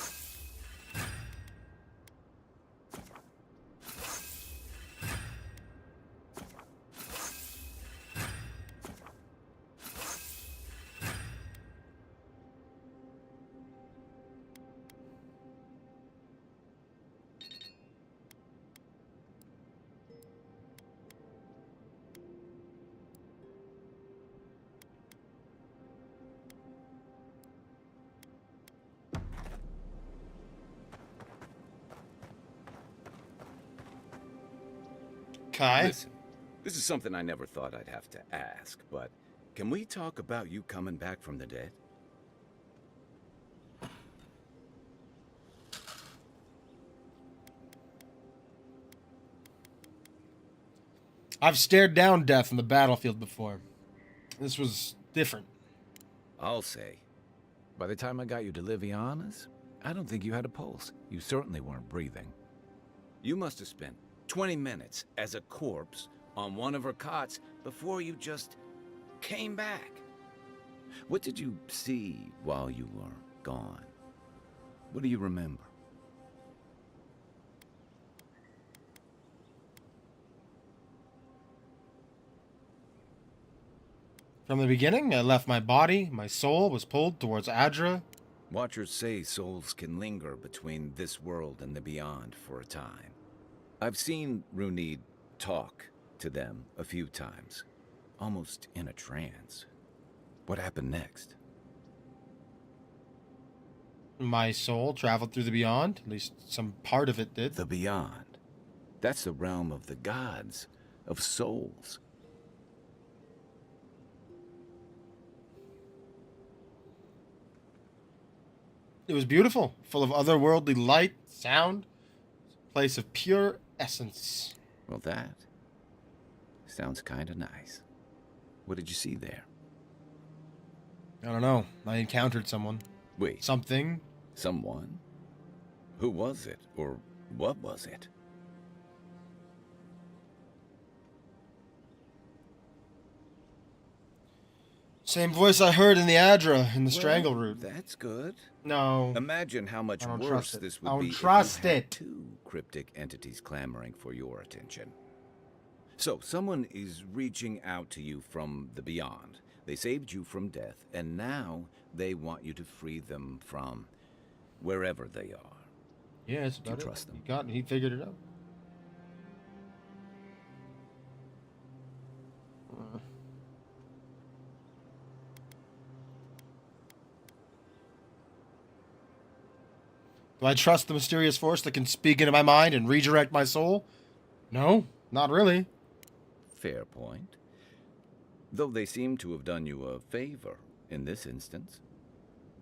Kai? Listen, this is something I never thought I'd have to ask, but can we talk about you coming back from the dead? I've stared down death on the battlefield before. This was different. I'll say. By the time I got you to Liviana's, I don't think you had a pulse. You certainly weren't breathing. You must have spent 20 minutes as a corpse on one of her cots before you just came back. What did you see while you were gone? What do you remember? From the beginning, I left my body. My soul was pulled towards Adra. Watchers say souls can linger between this world and the beyond for a time. I've seen Runid talk to them a few times, almost in a trance. What happened next? My soul traveled through the beyond. At least some part of it did. The beyond. That's the realm of the gods, of souls. It was beautiful, full of otherworldly light, sound, a place of pure essence. Well, that sounds kind of nice. What did you see there? I don't know. I encountered someone. Wait. Something. Someone? Who was it? Or what was it? Same voice I heard in the Adra in the Strangle Root. That's good. No. Imagine how much worse this would be if you had two cryptic entities clamoring for your attention. So, someone is reaching out to you from the beyond. They saved you from death, and now they want you to free them from wherever they are. Yeah, it's Do you trust them? He figured it out. Do I trust the mysterious force that can speak into my mind and redirect my soul? No, not really. Fair point. Though they seem to have done you a favor in this instance.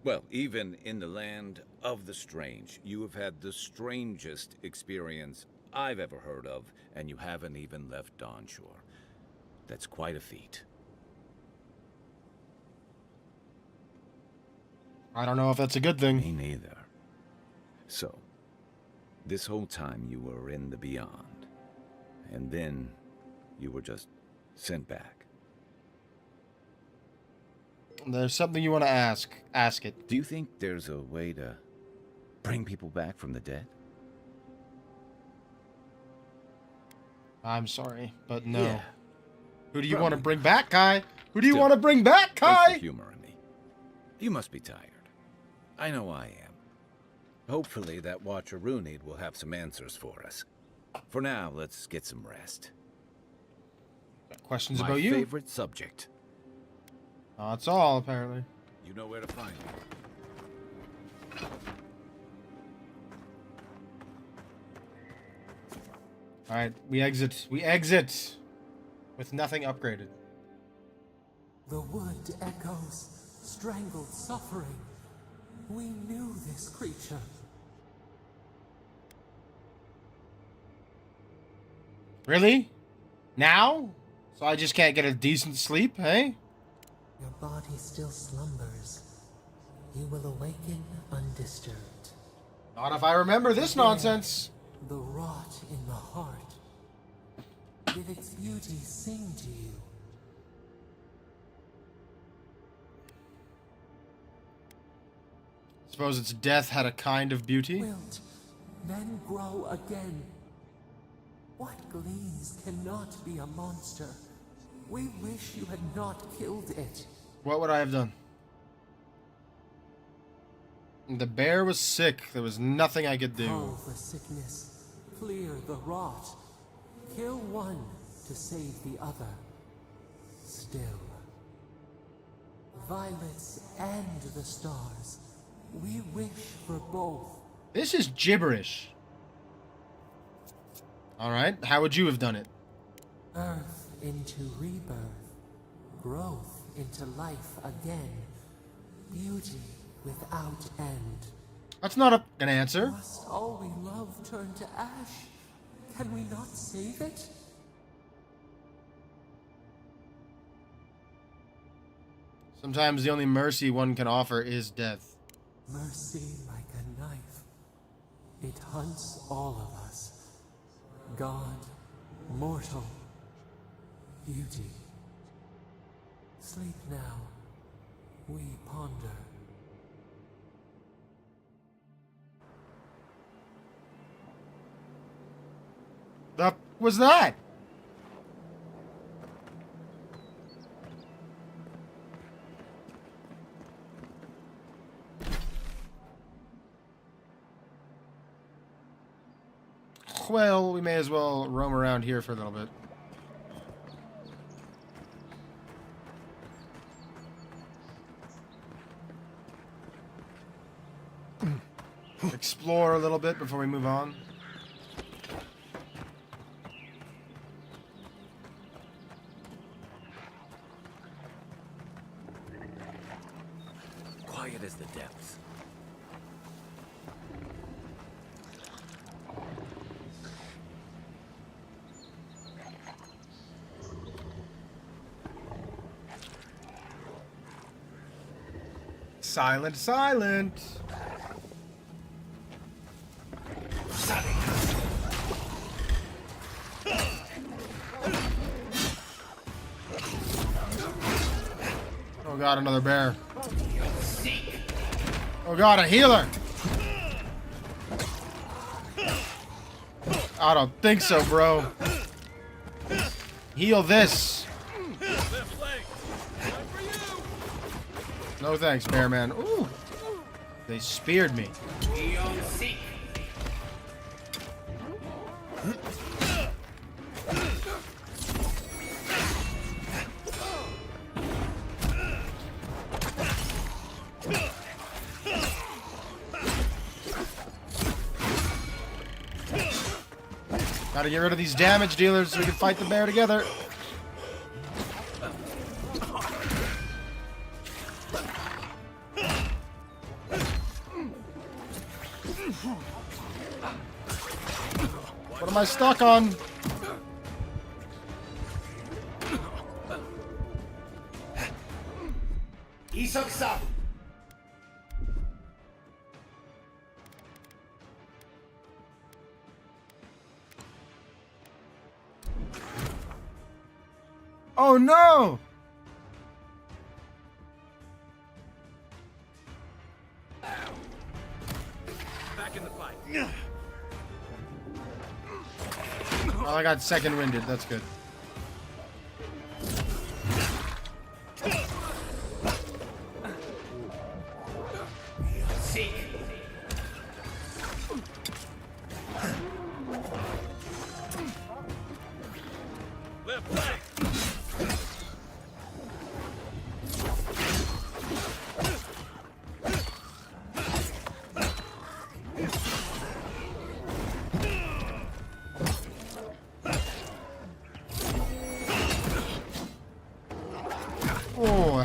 Well, even in the land of the strange, you have had the strangest experience I've ever heard of, and you haven't even left Dawnshore. That's quite a feat. I don't know if that's a good thing. Me neither. So, this whole time you were in the beyond, and then you were just sent back. There's something you want to ask. Ask it. Do you think there's a way to bring people back from the dead? I'm sorry, but no. Yeah. Who do you want to bring back, Kai? Who do you want to bring back, Kai? Humor in me. You must be tired. I know I am. Hopefully that Watcher Runid will have some answers for us. For now, let's get some rest. Questions My about you? favorite subject. That's all, apparently. You know where to find me. Alright, we exit. We exit! With nothing upgraded. The wood echoes, strangled suffering. We knew this creature. Really? Now? So I just can't get a decent sleep, hey? Your body still slumbers. You will awaken undisturbed. Not if I remember this nonsense. The rot in the heart. Did its beauty sing to you? Suppose its death had a kind of beauty. Wilt, then grow again. What gleams cannot be a monster? We wish you had not killed it. What would I have done? The bear was sick. There was nothing I could do. Cull the sickness, clear the rot. Kill one to save the other. Still. Violets and the stars. We wish for both. This is gibberish. Alright, how would you have done it? Earth into rebirth. Growth into life again. Beauty without end. That's not an answer. Must all we love turn to ash? Can we not save it? Sometimes the only mercy one can offer is death. Mercy like a knife. It hunts all of us. God, mortal, beauty. Sleep now. We ponder. The was that? Well, we may as well roam around here for a little bit. Explore a little bit before we move on. Quiet as the depths. Silent, silent. Oh god, another bear. Oh god, a healer. I don't think so, bro. Heal this. No thanks, bear man. Ooh. They speared me. Gotta get rid of these damage dealers so we can fight the bear together. What am I stuck on? 이석사. Oh no! Back in the fight. Well, I got second winded. That's good.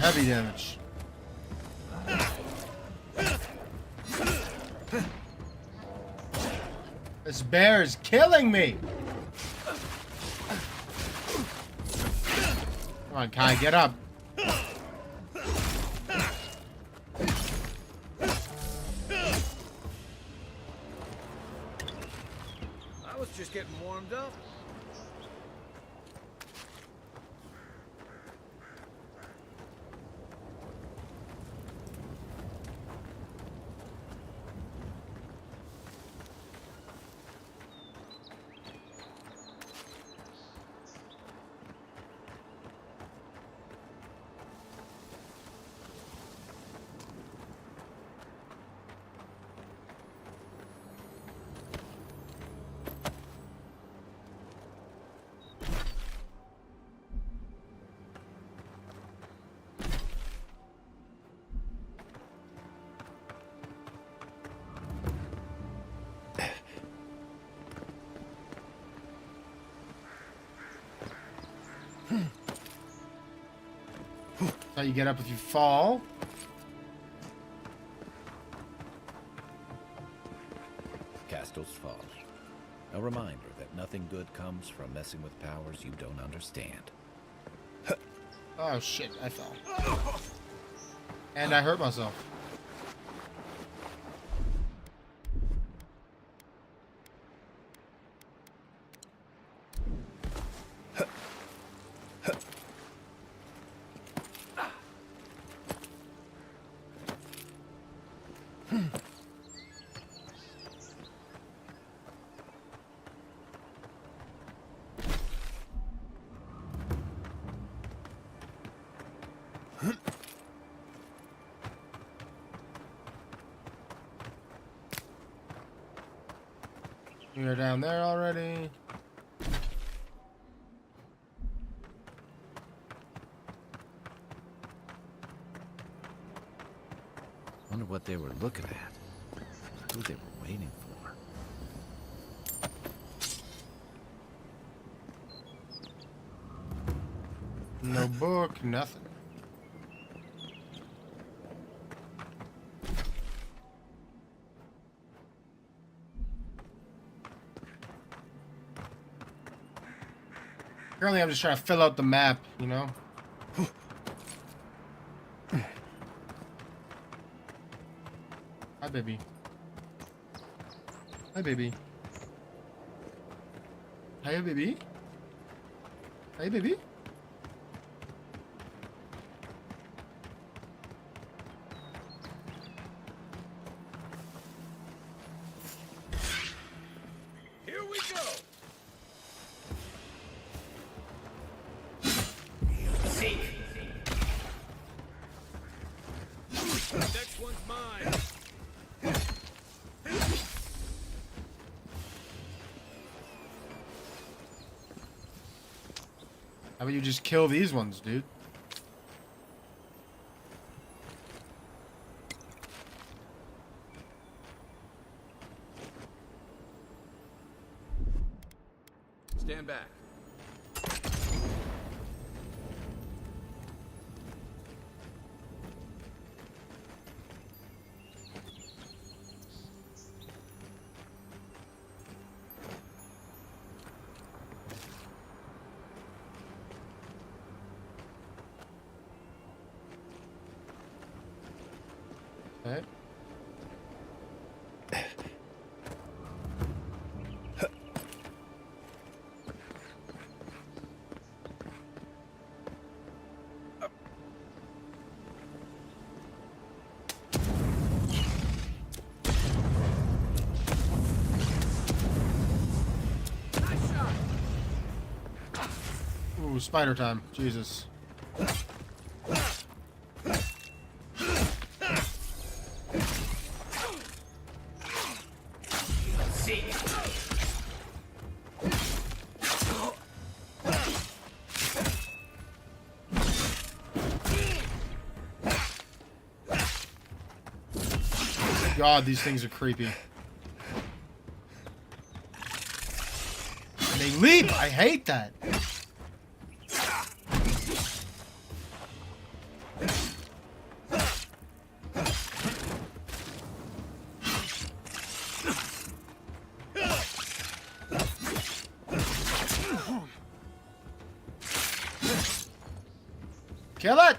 Heavy damage. This bear is killing me. Come on, Kai, get up. I was just getting warmed up. How you get up if you fall. Castle's Fall. A reminder that nothing good comes from messing with powers you don't understand. Oh shit, I fell. And I hurt myself. You're down there already. Wonder what they were looking at. Who they were waiting for. No book, nothing. Currently, I'm just trying to fill out the map, you know? Hi, baby. Hi, baby. Hi, baby. Hi, baby. Here we go. Seek. Next one's mine. How about you just kill these ones, dude? Stand back. Okay. Ooh, spider time. Jesus. God, these things are creepy. And they leap! I hate that! Kill it!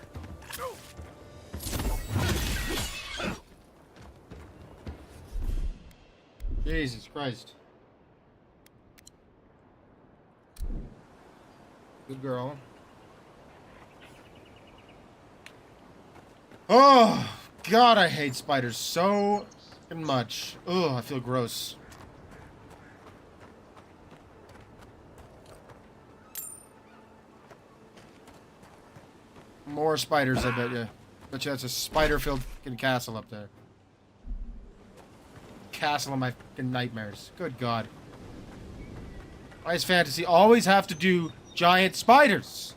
Jesus Christ. Good girl. Oh, God, I hate spiders so much. Ugh, I feel gross. More spiders, I bet you. Bet you that's a spider-filled fucking castle up there. Castle of my fucking nightmares. Good God. Why does fantasy always have to do giant spiders?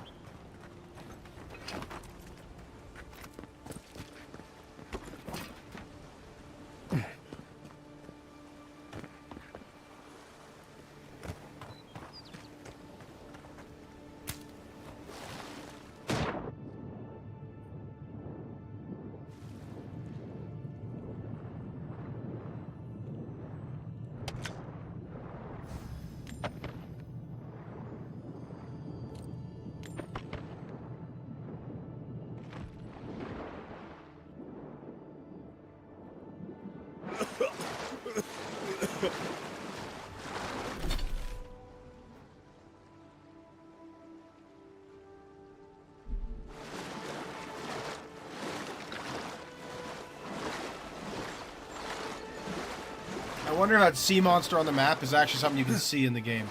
I wonder if that sea monster on the map is actually something you can see in the game.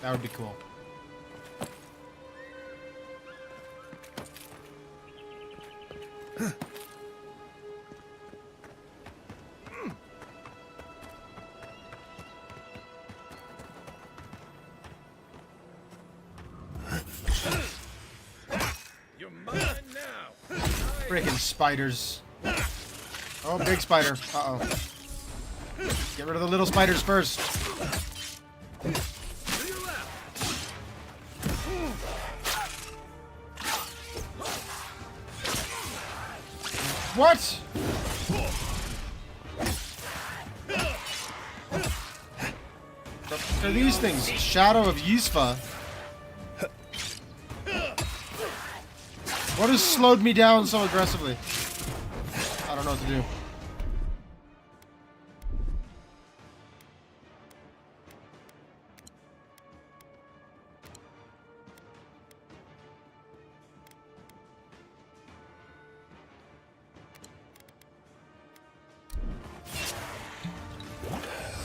That would be cool. You're mine now. Freaking spiders. Oh, big spider. Uh-oh. Get rid of the little spiders first. What? What are these things? Shadow of Yisfa. What has slowed me down so aggressively? I don't know what to do.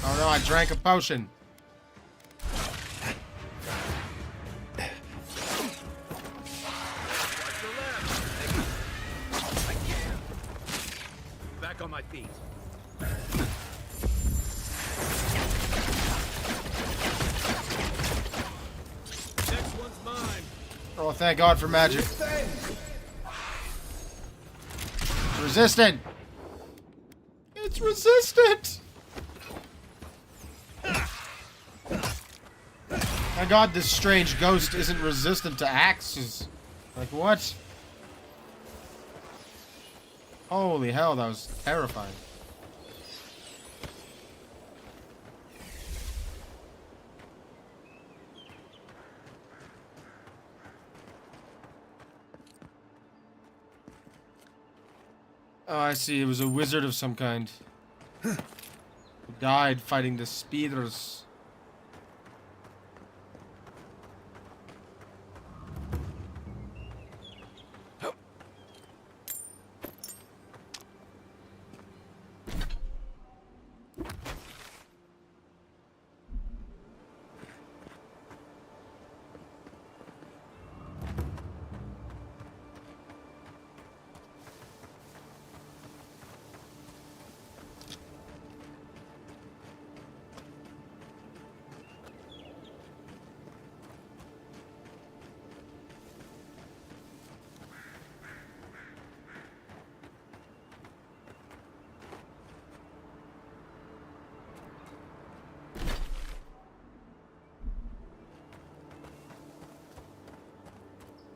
Oh no, I drank a potion. Back on my feet. Next one's mine. Oh, thank God for magic. It's resistant. It's resistant. My God, this strange ghost isn't resistant to axes. Like, what? Holy hell, that was terrifying. Oh, I see. It was a wizard of some kind. Who died fighting the speeders.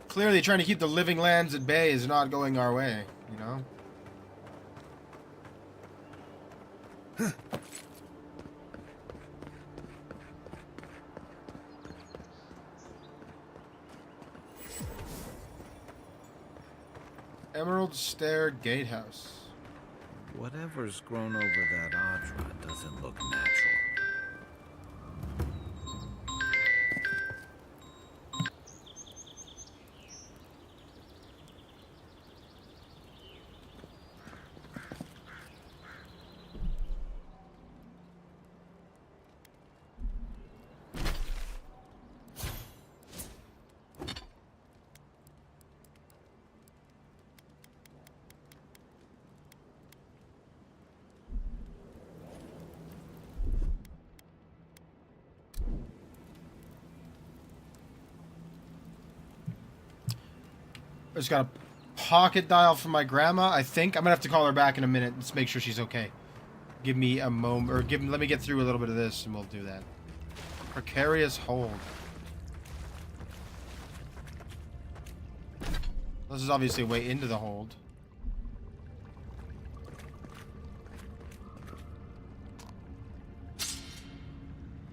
Clearly trying to keep the living lands at bay is not going our way, you know? Emerald Stair Gatehouse. Whatever's grown over that Audra doesn't look natural. I just got a pocket dial from my grandma. I think I'm gonna have to call her back in a minute. Let's make sure she's okay. Give me a moment, or let me get through a little bit of this, and we'll do that. Precarious hold. This is obviously a way into the hold.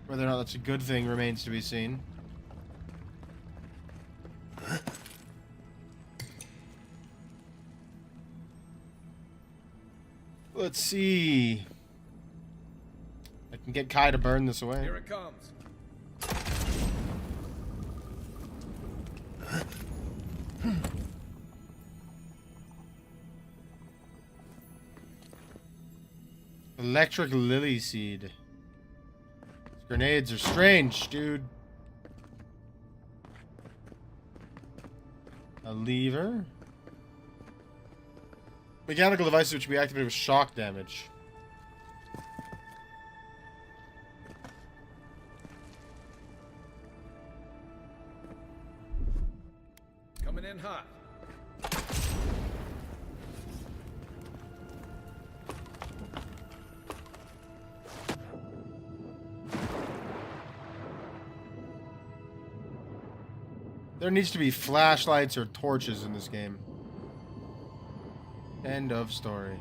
Whether or not that's a good thing remains to be seen. Let's see. I can get Kai to burn this away. Here it comes. Electric lily seed. These grenades are strange, dude. A lever. Mechanical devices which can be activated with shock damage. Coming in hot. There needs to be flashlights or torches in this game. End of story.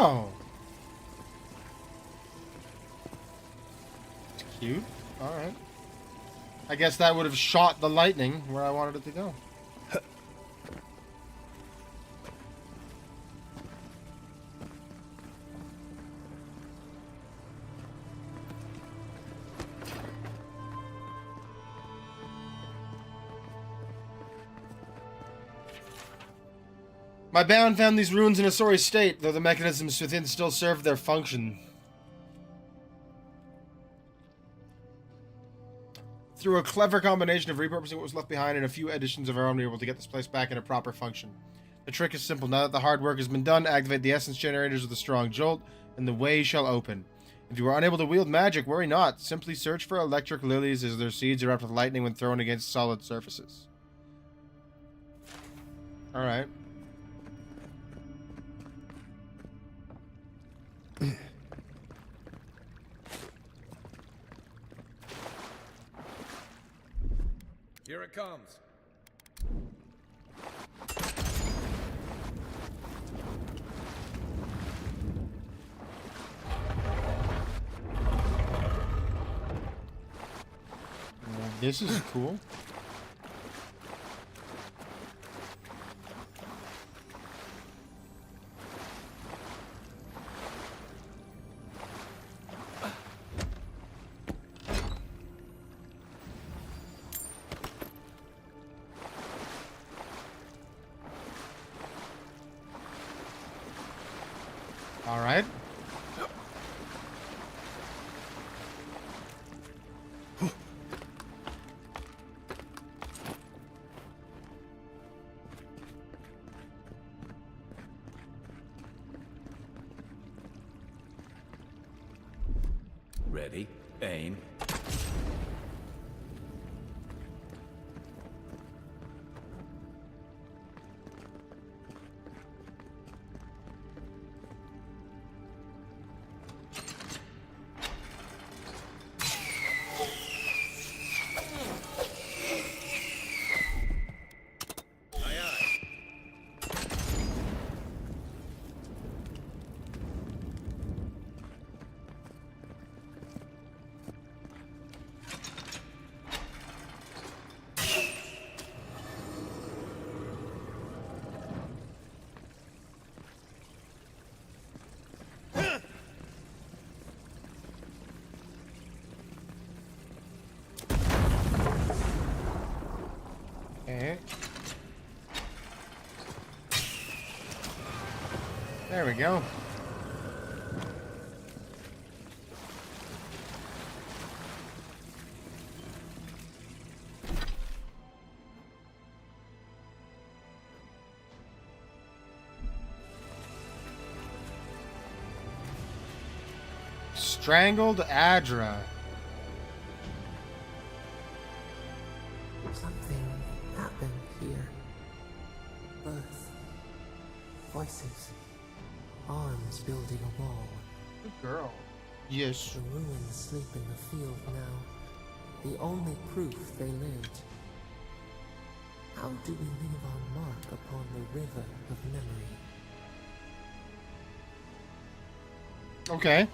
Oh. Cute. Alright. I guess that would have shot the lightning where I wanted it to go. My band found these ruins in a sorry state, though the mechanisms within still served their function. Through a clever combination of repurposing what was left behind and a few additions of our own, we were able to get this place back in a proper function. The trick is simple. Now that the hard work has been done, activate the essence generators with a strong jolt, and the way shall open. If you are unable to wield magic, worry not. Simply search for electric lilies as their seeds erupt with lightning when thrown against solid surfaces. Alright. Here it comes. This is cool. All right. Ready, aim. Okay. There we go. Strangled Adra. Something happened here. Birth. Voices. Arms building a wall. Good girl. Yes. The ruins sleep in the field now. The only proof they lived. How do we leave our mark upon the river of memory? Okay.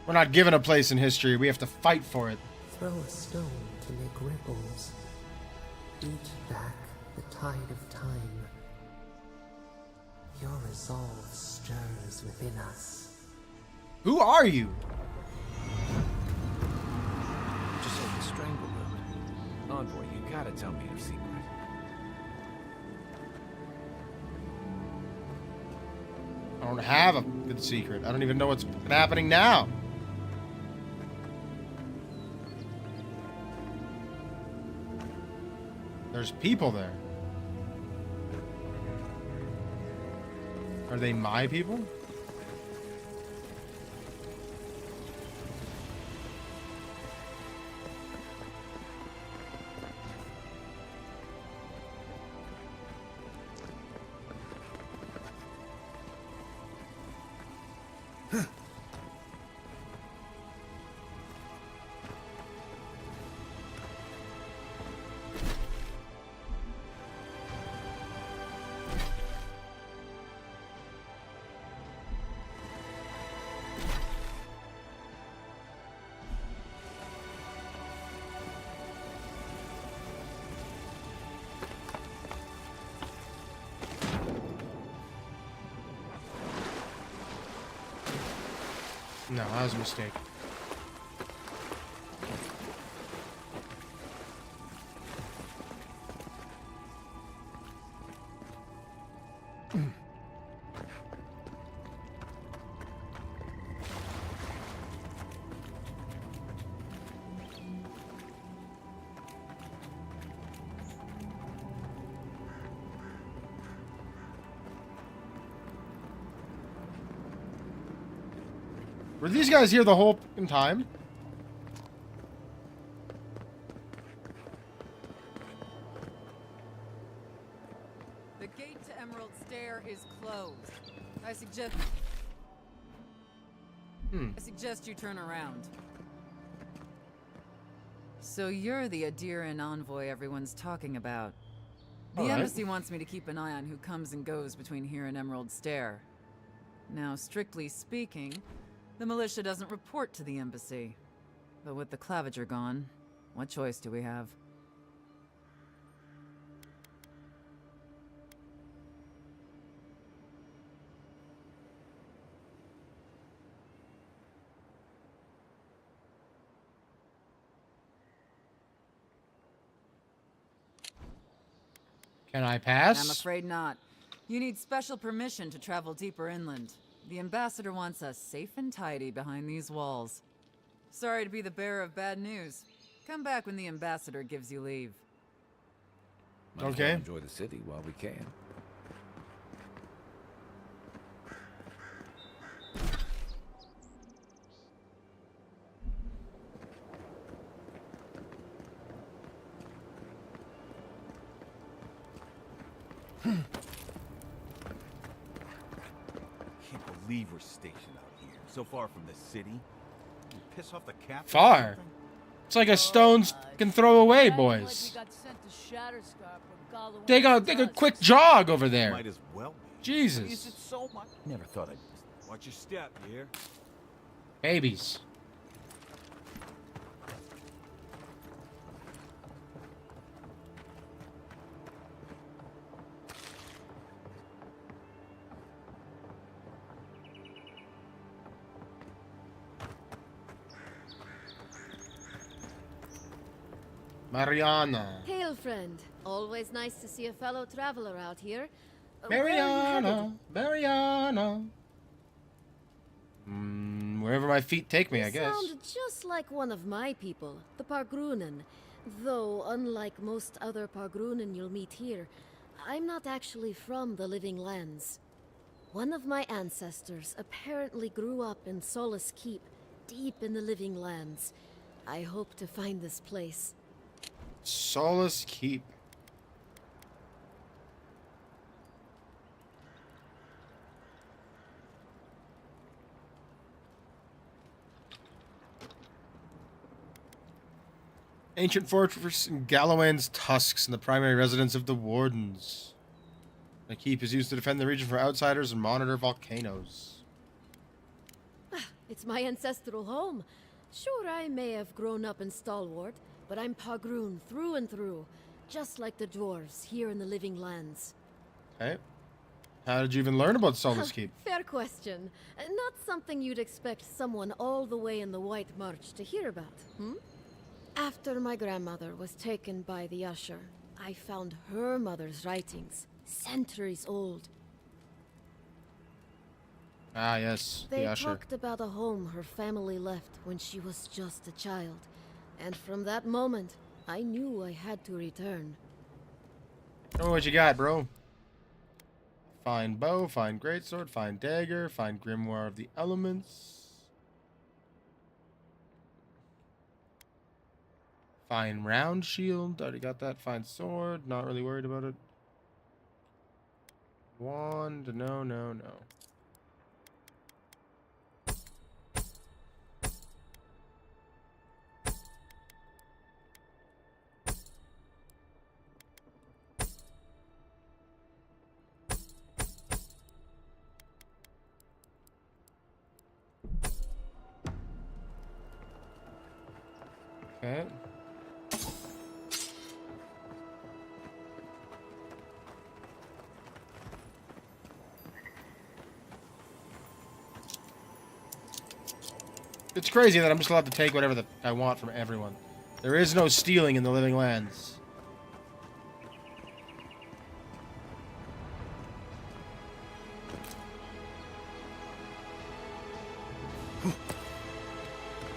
We're not given a place in history. We have to fight for it. Throw a stone to make ripples. Beat back the tide of time. Your resolve stirs within us. Who are you? Just like the Strangleroot. Envoy, you gotta tell me your secret. I don't have a good secret. I don't even know what's happening now. There's people there. Are they my people? No, that was a mistake. Were these guys here the whole fucking time? The gate to Emerald Stair is closed. I suggest you turn around. So you're the Adiran envoy everyone's talking about. The embassy wants me to keep an eye on who comes and goes between here and Emerald Stair. Now, strictly speaking, the militia doesn't report to the embassy. But with the Clavager gone, what choice do we have? Can I pass? I'm afraid not. You need special permission to travel deeper inland. The ambassador wants us safe and tidy behind these walls. Sorry to be the bearer of bad news. Come back when the ambassador gives you leave. Might as Okay. well enjoy the city while we can. Can't believe we're stationed out here, so far from the city. You piss off the captain. Far. It's like a stone's can throw away, boys. Take a quick jog over there. Might as well be. Jesus. I used it so much. Never thought I'd. Watch your step, you hear? Babies. Mariana. Hail, friend. Always nice to see a fellow traveler out here. Where are you headed? Mariana. Wherever my feet take me, I guess. Sound just like one of my people, the Pargrunen. Though, unlike most other Pargrunen you'll meet here, I'm not actually from the Living Lands. One of my ancestors apparently grew up in Solace Keep, deep in the Living Lands. I hope to find this place. Solace Keep. Ancient fortress in Galloway's tusks and the primary residence of the Wardens. The keep is used to defend the region from outsiders and monitor volcanoes. It's my ancestral home. Sure, I may have grown up in Stalwart, but I'm Pargrun through and through, just like the dwarves here in the Living Lands. Okay. How did you even learn about Solace Keep? Fair question. Not something you'd expect someone all the way in the White March to hear about, hmm? After my grandmother was taken by the Usher, I found her mother's writings, centuries old. Ah, yes, They the Usher. talked about a home her family left when she was just a child. And from that moment, I knew I had to return. Oh, what you got, bro? Fine bow, fine greatsword, fine dagger, fine grimoire of the elements. Fine round shield, already got that. Fine sword, not really worried about it. Wand, no, no, no. Okay. It's crazy that I'm just allowed to take whatever I want from everyone. There is no stealing in the Living Lands.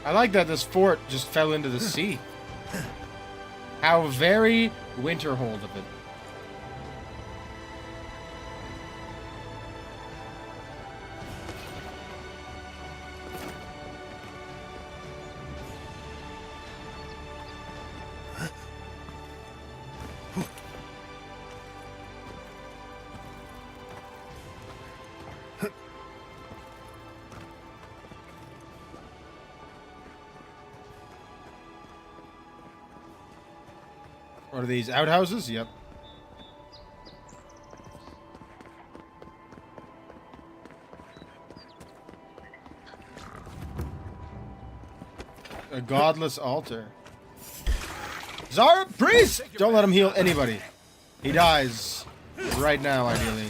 I like that this fort just fell into the sea. How very Winterhold of it. What are these, outhouses? Yep. A godless altar. Zara, priest! Don't let him heal anybody. He dies right now, ideally.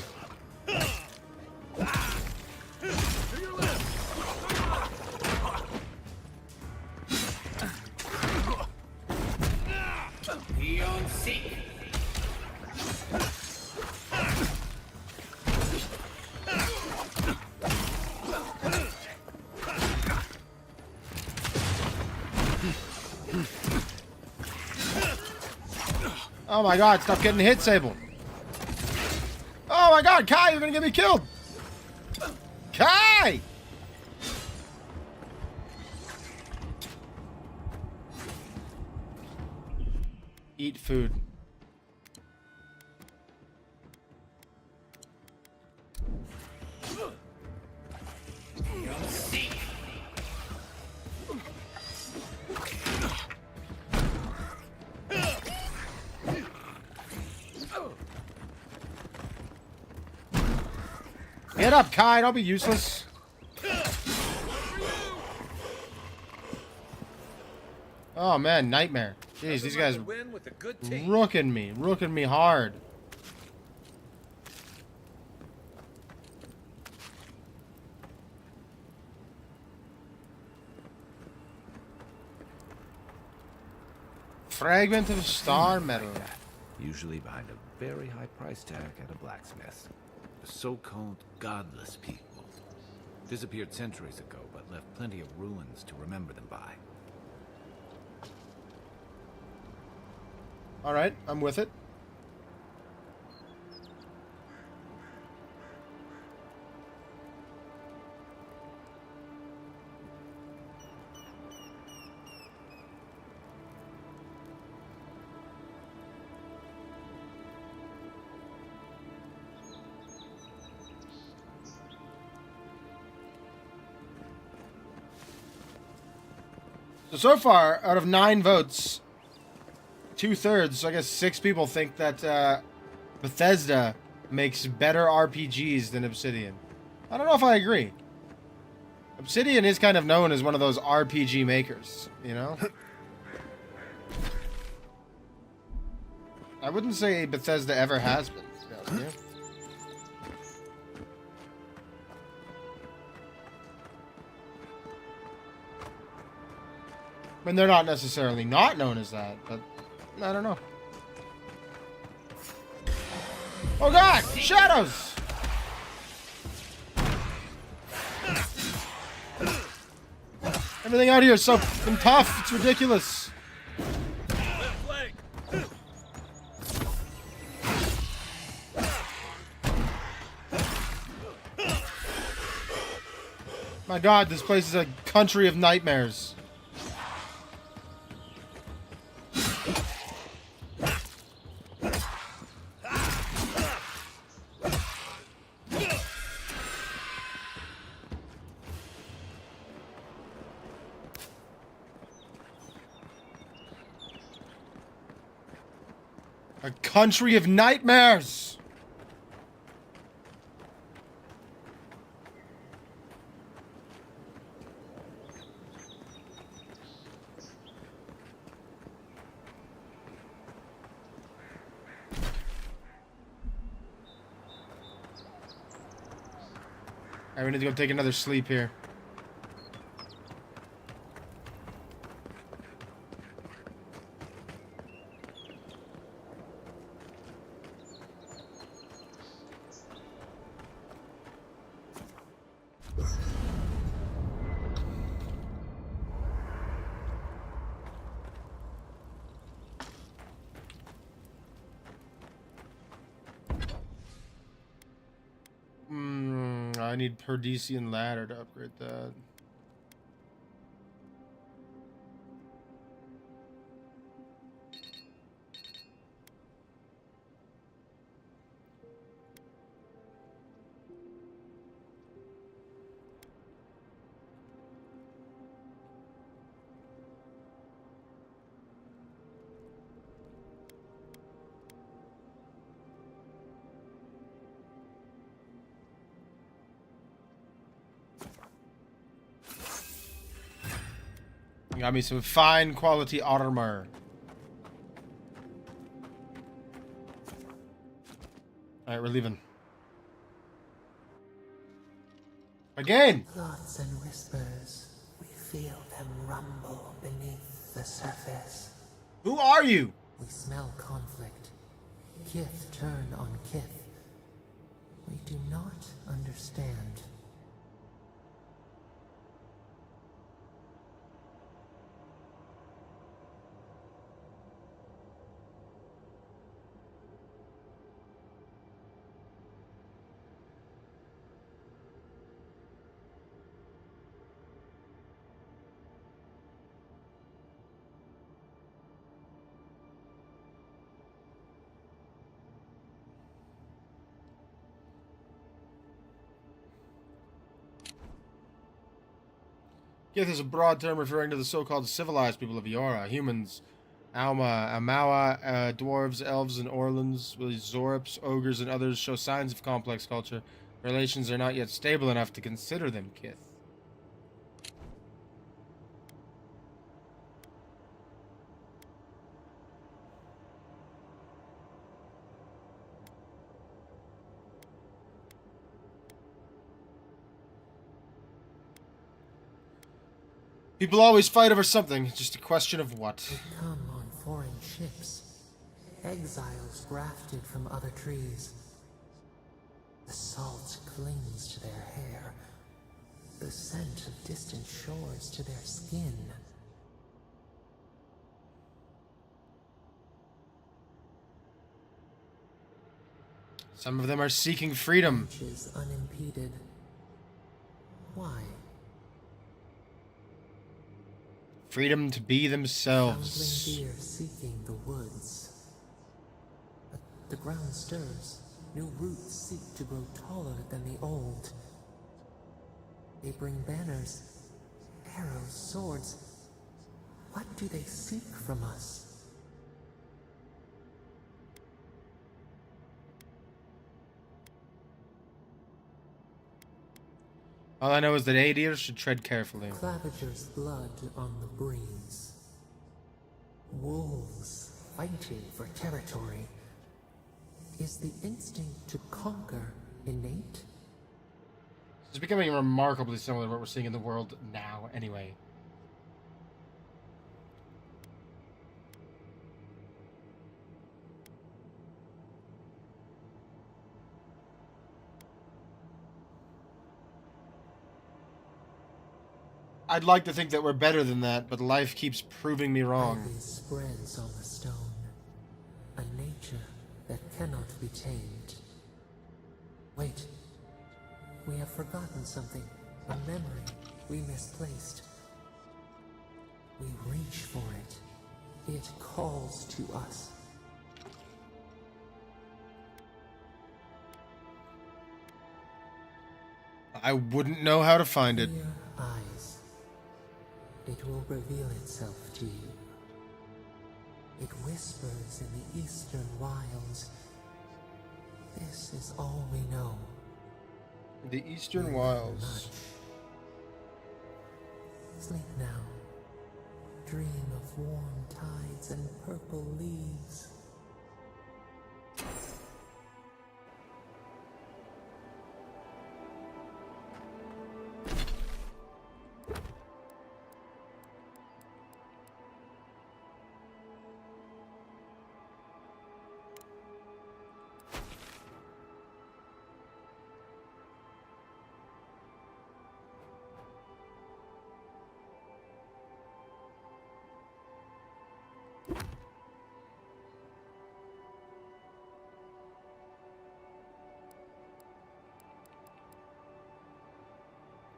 Oh my god, stop getting hit, Sable. Oh my god, Kai, you're gonna get me killed. Kai! Eat food. Get up, Kai. Don't be useless. Oh, man. Nightmare. Jeez, these guys rooking me hard. Fragment of star metal. Usually behind a very high price tag at a blacksmith. The so-called godless people. Disappeared centuries ago, but left plenty of ruins to remember them by. Alright, I'm with it. So far, out of 9 votes, 2/3, so I guess 6 people think that Bethesda makes better RPGs than Obsidian. I don't know if I agree. Obsidian is kind of known as one of those RPG makers, you know? I wouldn't say Bethesda ever has been, to be honest with you. I mean, they're not necessarily not known as that, but I don't know. Oh god! Shadows! Everything out here is so fucking tough, it's ridiculous. My god, this place is a country of nightmares. A country of nightmares! Alright, we need to go take another sleep here. I need Paradisian ladder to upgrade that. Got me some fine quality armor. Alright, we're leaving. Again! Thoughts and whispers, we feel them rumble beneath the surface. Who are you? We smell conflict. Kith turn on kith. We do not understand. Kith is a broad term referring to the so-called civilized people of Eora. Humans, Amawa, dwarves, elves, and Orlans, Zorps, ogres, and others show signs of complex culture. Relations are not yet stable enough to consider them Kith. People always fight over something, it's just a question of what. They come on foreign ships, exiles grafted from other trees. The salt clings to their hair, the scent of distant shores to their skin. Some of them are seeking freedom. Which is unimpeded. Why? Freedom to be themselves. Foundling deer seeking the woods. But the ground stirs. New roots seek to grow taller than the old. They bring banners, arrows, swords. What do they seek from us? All I know is that Adir should tread carefully. Claviger's blood on the breeze. Wolves fighting for territory. Is the instinct to conquer innate? It's becoming remarkably similar to what we're seeing in the world now, anyway. I'd like to think that we're better than that, but life keeps proving me wrong. Ivy spreads on the stone. A nature that cannot be tamed. Wait. We have forgotten something. A memory we misplaced. We reach for it. It calls to us. I wouldn't know how to find it. Your eyes. It will reveal itself to you. It whispers in the eastern wilds. This is all we know. The eastern wilds. Sleep now. Dream of warm tides and purple leaves.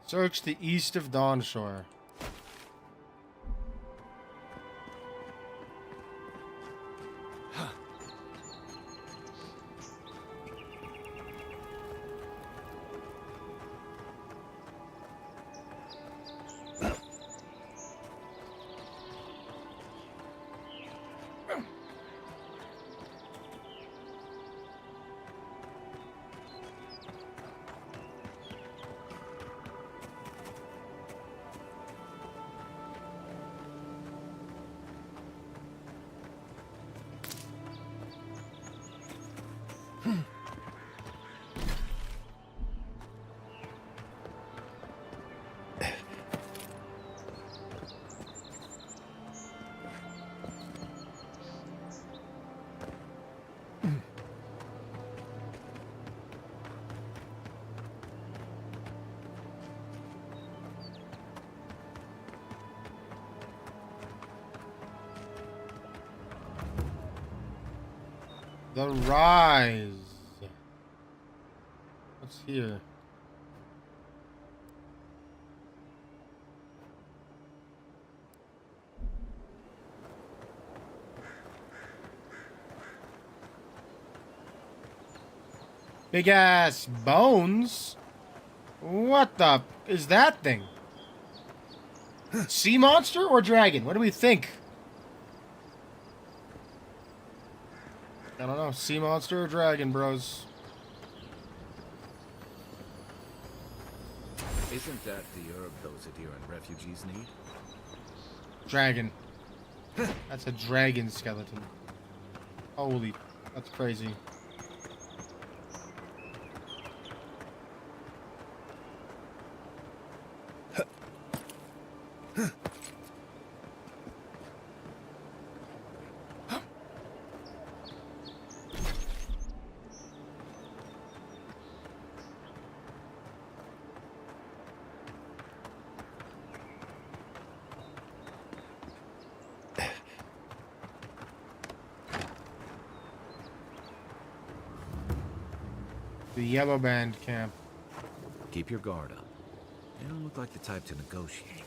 Search the east of Dawnshore. The Rise. What's here? Big ass bones? What the is that thing? Sea monster or dragon? What do we think? I don't know. Sea monster or dragon, bros? Isn't that the herb those Adiran refugees need? Dragon. That's a dragon skeleton. Holy, that's crazy. The Yellow Band camp. Keep your guard up. They don't look like the type to negotiate.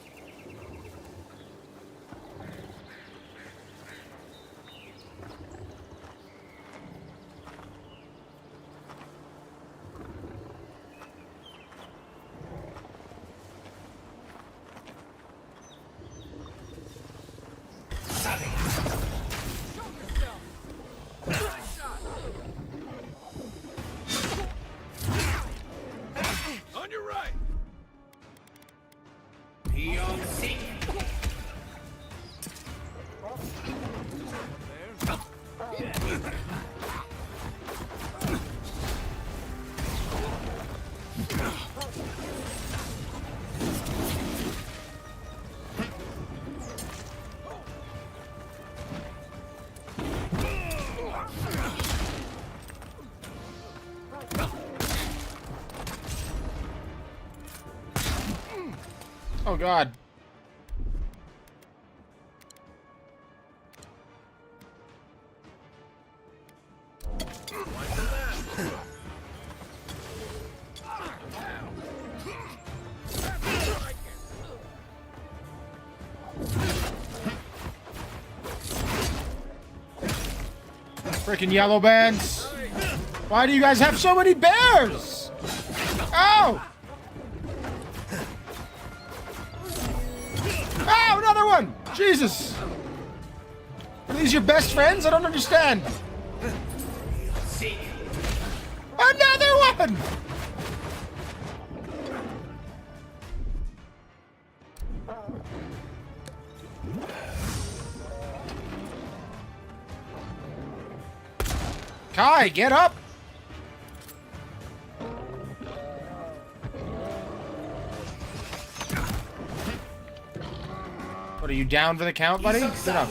On your right. Oh God. Freaking yellow bands. Why do you guys have so many bears? Oh! Oh, another one! Jesus! Are these your best friends? I don't understand. Another one! Kai, get up! What, are you down for the count, buddy? Sit up.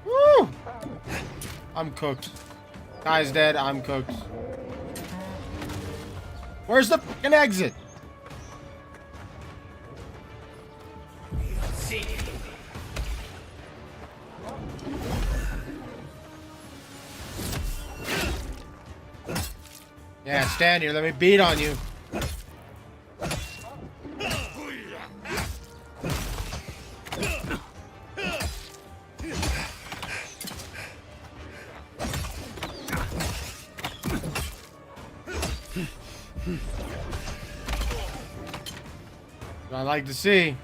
Woo! I'm cooked. Kai's dead. I'm cooked. Where's the fucking exit? Yeah, stand here. Let me beat on you. I like to see.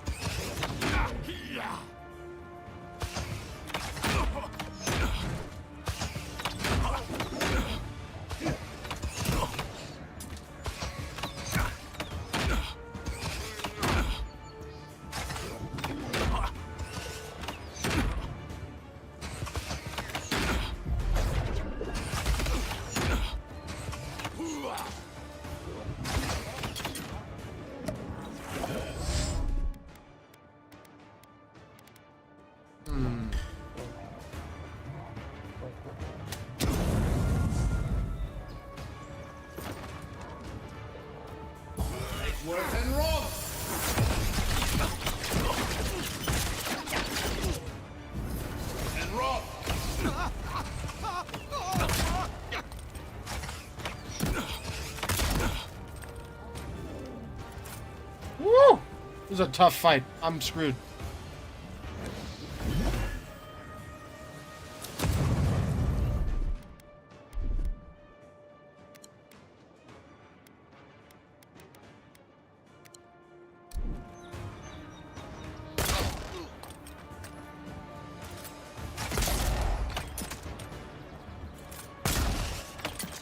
was a tough fight. I'm screwed.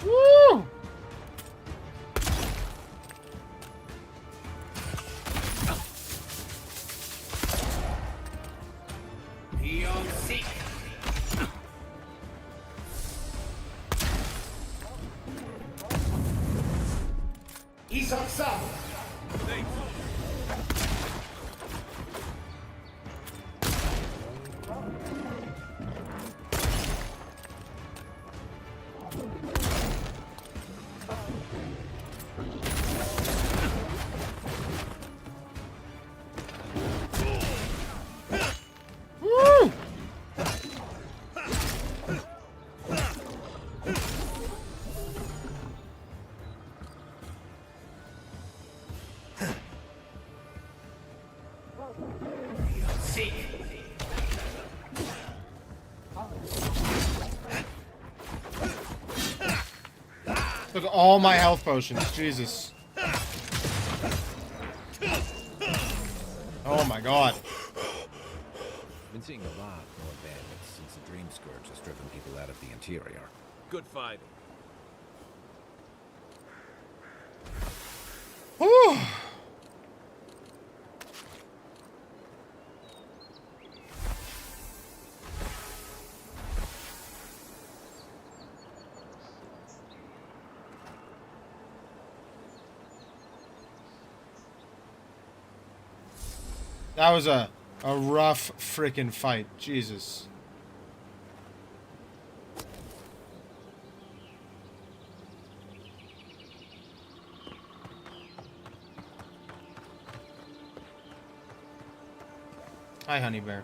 Woo! Woo! Look at all my health potions, Jesus. Oh my god. Been seeing a lot more bandits since the Dream Scourge has driven people out of the interior. Good fighting. Whew. That was a rough freaking fight. Jesus. Hi, honey bear.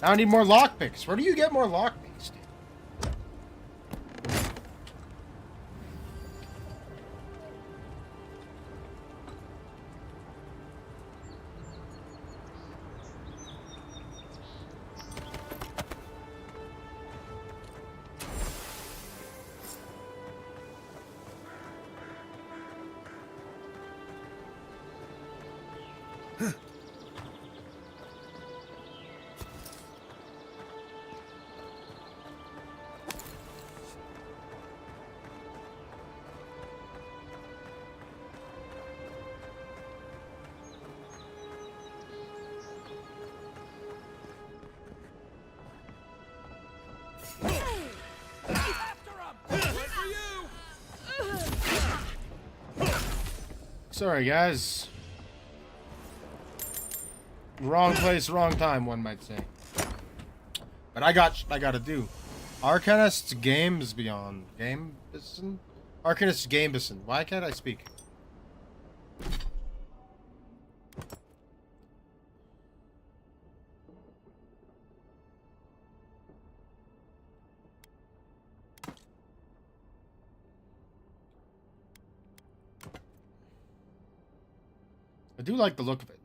I need more lockpicks. Where do you get more lockpicks, dude? Sorry, guys. Wrong place, wrong time, one might say. But I gotta do. Arcanist's Games Beyond. Gamebison? Arcanist's Gamebison. Why can't I speak? I do like the look of it.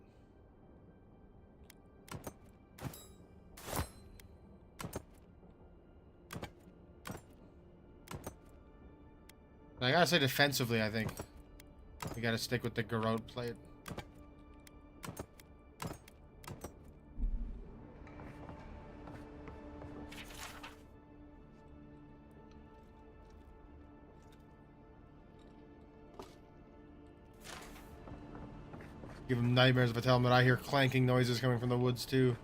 I gotta say defensively, I think. We gotta stick with the Garrote plate. Give him nightmares if I tell him that I hear clanking noises coming from the woods too.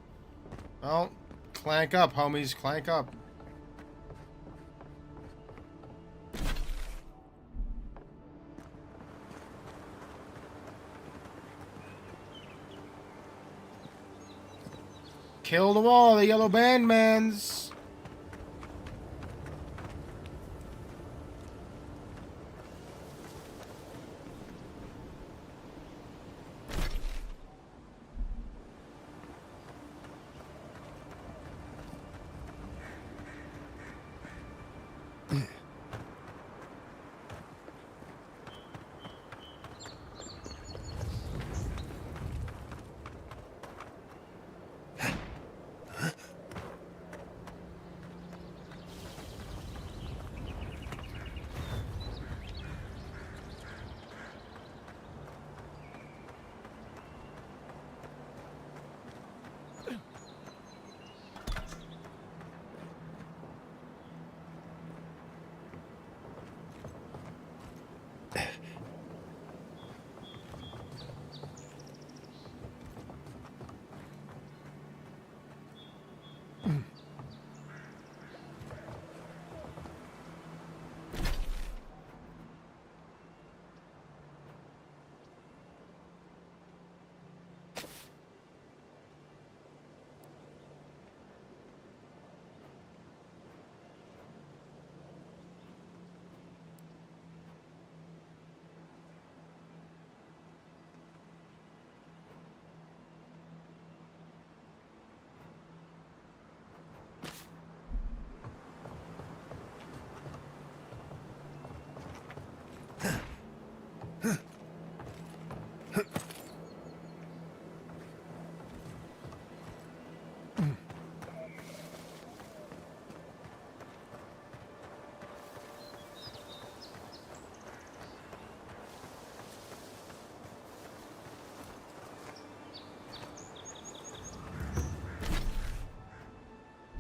Well, clank up, homies, clank up. Kill them all, the yellow bandmans.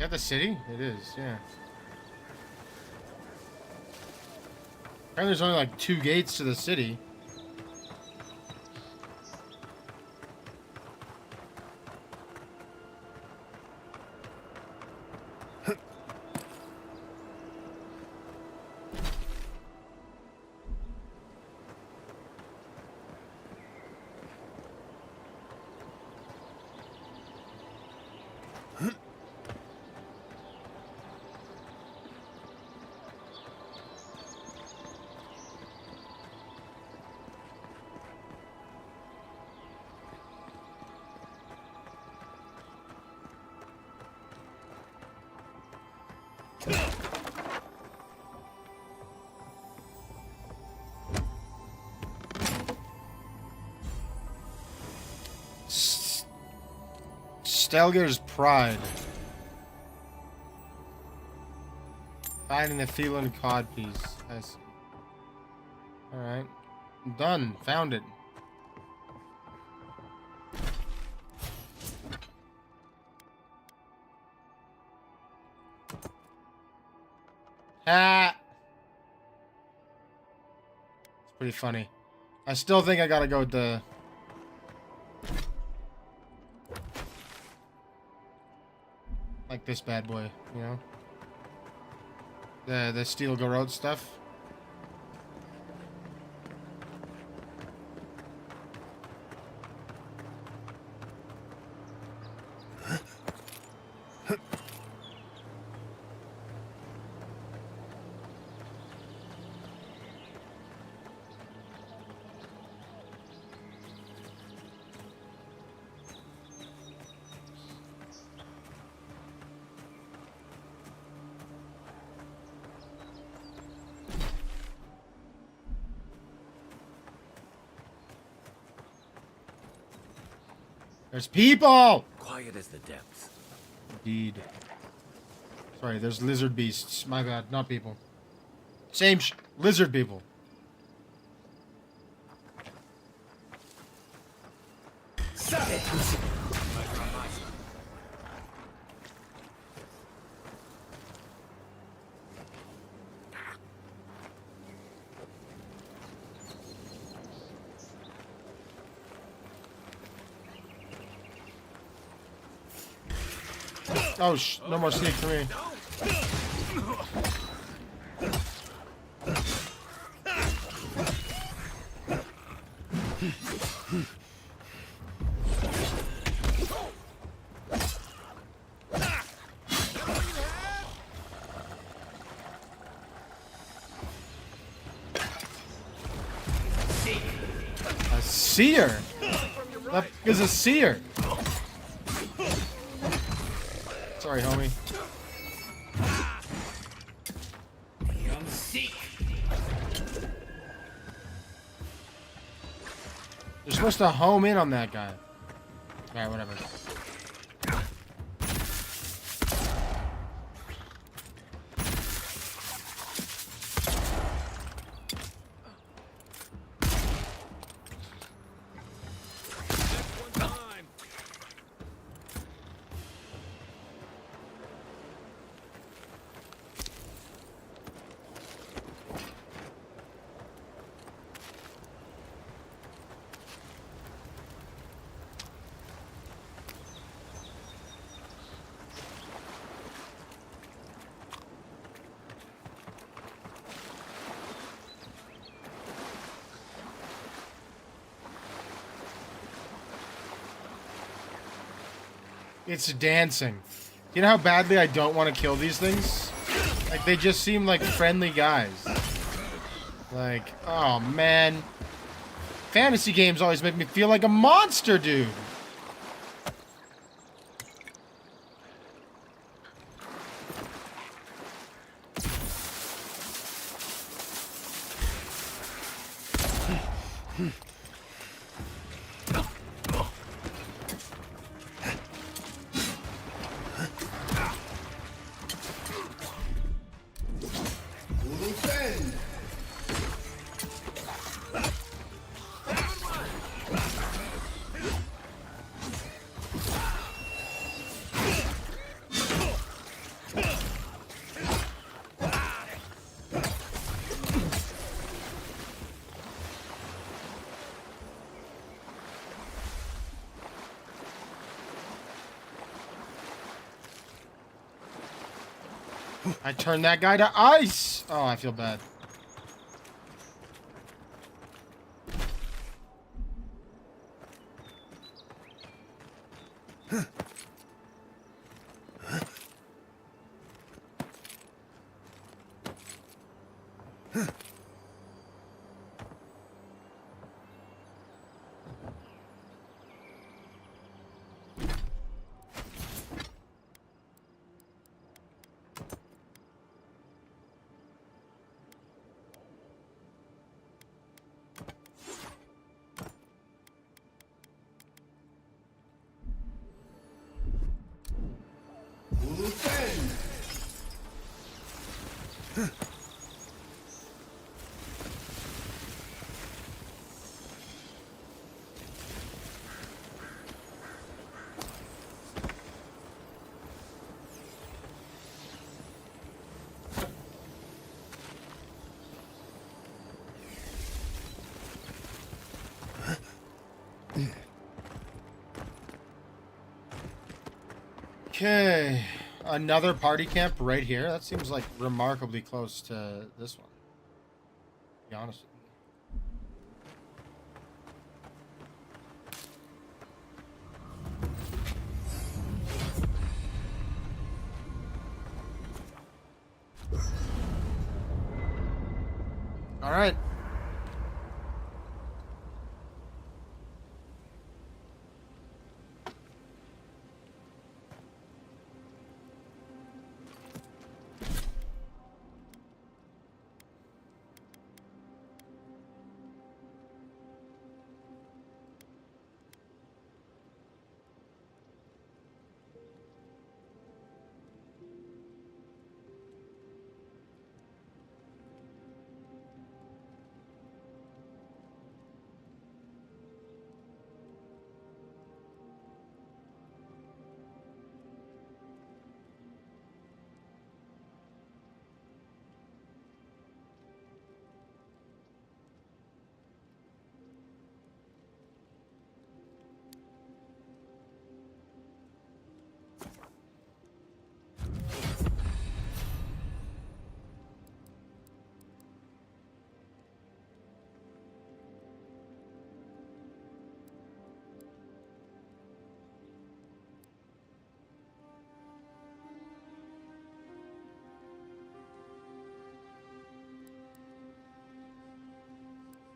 that the city? It is, yeah. Apparently there's only like 2 gates to the city. Stelger's Pride. Finding the feline codpiece. I see. Alright. Done. Found it. Ah! It's pretty funny. I still think I gotta go with the... like this bad boy, you know? The steel garrote stuff. There's people! Quiet as the depths. Indeed. Sorry, there's lizard beasts. My bad, not people. Same lizard people. Stop it! Oh, no more sneak for me. A seer? That is a seer. Sorry, homie. You're supposed to home in on that guy. Alright, whatever. It's dancing. You know how badly I don't want to kill these things? Like, they just seem like friendly guys. Like, oh man. Fantasy games always make me feel like a monster, dude. I turned that guy to ice! Oh, I feel bad. Okay, another party camp right here. That seems like remarkably close to this one, to be honest with you. All right.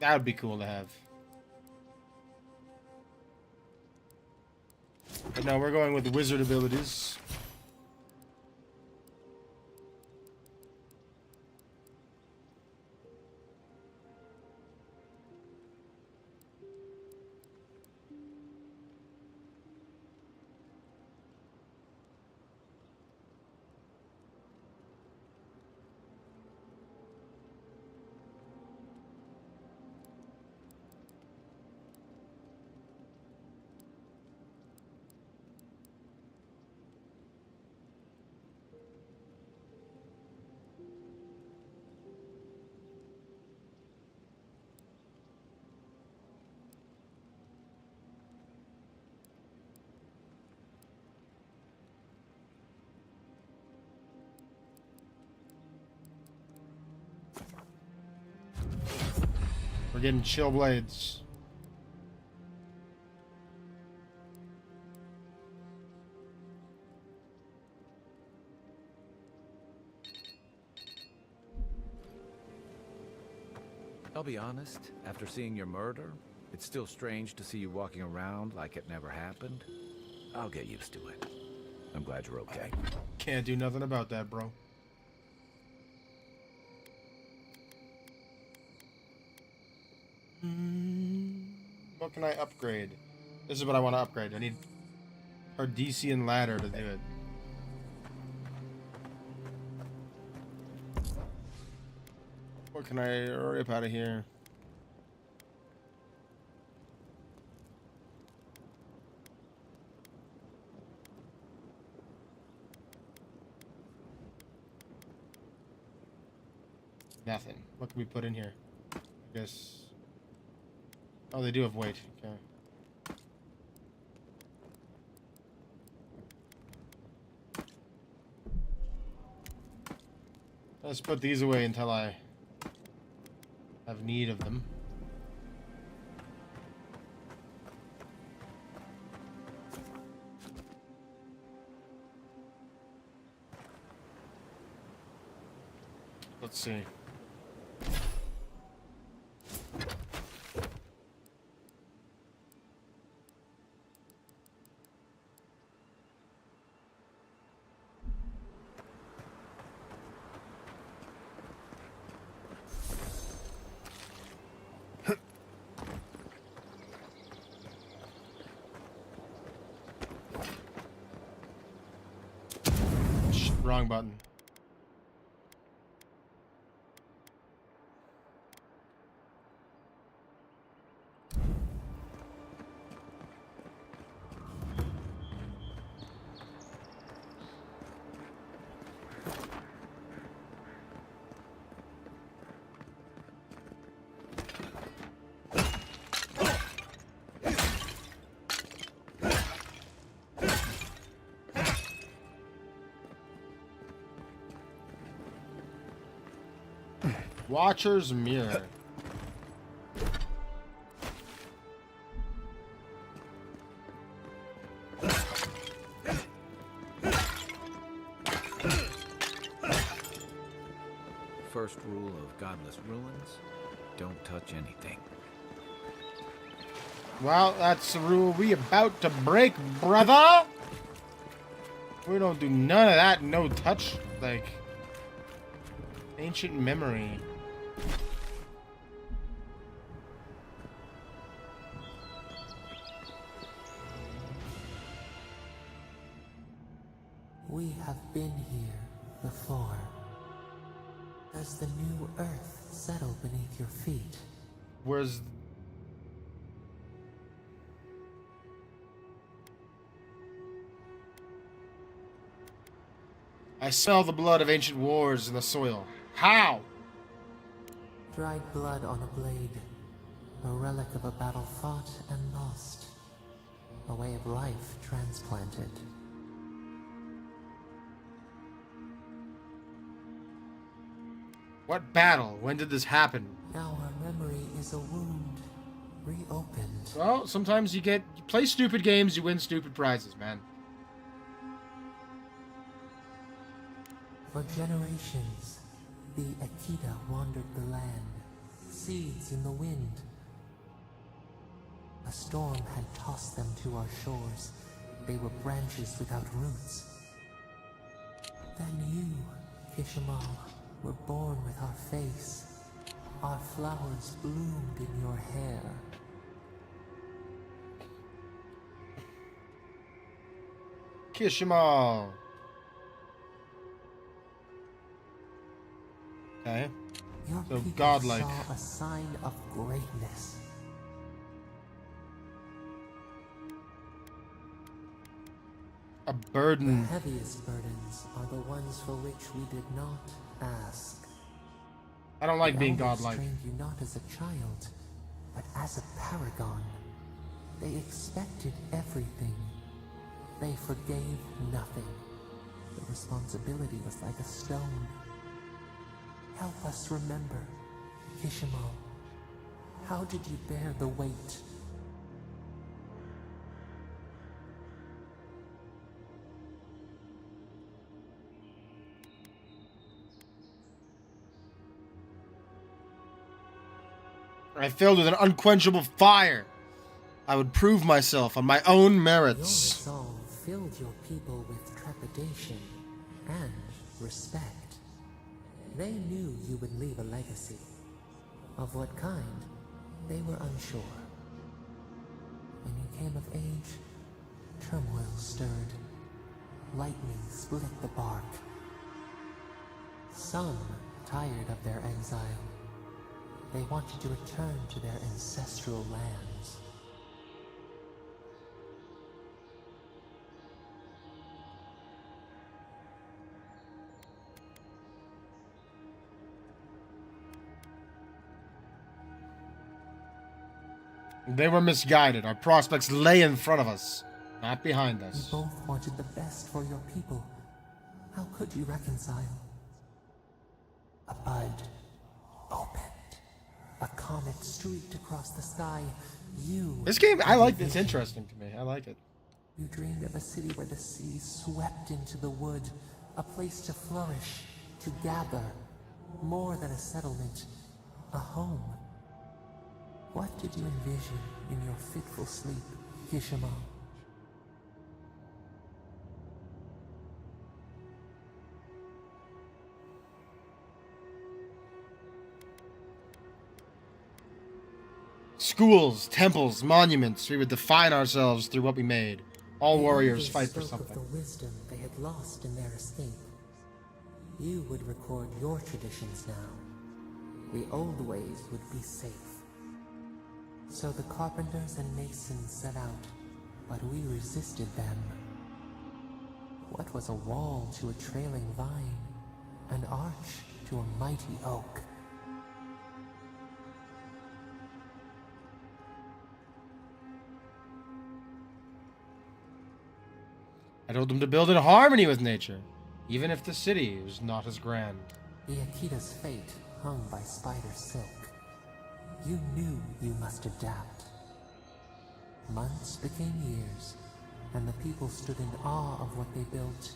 That would be cool to have. But no, we're going with the wizard abilities. We're getting chill blades. I'll be honest, after seeing your murder, it's still strange to see you walking around like it never happened. I'll get used to it. I'm glad you're okay. Can't do nothing about that, bro. What can I upgrade? This is what I want to upgrade. I need Paradisian ladder to do it. What can I rip out of here? Nothing. What can we put in here? I guess. Oh, they do have weight. Okay. Let's put these away until I have need of them. Let's see. Wrong button. Watcher's Mirror. First rule of Godless Ruins, don't touch anything. Well, that's the rule we about to break, brother! We don't do none of that, no touch, like... Ancient memory. We have been here before. Does the new earth settle beneath your feet? Where's... I smell the blood of ancient wars in the soil. How? Dried blood on a blade. A relic of a battle fought and lost. A way of life transplanted. What battle? When did this happen? Now our memory is a wound, reopened. Well, sometimes you play stupid games, you win stupid prizes, man. For generations, the Akita wandered the land, seeds in the wind. A storm had tossed them to our shores. They were branches without roots. Then you, Kishimal, were born with our face. Our flowers bloomed in your hair. Kishimal. Okay. Your So people godlike. saw a sign of greatness. A burden. The heaviest burdens are the ones for which we did not ask. I don't like The being elders godlike. trained you not as a child, but as a paragon. They expected everything. They forgave nothing. The responsibility was like a stone. Help us remember, Kishimal. How did you bear the weight? I filled with an unquenchable fire. I would prove myself on my own Your merits. resolve filled your people with trepidation and respect. They knew you would leave a legacy. Of what kind, they were unsure. When you came of age, turmoil stirred. Lightning split the bark. Some tired of their exile. They wanted to return to their ancestral lands. They were misguided. Our prospects lay in front of us, not behind You us. both wanted the best for your people. How could you reconcile? it streaked across the sky, This game, I like. It's interesting to me. I like it. You dreamed of a city where the sea swept into the wood, a place to flourish, to gather, more than a settlement, a home. What did you envision in your fitful sleep, Kishima? Schools, temples, monuments. We would define ourselves through what we made. All warriors fight for something. Of the wisdom they had lost in their escape. You would record your traditions now. The old ways would be safe. So the carpenters and masons set out, but we resisted them. What was a wall to a trailing vine? An arch to a mighty oak? I told them to build in harmony with nature, even if the city was not as grand. The Akita's fate hung by spider silk. You knew you must adapt. Months became years, and the people stood in awe of what they built.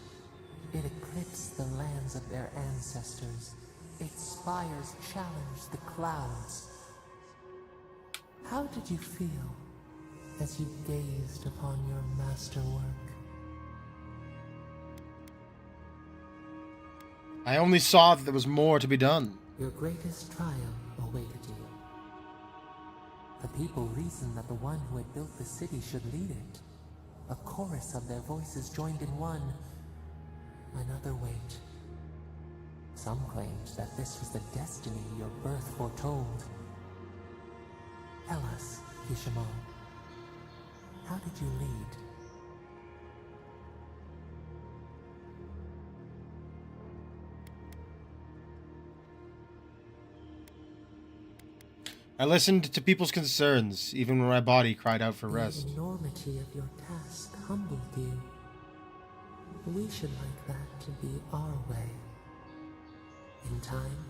It eclipsed the lands of their ancestors. Its spires challenged the clouds. How did you feel as you gazed upon your masterwork? I only saw that there was more to be done. Your greatest trial awaited you. The people reasoned that the one who had built the city should lead it. A chorus of their voices joined in one. Another wait. Some claimed that this was the destiny your birth foretold. Tell us, Kishima, how did you lead? I listened to people's concerns, even when my body cried out for rest. The enormity of your task humbled you. We should like that to be our way. In time,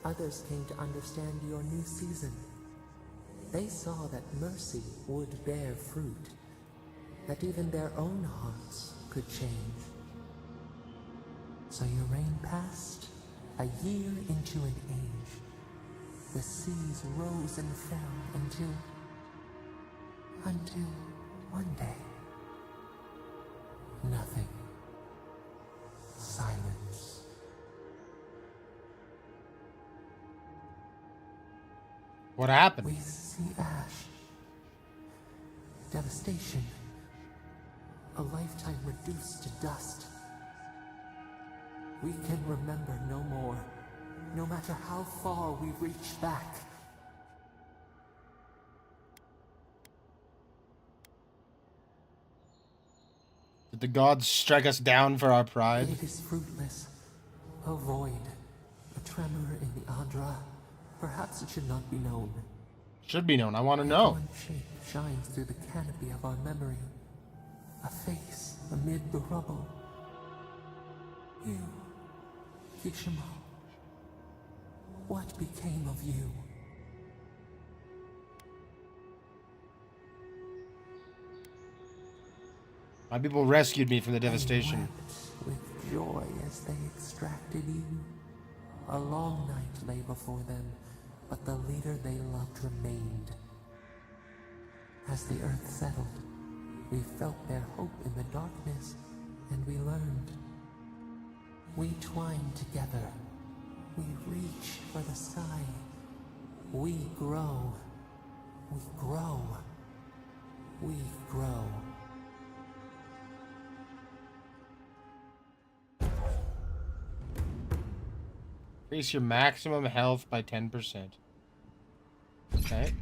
others came to understand your new season. They saw that mercy would bear fruit, that even their own hearts could change. So your reign passed, a year into an age. The seas rose and fell until one day, nothing. Silence. What happened? We see ash. Devastation. A lifetime reduced to dust. We can remember no more. No matter how far we reach back. Did the gods strike us down for our pride? It is fruitless. A void. A tremor in the Andra. Perhaps it should not be known. Should be known. I want to know. One shape shines through the canopy of our memory. A face amid the rubble. You, Kishima. What became of you? My people rescued me from the devastation. Wept with joy as they extracted you. A long night lay before them, but the leader they loved remained. As the earth settled, we felt their hope in the darkness, and we learned. We twined together. We reach for the sky. We grow. We grow. We grow. Increase your maximum health by 10%. Okay.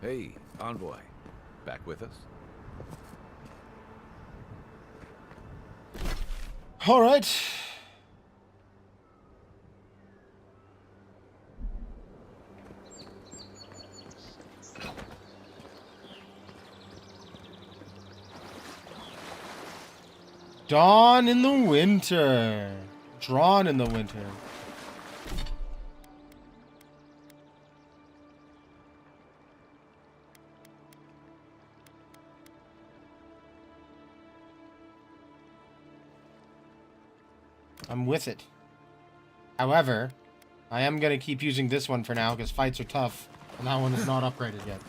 Hey, Envoy. Back with us? All right. Dawn in the winter. Drawn in the winter. I'm with it. However, I am going to keep using this one for now because fights are tough, and that one is not upgraded yet.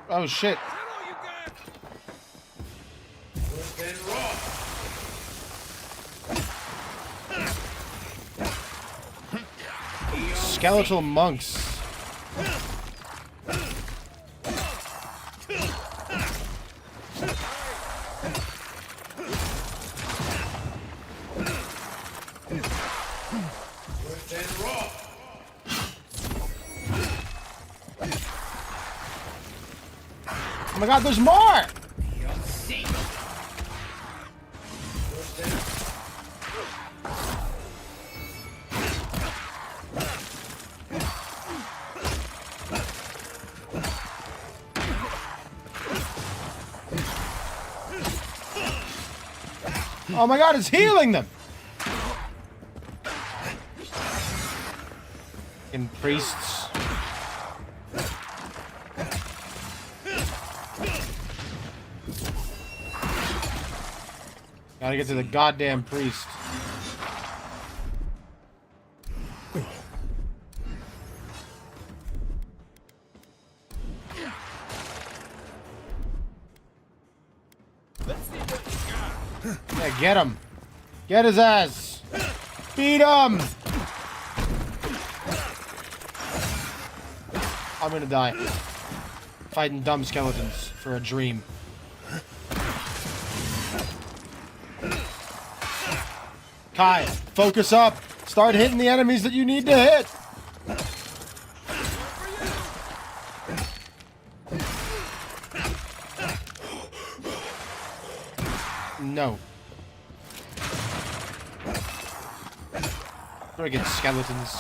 Oh shit. Skeletal monks. Oh my god, there's more! Oh my god, it's healing them! And priests. Gotta get to the goddamn priest. Yeah, get him. Get his ass. Beat him. I'm gonna die. Fighting dumb skeletons for a dream. Kai, focus up. Start hitting the enemies that you need to hit. No. Friggin' skeletons.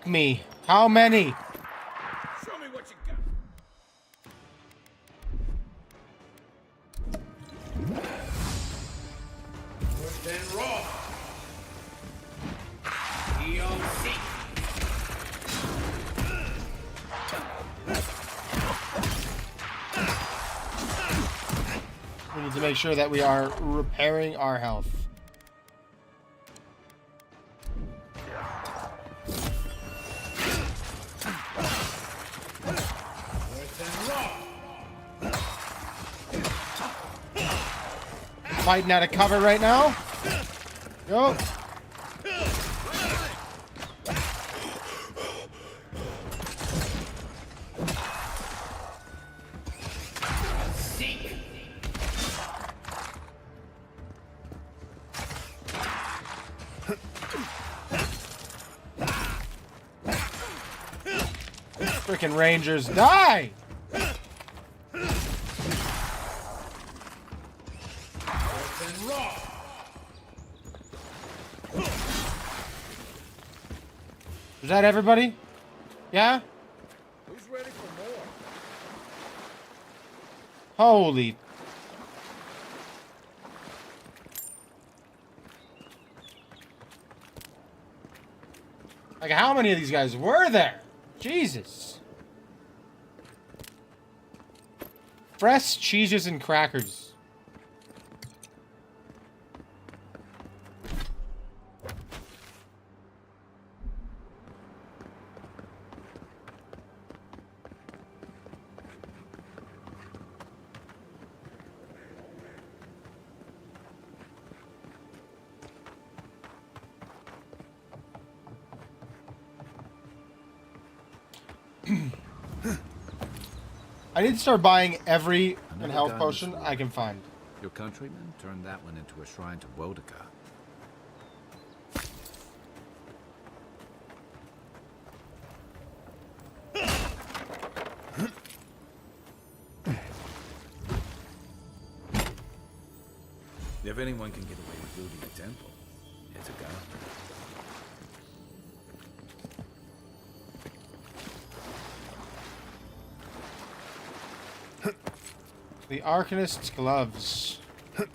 Me. How many? Show me what you got. Then raw. We need to make sure that we are repairing our health. Fighting out of cover right now. Go. Frickin' Rangers, die! Is that everybody? Yeah? Who's ready for more? Holy. Like, how many of these guys were there? Jesus. Fresh cheeses and crackers. I need to start buying every health potion I can find. Your countrymen turned that one into a shrine to Wodika. If anyone can get away with looting a temple, it's a god. The Arcanist's gloves. Have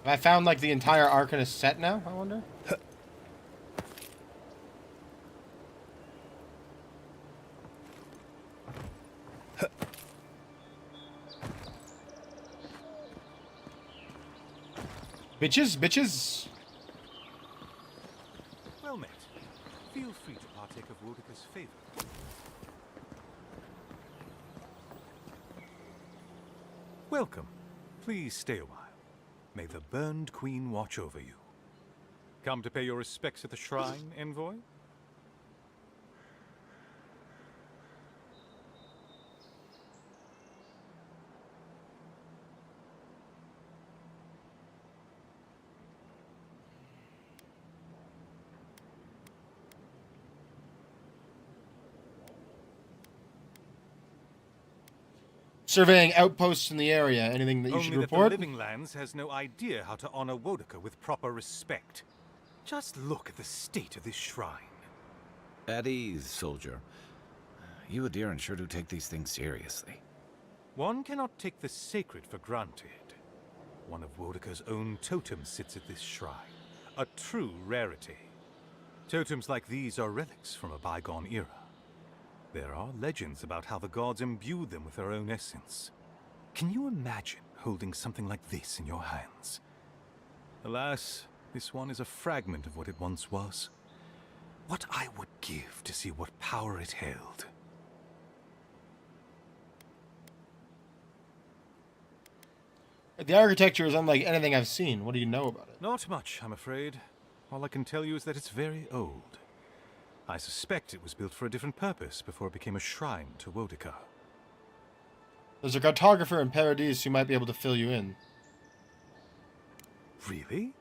I found like the entire Arcanist set now, I wonder? Bitches, bitches. Well met. Feel free to partake of Wodika's favor. Welcome. Please stay a while. May the Burned Queen watch over you. Come to pay your respects at the shrine, envoy? Surveying outposts in the area. Anything that you Only should that report? the Living Lands has no idea how to honor Wodika with proper respect. Just look at the state of this shrine. At ease, soldier. You Adiran sure do take these things seriously. One cannot take the sacred for granted. One of Wodika's own totems sits at this shrine. A true rarity. Totems like these are relics from a bygone era. There are legends about how the gods imbued them with their own essence. Can you imagine holding something like this in your hands? Alas, this one is a fragment of what it once was. What I would give to see what power it held. The architecture is unlike anything I've seen. What do you know about it? Not much, I'm afraid. All I can tell you is that it's very old. I suspect it was built for a different purpose before it became a shrine to Wodika. There's a cartographer in Paradis who might be able to fill you in. Really?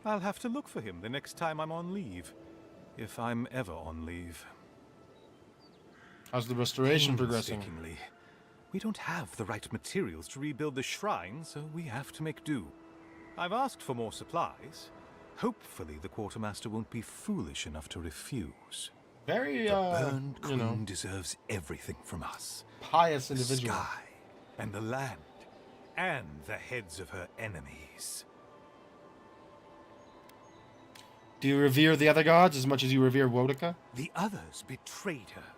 I'll have to look for him the next time I'm on leave. If I'm ever on leave. How's the restoration progressing? Painstakingly. We don't have the right materials to rebuild the shrine, so we have to make do. I've asked for more supplies. Hopefully the quartermaster won't be foolish enough to refuse. Very, the Burned Queen deserves everything from us. Pious individual. The sky, and the land, and the heads of her enemies. Do you revere the other gods as much as you revere Wodika? The others betrayed her.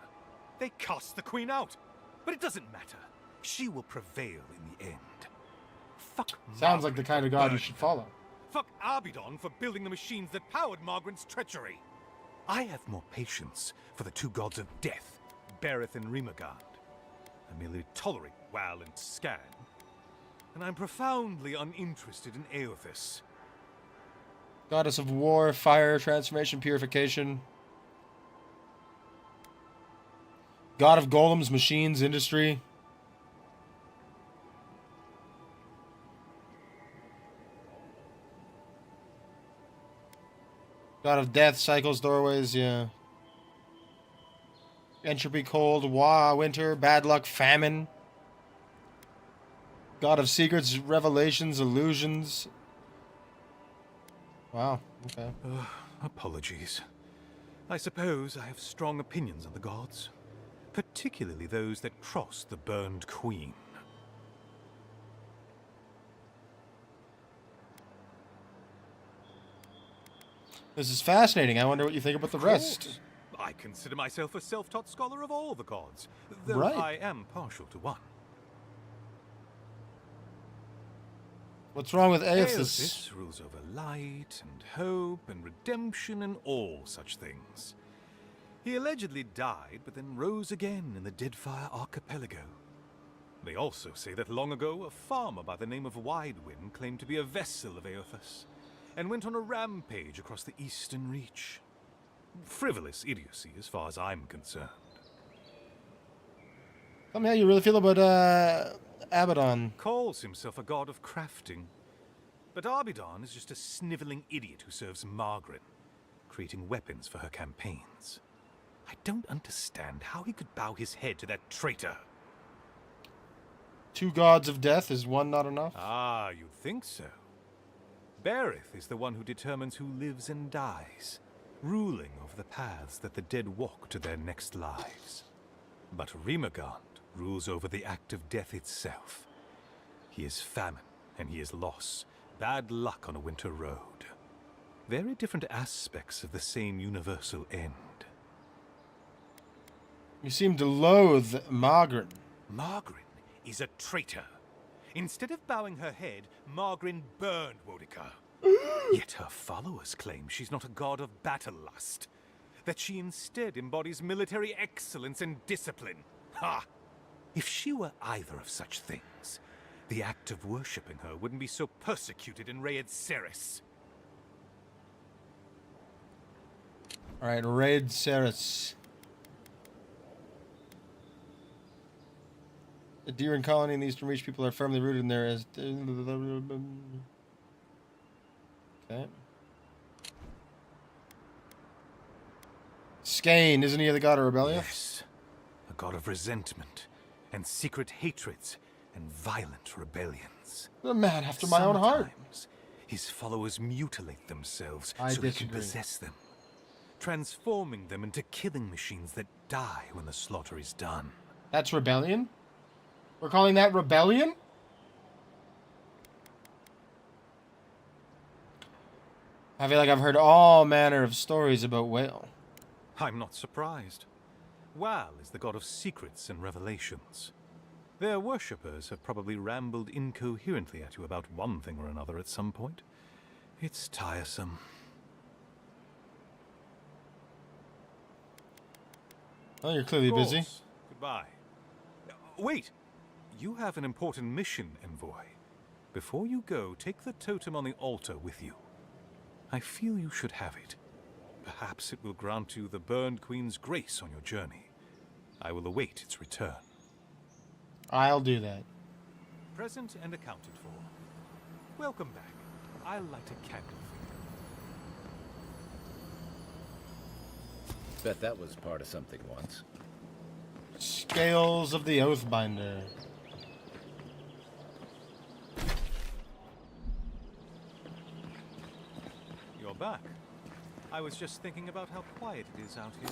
They cast the Queen out. But it doesn't matter. She will prevail in the end. Fuck Sounds like the kind of god you should follow. Fuck Abidon for building the machines that powered Margaret's treachery. I have more patience for the two gods of death, Berith and Rimagard. I merely tolerate Wal and Scan. And I'm profoundly uninterested in Eothas. Goddess of war, fire, transformation, purification. God of golems, machines, industry. God of death, cycles, doorways, yeah. Entropy, cold, winter, bad luck, famine. God of secrets, revelations, illusions. Wow, okay. Apologies. I suppose I have strong opinions on the gods. Particularly those that cross the Burned Queen. This is fascinating. I wonder what you think about the rest. I consider myself a self-taught scholar of all the gods, though Right. I am partial to one. What's wrong with Eothas? Eothas rules over light and hope and redemption and all such things. He allegedly died, but then rose again in the Deadfire Archipelago. They also say that long ago, a farmer by the name of Widewind claimed to be a vessel of Eothas, and went on a rampage across the Eastern Reach. Frivolous idiocy, as far as I'm concerned. Tell me how you really feel about Abaddon. Calls himself a god of crafting. But Abidon is just a sniveling idiot who serves Margaret, creating weapons for her campaigns. I don't understand how he could bow his head to that traitor. Two gods of death, is one not enough? Ah, you think so? Berith is the one who determines who lives and dies, ruling over the paths that the dead walk to their next lives. But Rimagard rules over the act of death itself. He is famine, and he is loss. Bad luck on a winter road. Very different aspects of the same universal end. You seem to loathe Margaret. Margaret is a traitor. Instead of bowing her head, Margaret burned Wodica. Yet her followers claim she's not a god of battle lust. That she instead embodies military excellence and discipline. Ha! If she were either of such things, the act of worshipping her wouldn't be so persecuted in Raed Ceres. Alright, Raid Ceres. The deer and colony in the eastern reach people are firmly rooted in there as... Okay. Skane, isn't he the god of rebellion? Yes. A god of resentment, and secret hatreds, and violent rebellions. A man after my own heart. Sometimes his followers mutilate themselves I so disagree. he can possess them, transforming them into killing machines that die when the slaughter is done. That's rebellion? We're calling that rebellion? I feel like I've heard all manner of stories about Whale. I'm not surprised. Wal is the god of secrets and revelations. Their worshippers have probably rambled incoherently at you about one thing or another at some point. It's tiresome. Oh, you're clearly busy. Goodbye. Wait! You have an important mission, Envoy. Before you go, take the totem on the altar with you. I feel you should have it. Perhaps it will grant you the Burned Queen's grace on your journey. I will await its return. I'll do that. Present and accounted for. Welcome back. I'll light a candle for Bet that was part of something once. Scales of the Oathbinder. you. You're back. I was just thinking about how quiet it is out here.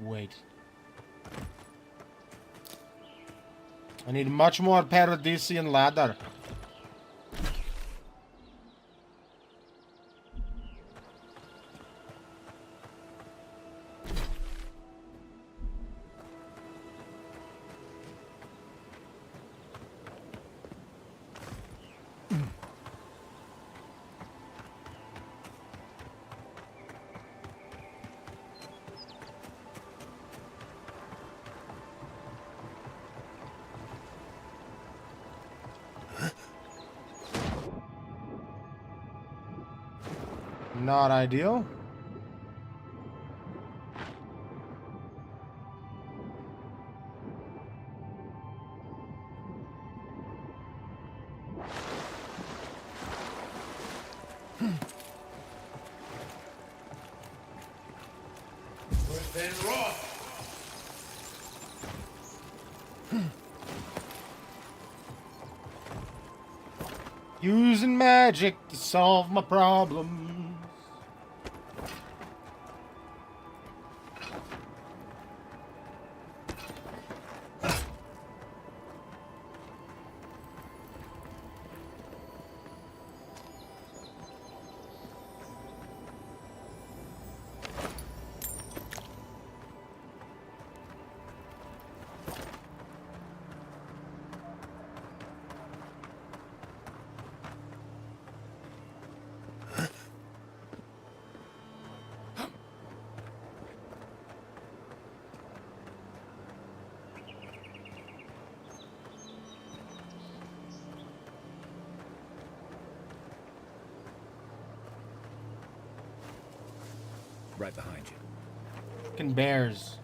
Wait. I need much more Paradisian ladder. Not ideal. Then raw. Using magic to solve my problems. Right behind you. Fucking bears.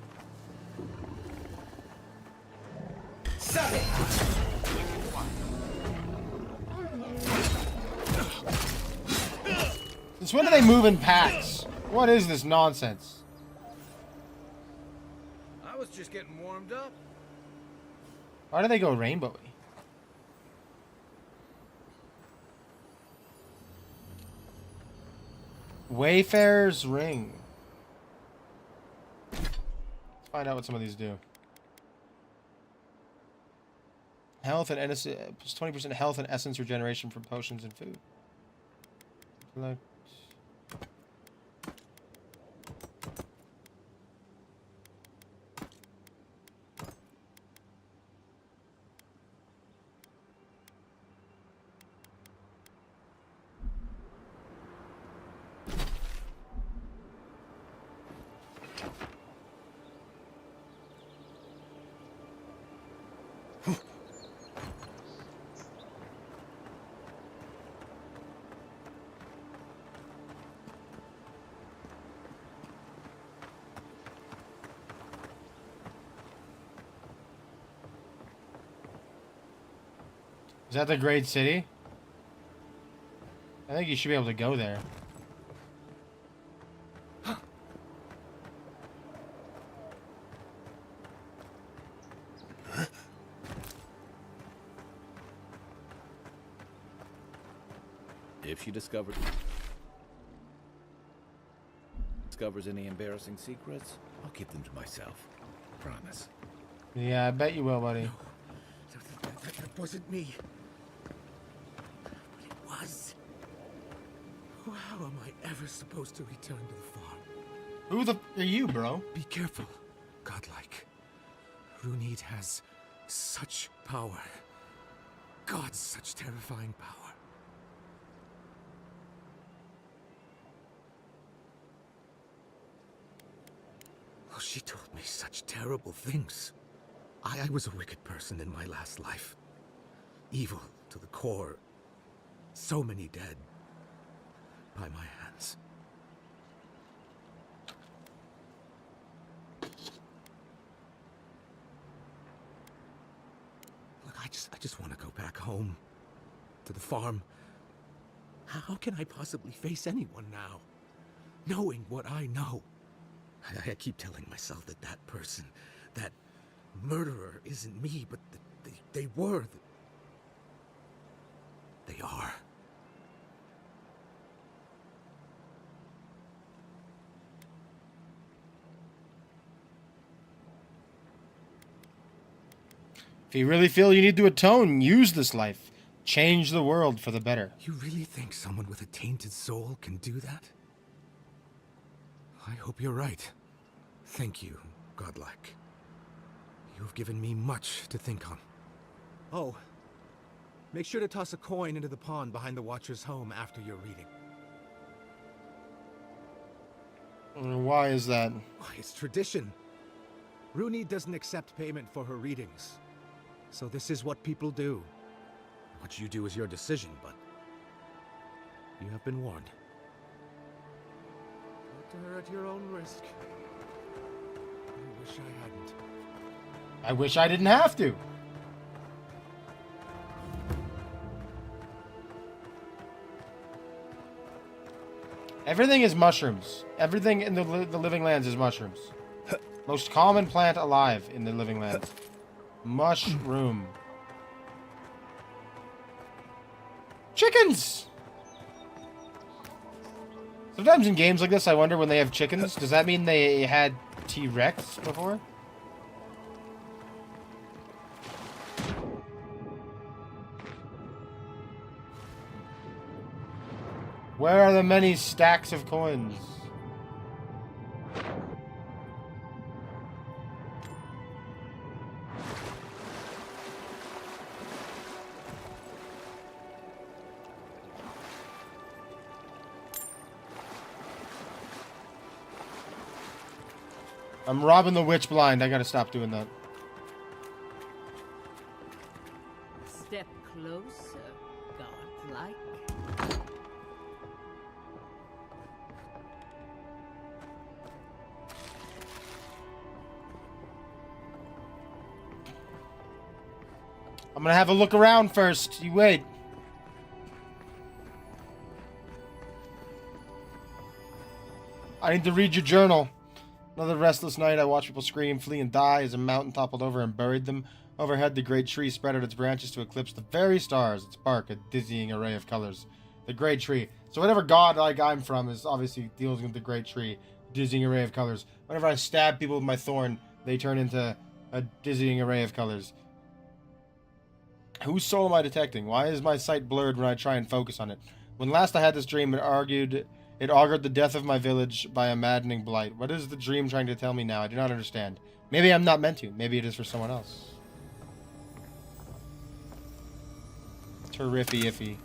Since when do they move in packs? What is this nonsense? I was just getting warmed up. Why do they go rainbowy? Wayfarer's Ring. Let's find out what some of these do. Health and plus 20% health and essence regeneration from potions and food. Select. Is that the Great City? I think you should be able to go there. If she discovers any embarrassing secrets, I'll keep them to myself. Promise. Yeah, I bet you will, buddy. That wasn't me. But it was. How am I ever supposed to return to the farm? Who the f are you, bro? Be careful, godlike. Runid has such power. God, such terrifying power. Oh, she told me such terrible things. I was a wicked person in my last life. Evil to the core. So many dead. By my hands. Look, I just want to go back home. To the farm. How can I possibly face anyone now? Knowing what I know. I keep telling myself that that person, that murderer isn't me, but they were. They are. If you really feel you need to atone, use this life. Change the world for the better. You really think someone with a tainted soul can do that? I hope you're right. Thank you, godlike. You've given me much to think on. Oh, make sure to toss a coin into the pond behind the Watcher's home after your reading. Why is that? Why, it's tradition. Runid doesn't accept payment for her readings. So this is what people do. What you do is your decision, but you have been warned. Talk to her at your own risk. I wish I hadn't. I wish I didn't have to. Everything is mushrooms. Everything in the living lands is mushrooms. Most common plant alive in the living lands. Mushroom. Chickens! Sometimes in games like this, I wonder when they have chickens, does that mean they had T-Rex before? Where are the many stacks of coins? I'm robbing the witch blind. I gotta stop doing that. Step closer, godlike. I'm gonna have a look around first. You wait. I need to read your journal. Another restless night, I watched people scream, flee, and die as a mountain toppled over and buried them. Overhead, the great tree spread out its branches to eclipse the very stars, its bark a dizzying array of colors. The great tree. So whatever god like I'm from is obviously dealing with the great tree, dizzying array of colors. Whenever I stab people with my thorn, they turn into a dizzying array of colors. Whose soul am I detecting? Why is my sight blurred when I try and focus on it? When last I had this dream, it augured the death of my village by a maddening blight. What is the dream trying to tell me now? I do not understand. Maybe I'm not meant to. Maybe it is for someone else. Terrific iffy.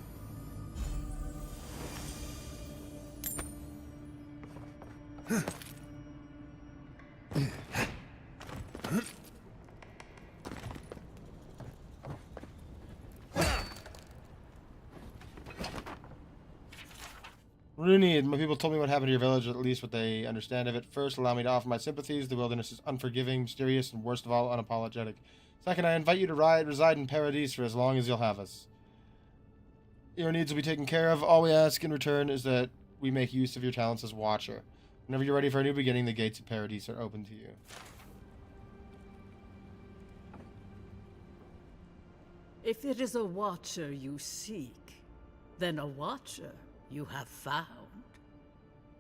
Rooney, my people told me what happened to your village, or at least what they understand of it. First, allow me to offer my sympathies. The wilderness is unforgiving, mysterious, and worst of all, unapologetic. Second, I invite you to reside in Paradis for as long as you'll have us. Your needs will be taken care of. All we ask in return is that we make use of your talents as Watcher. Whenever you're ready for a new beginning, the gates of Paradis are open to you. If it is a Watcher you seek, then a Watcher you have found.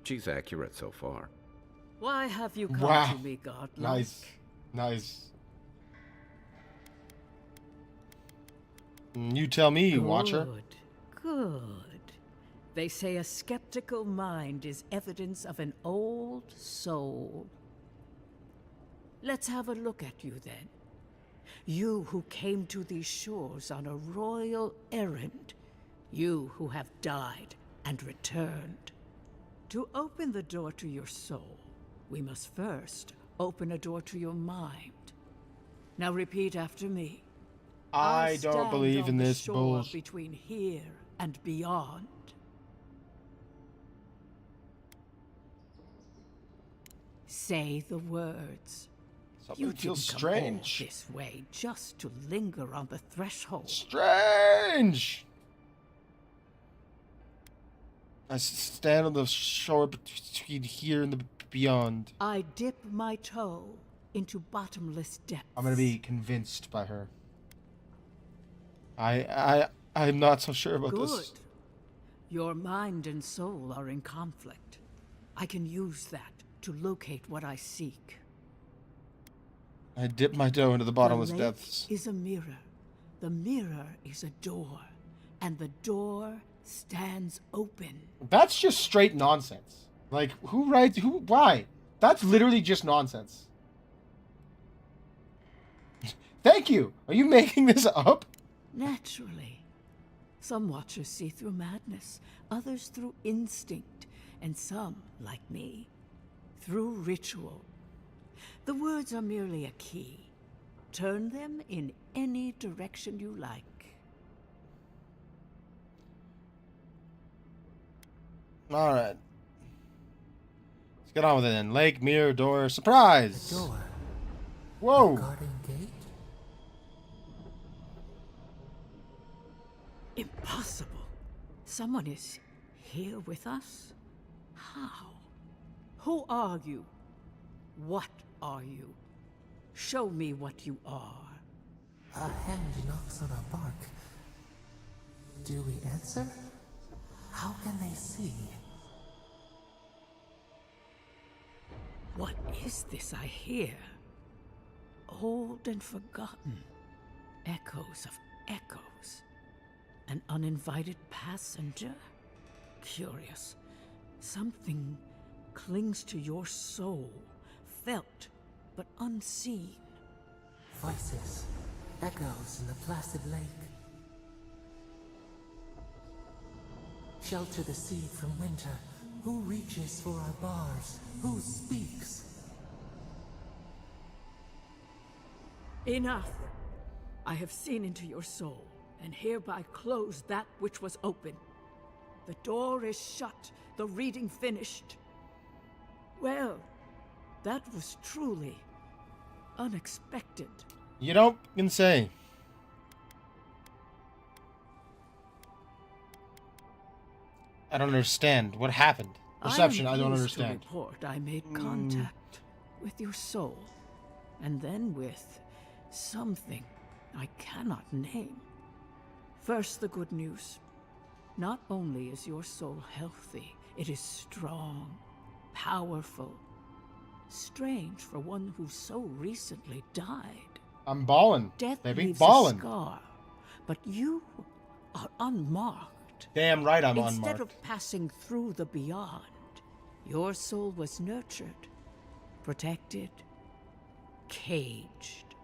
She's accurate so far. Why have you come Wow. to me, godlike? Nice. Nice. You tell me, Watcher. Good. They say a skeptical mind is evidence of an old soul. Let's have a look at you then. You who came to these shores on a royal errand. You who have died and returned. To open the door to your soul, we must first open a door to your mind. Now repeat after me. I don't believe in this shore bullshit. between here and beyond. Say the words. Something You feels didn't come all strange. this way just to linger on the threshold. Strange! I stand on the shore between here and the beyond. I dip my toe into bottomless depths. I'm gonna be convinced by her. I'm not so sure about Good. this. Your mind and soul are in conflict. I can use that to locate what I seek. I dip my toe into the bottomless The lake depths. is a mirror. The mirror is a door. And the door stands open. That's just straight nonsense. Like, why? That's literally just nonsense. Thank you! Are you making this up? Naturally. Some watchers see through madness, others through instinct, and some, like me, through ritual. The words are merely a key. Turn them in any direction you like. Alright. Let's get on with it then. Lake, mirror, door, surprise! The door. Whoa! The garden gate? Impossible. Someone is here with us? How? Who are you? What are you? Show me what you are. A hand knocks on our bark. Do we answer? How can they see? What is this I hear? Old and forgotten. Echoes of echoes. An uninvited passenger? Curious. Something clings to your soul. Felt, but unseen. Voices. Echoes in the placid lake. Shelter the sea from winter. Who reaches for our bars? Who speaks? Enough! I have seen into your soul, and hereby close that which was open. The door is shut, the reading finished. Well, that was truly unexpected. You don't can say. I don't understand. What happened? Perception, I don't am pleased understand. to report I made contact. with your soul, and then with something I cannot name. First, the good news. Not only is your soul healthy, it is strong, powerful. Strange for one who so recently died. I'm ballin', Death baby, leaves ballin'. a scar, but you are unmarked. Damn right I'm Instead unmarked. of passing through the beyond, your soul was nurtured, protected, caged.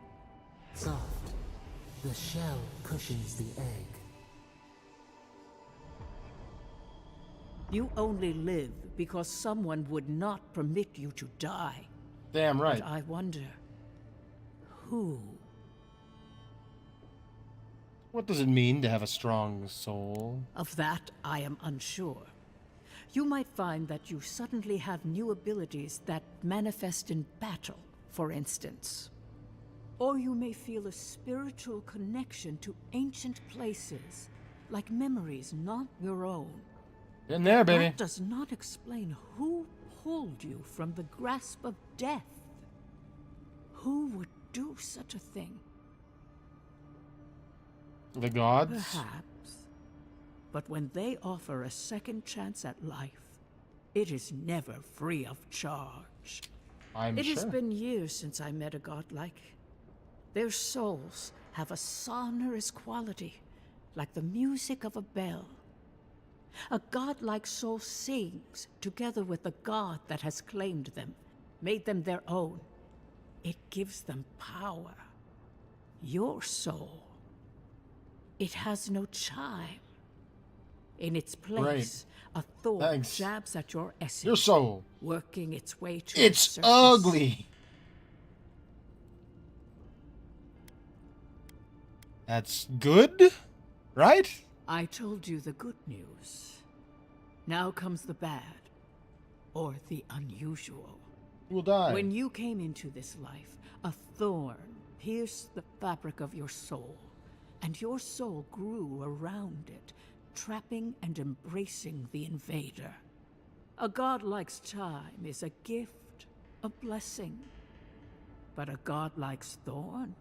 Soft. The shell cushions the egg. You only live because someone would not permit you to die. Damn right. But I wonder, who? What does it mean to have a strong soul? Of that, I am unsure. You might find that you suddenly have new abilities that manifest in battle, for instance. Or you may feel a spiritual connection to ancient places, like memories not your own. In there, baby. That does not explain who pulled you from the grasp of death. Who would do such a thing? The gods? Perhaps. But when they offer a second chance at life, it is never free of charge. I'm It sure. has been years since I met a godlike. Their souls have a sonorous quality, like the music of a bell. A godlike soul sings together with the god that has claimed them, made them their own. It gives them power. Your soul, it has no chime. In its place, a thorn jabs at your essence. Your soul. Working its way to It's the surface. ugly. That's good, right? I told you the good news. Now comes the bad, or the unusual. You will die. When you came into this life, a thorn pierced the fabric of your soul, and your soul grew around it, trapping and embracing the invader. A godlike's chime is a gift, a blessing. But a godlike's thorn?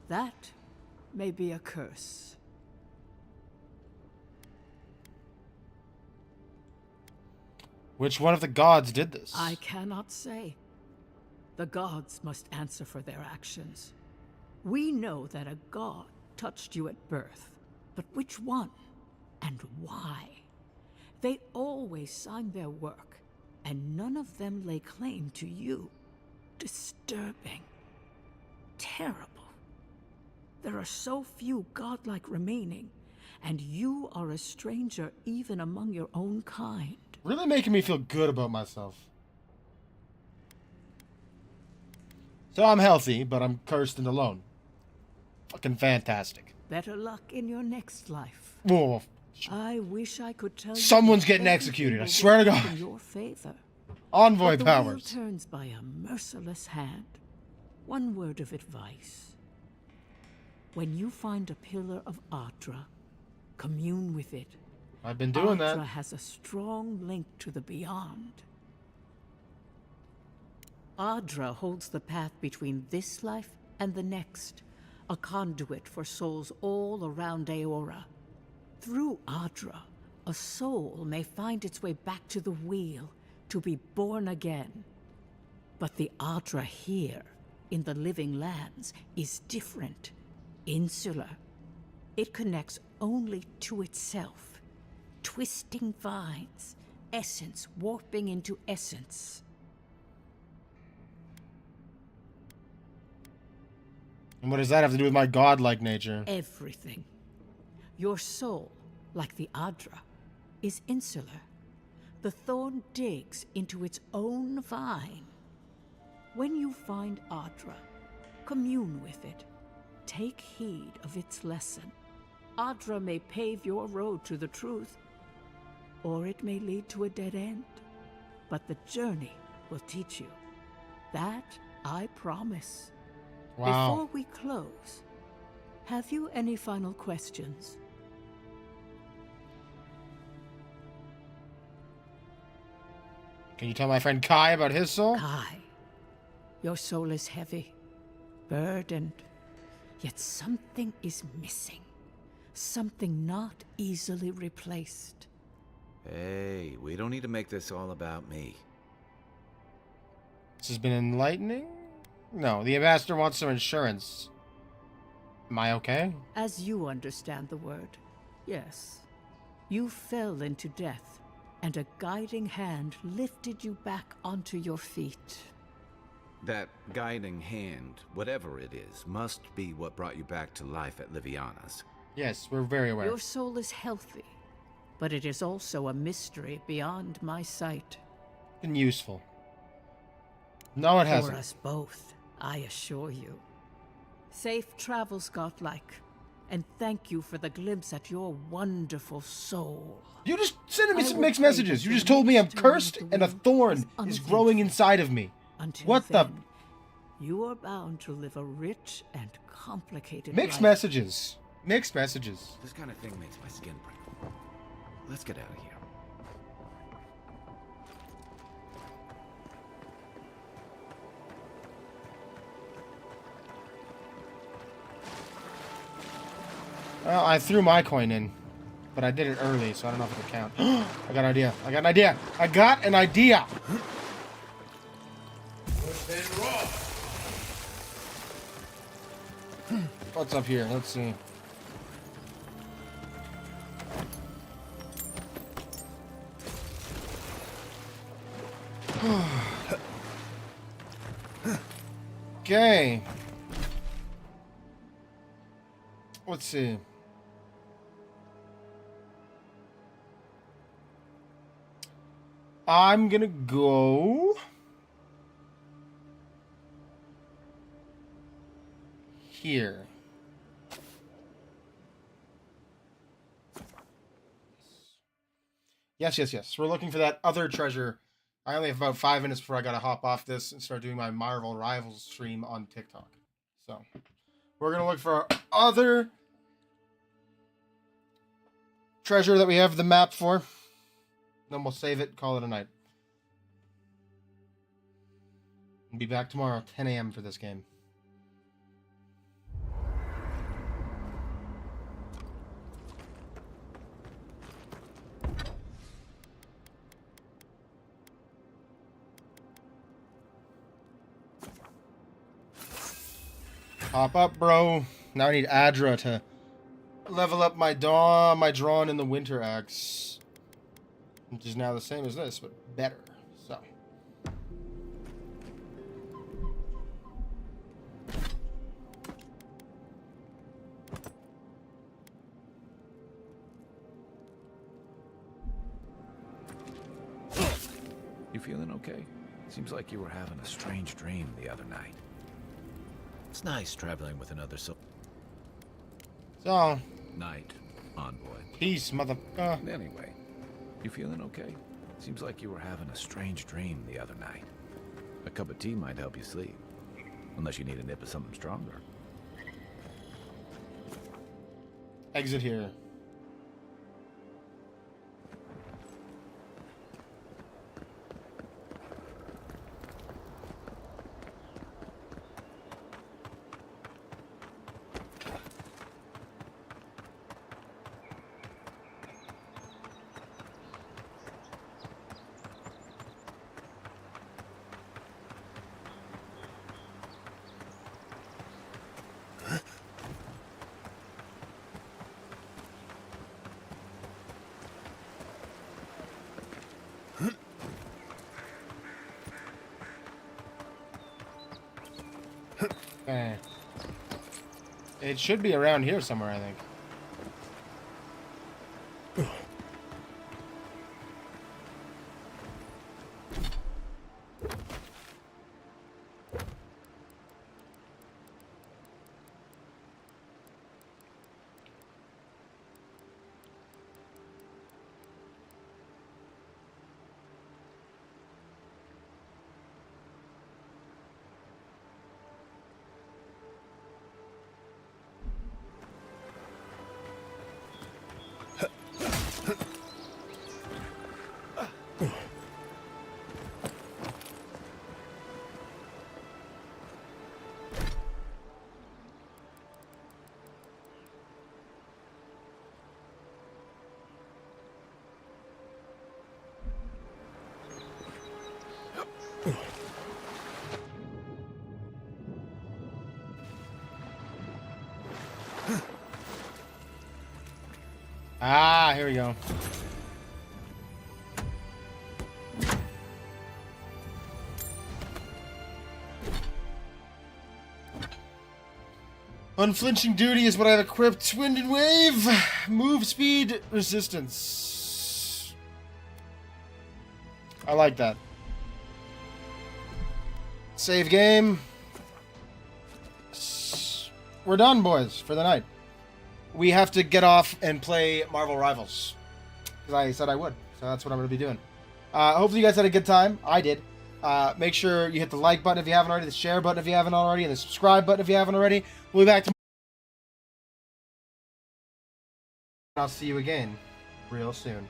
That may be a curse. Which one of the gods did this? I cannot say. The gods must answer for their actions. We know that a god touched you at birth, but which one and why? They always sign their work, and none of them lay claim to you. Disturbing. Terrible. There are so few godlike remaining, and you are a stranger even among your own kind. Really making me feel good about myself. So I'm healthy, but I'm cursed and alone. Fucking fantastic. Better luck in your next life. Whoa. I wish I could tell you. Someone's that getting everything executed, I will swear to work God. In your favor. Envoy But the powers. wheel turns by a merciless hand. One word of advice. When you find a pillar of Ardra, commune with it. I've been doing Ardra that. has a strong link to the beyond. Ardra holds the path between this life and the next, a conduit for souls all around Eora. Through Ardra, a soul may find its way back to the wheel to be born again. But the Ardra here, in the living lands, is different, insular. It connects only to itself, twisting vines, essence warping into essence. And what does that have to do with my godlike nature? Everything. Your soul, like the Ardra, is insular. The thorn digs into its own vine. When you find Ardra, commune with it. Take heed of its lesson. Ardra may pave your road to the truth, or it may lead to a dead end. But the journey will teach you. That I promise. Wow. Before we close, have you any final questions? Can you tell my friend Kai about his soul? Kai, Your soul is heavy, burdened, yet something is missing. Something not easily replaced. Hey, we don't need to make this all about me. This has been enlightening? No, the ambassador wants some insurance. Am I okay? As you understand the word, yes. You fell into death, and a guiding hand lifted you back onto your feet. That guiding hand, whatever it is, must be what brought you back to life at Liviana's. Yes, we're very aware. Your soul is healthy, but it is also a mystery beyond my sight. Been useful. No, it hasn't. For us both, I assure you. Safe travels, Godlike, and thank you for the glimpse at your wonderful soul. You just sent me some mixed messages. You just told me I'm cursed and a thorn is growing inside of me. What the? You are bound to live a rich and complicated Mixed life. messages. Mixed messages. This kind of thing makes my skin prickle. Let's get out of here. Well, I threw my coin in, but I did it early, so I don't know if it'll count. I got an idea. I got an idea. I got an idea. What's up here? Let's see. Okay. Let's see. I'm gonna go here. Yes. We're looking for that other treasure. I only have about 5 minutes before I gotta hop off this and start doing my Marvel Rivals stream on TikTok. So, we're gonna look for our other treasure that we have the map for. Then we'll save it, call it a night. We'll be back tomorrow, 10 a.m. for this game. Hop up, bro. Now I need Adra to level up my Drawn in the Winter Axe. Which is now the same as this, but better. So. You feeling okay? Seems like you were having a strange dream the other night. It's nice traveling with another soul. So. Night, envoy. Peace, motherfucker. Anyway, you feeling okay? Seems like you were having a strange dream the other night. A cup of tea might help you sleep. Unless you need a nip of something stronger. Exit here. Okay. It should be around here somewhere, I think. Ah, here we go. Unflinching duty is what I've equipped. Wind and wave. Move speed resistance. I like that. Save game. We're done, boys, for the night. We have to get off and play Marvel Rivals. Because I said I would. So that's what I'm going to be doing. Hopefully you guys had a good time. I did. Make sure you hit the like button if you haven't already, the share button if you haven't already, and the subscribe button if you haven't already. We'll be back tomorrow. I'll see you again real soon.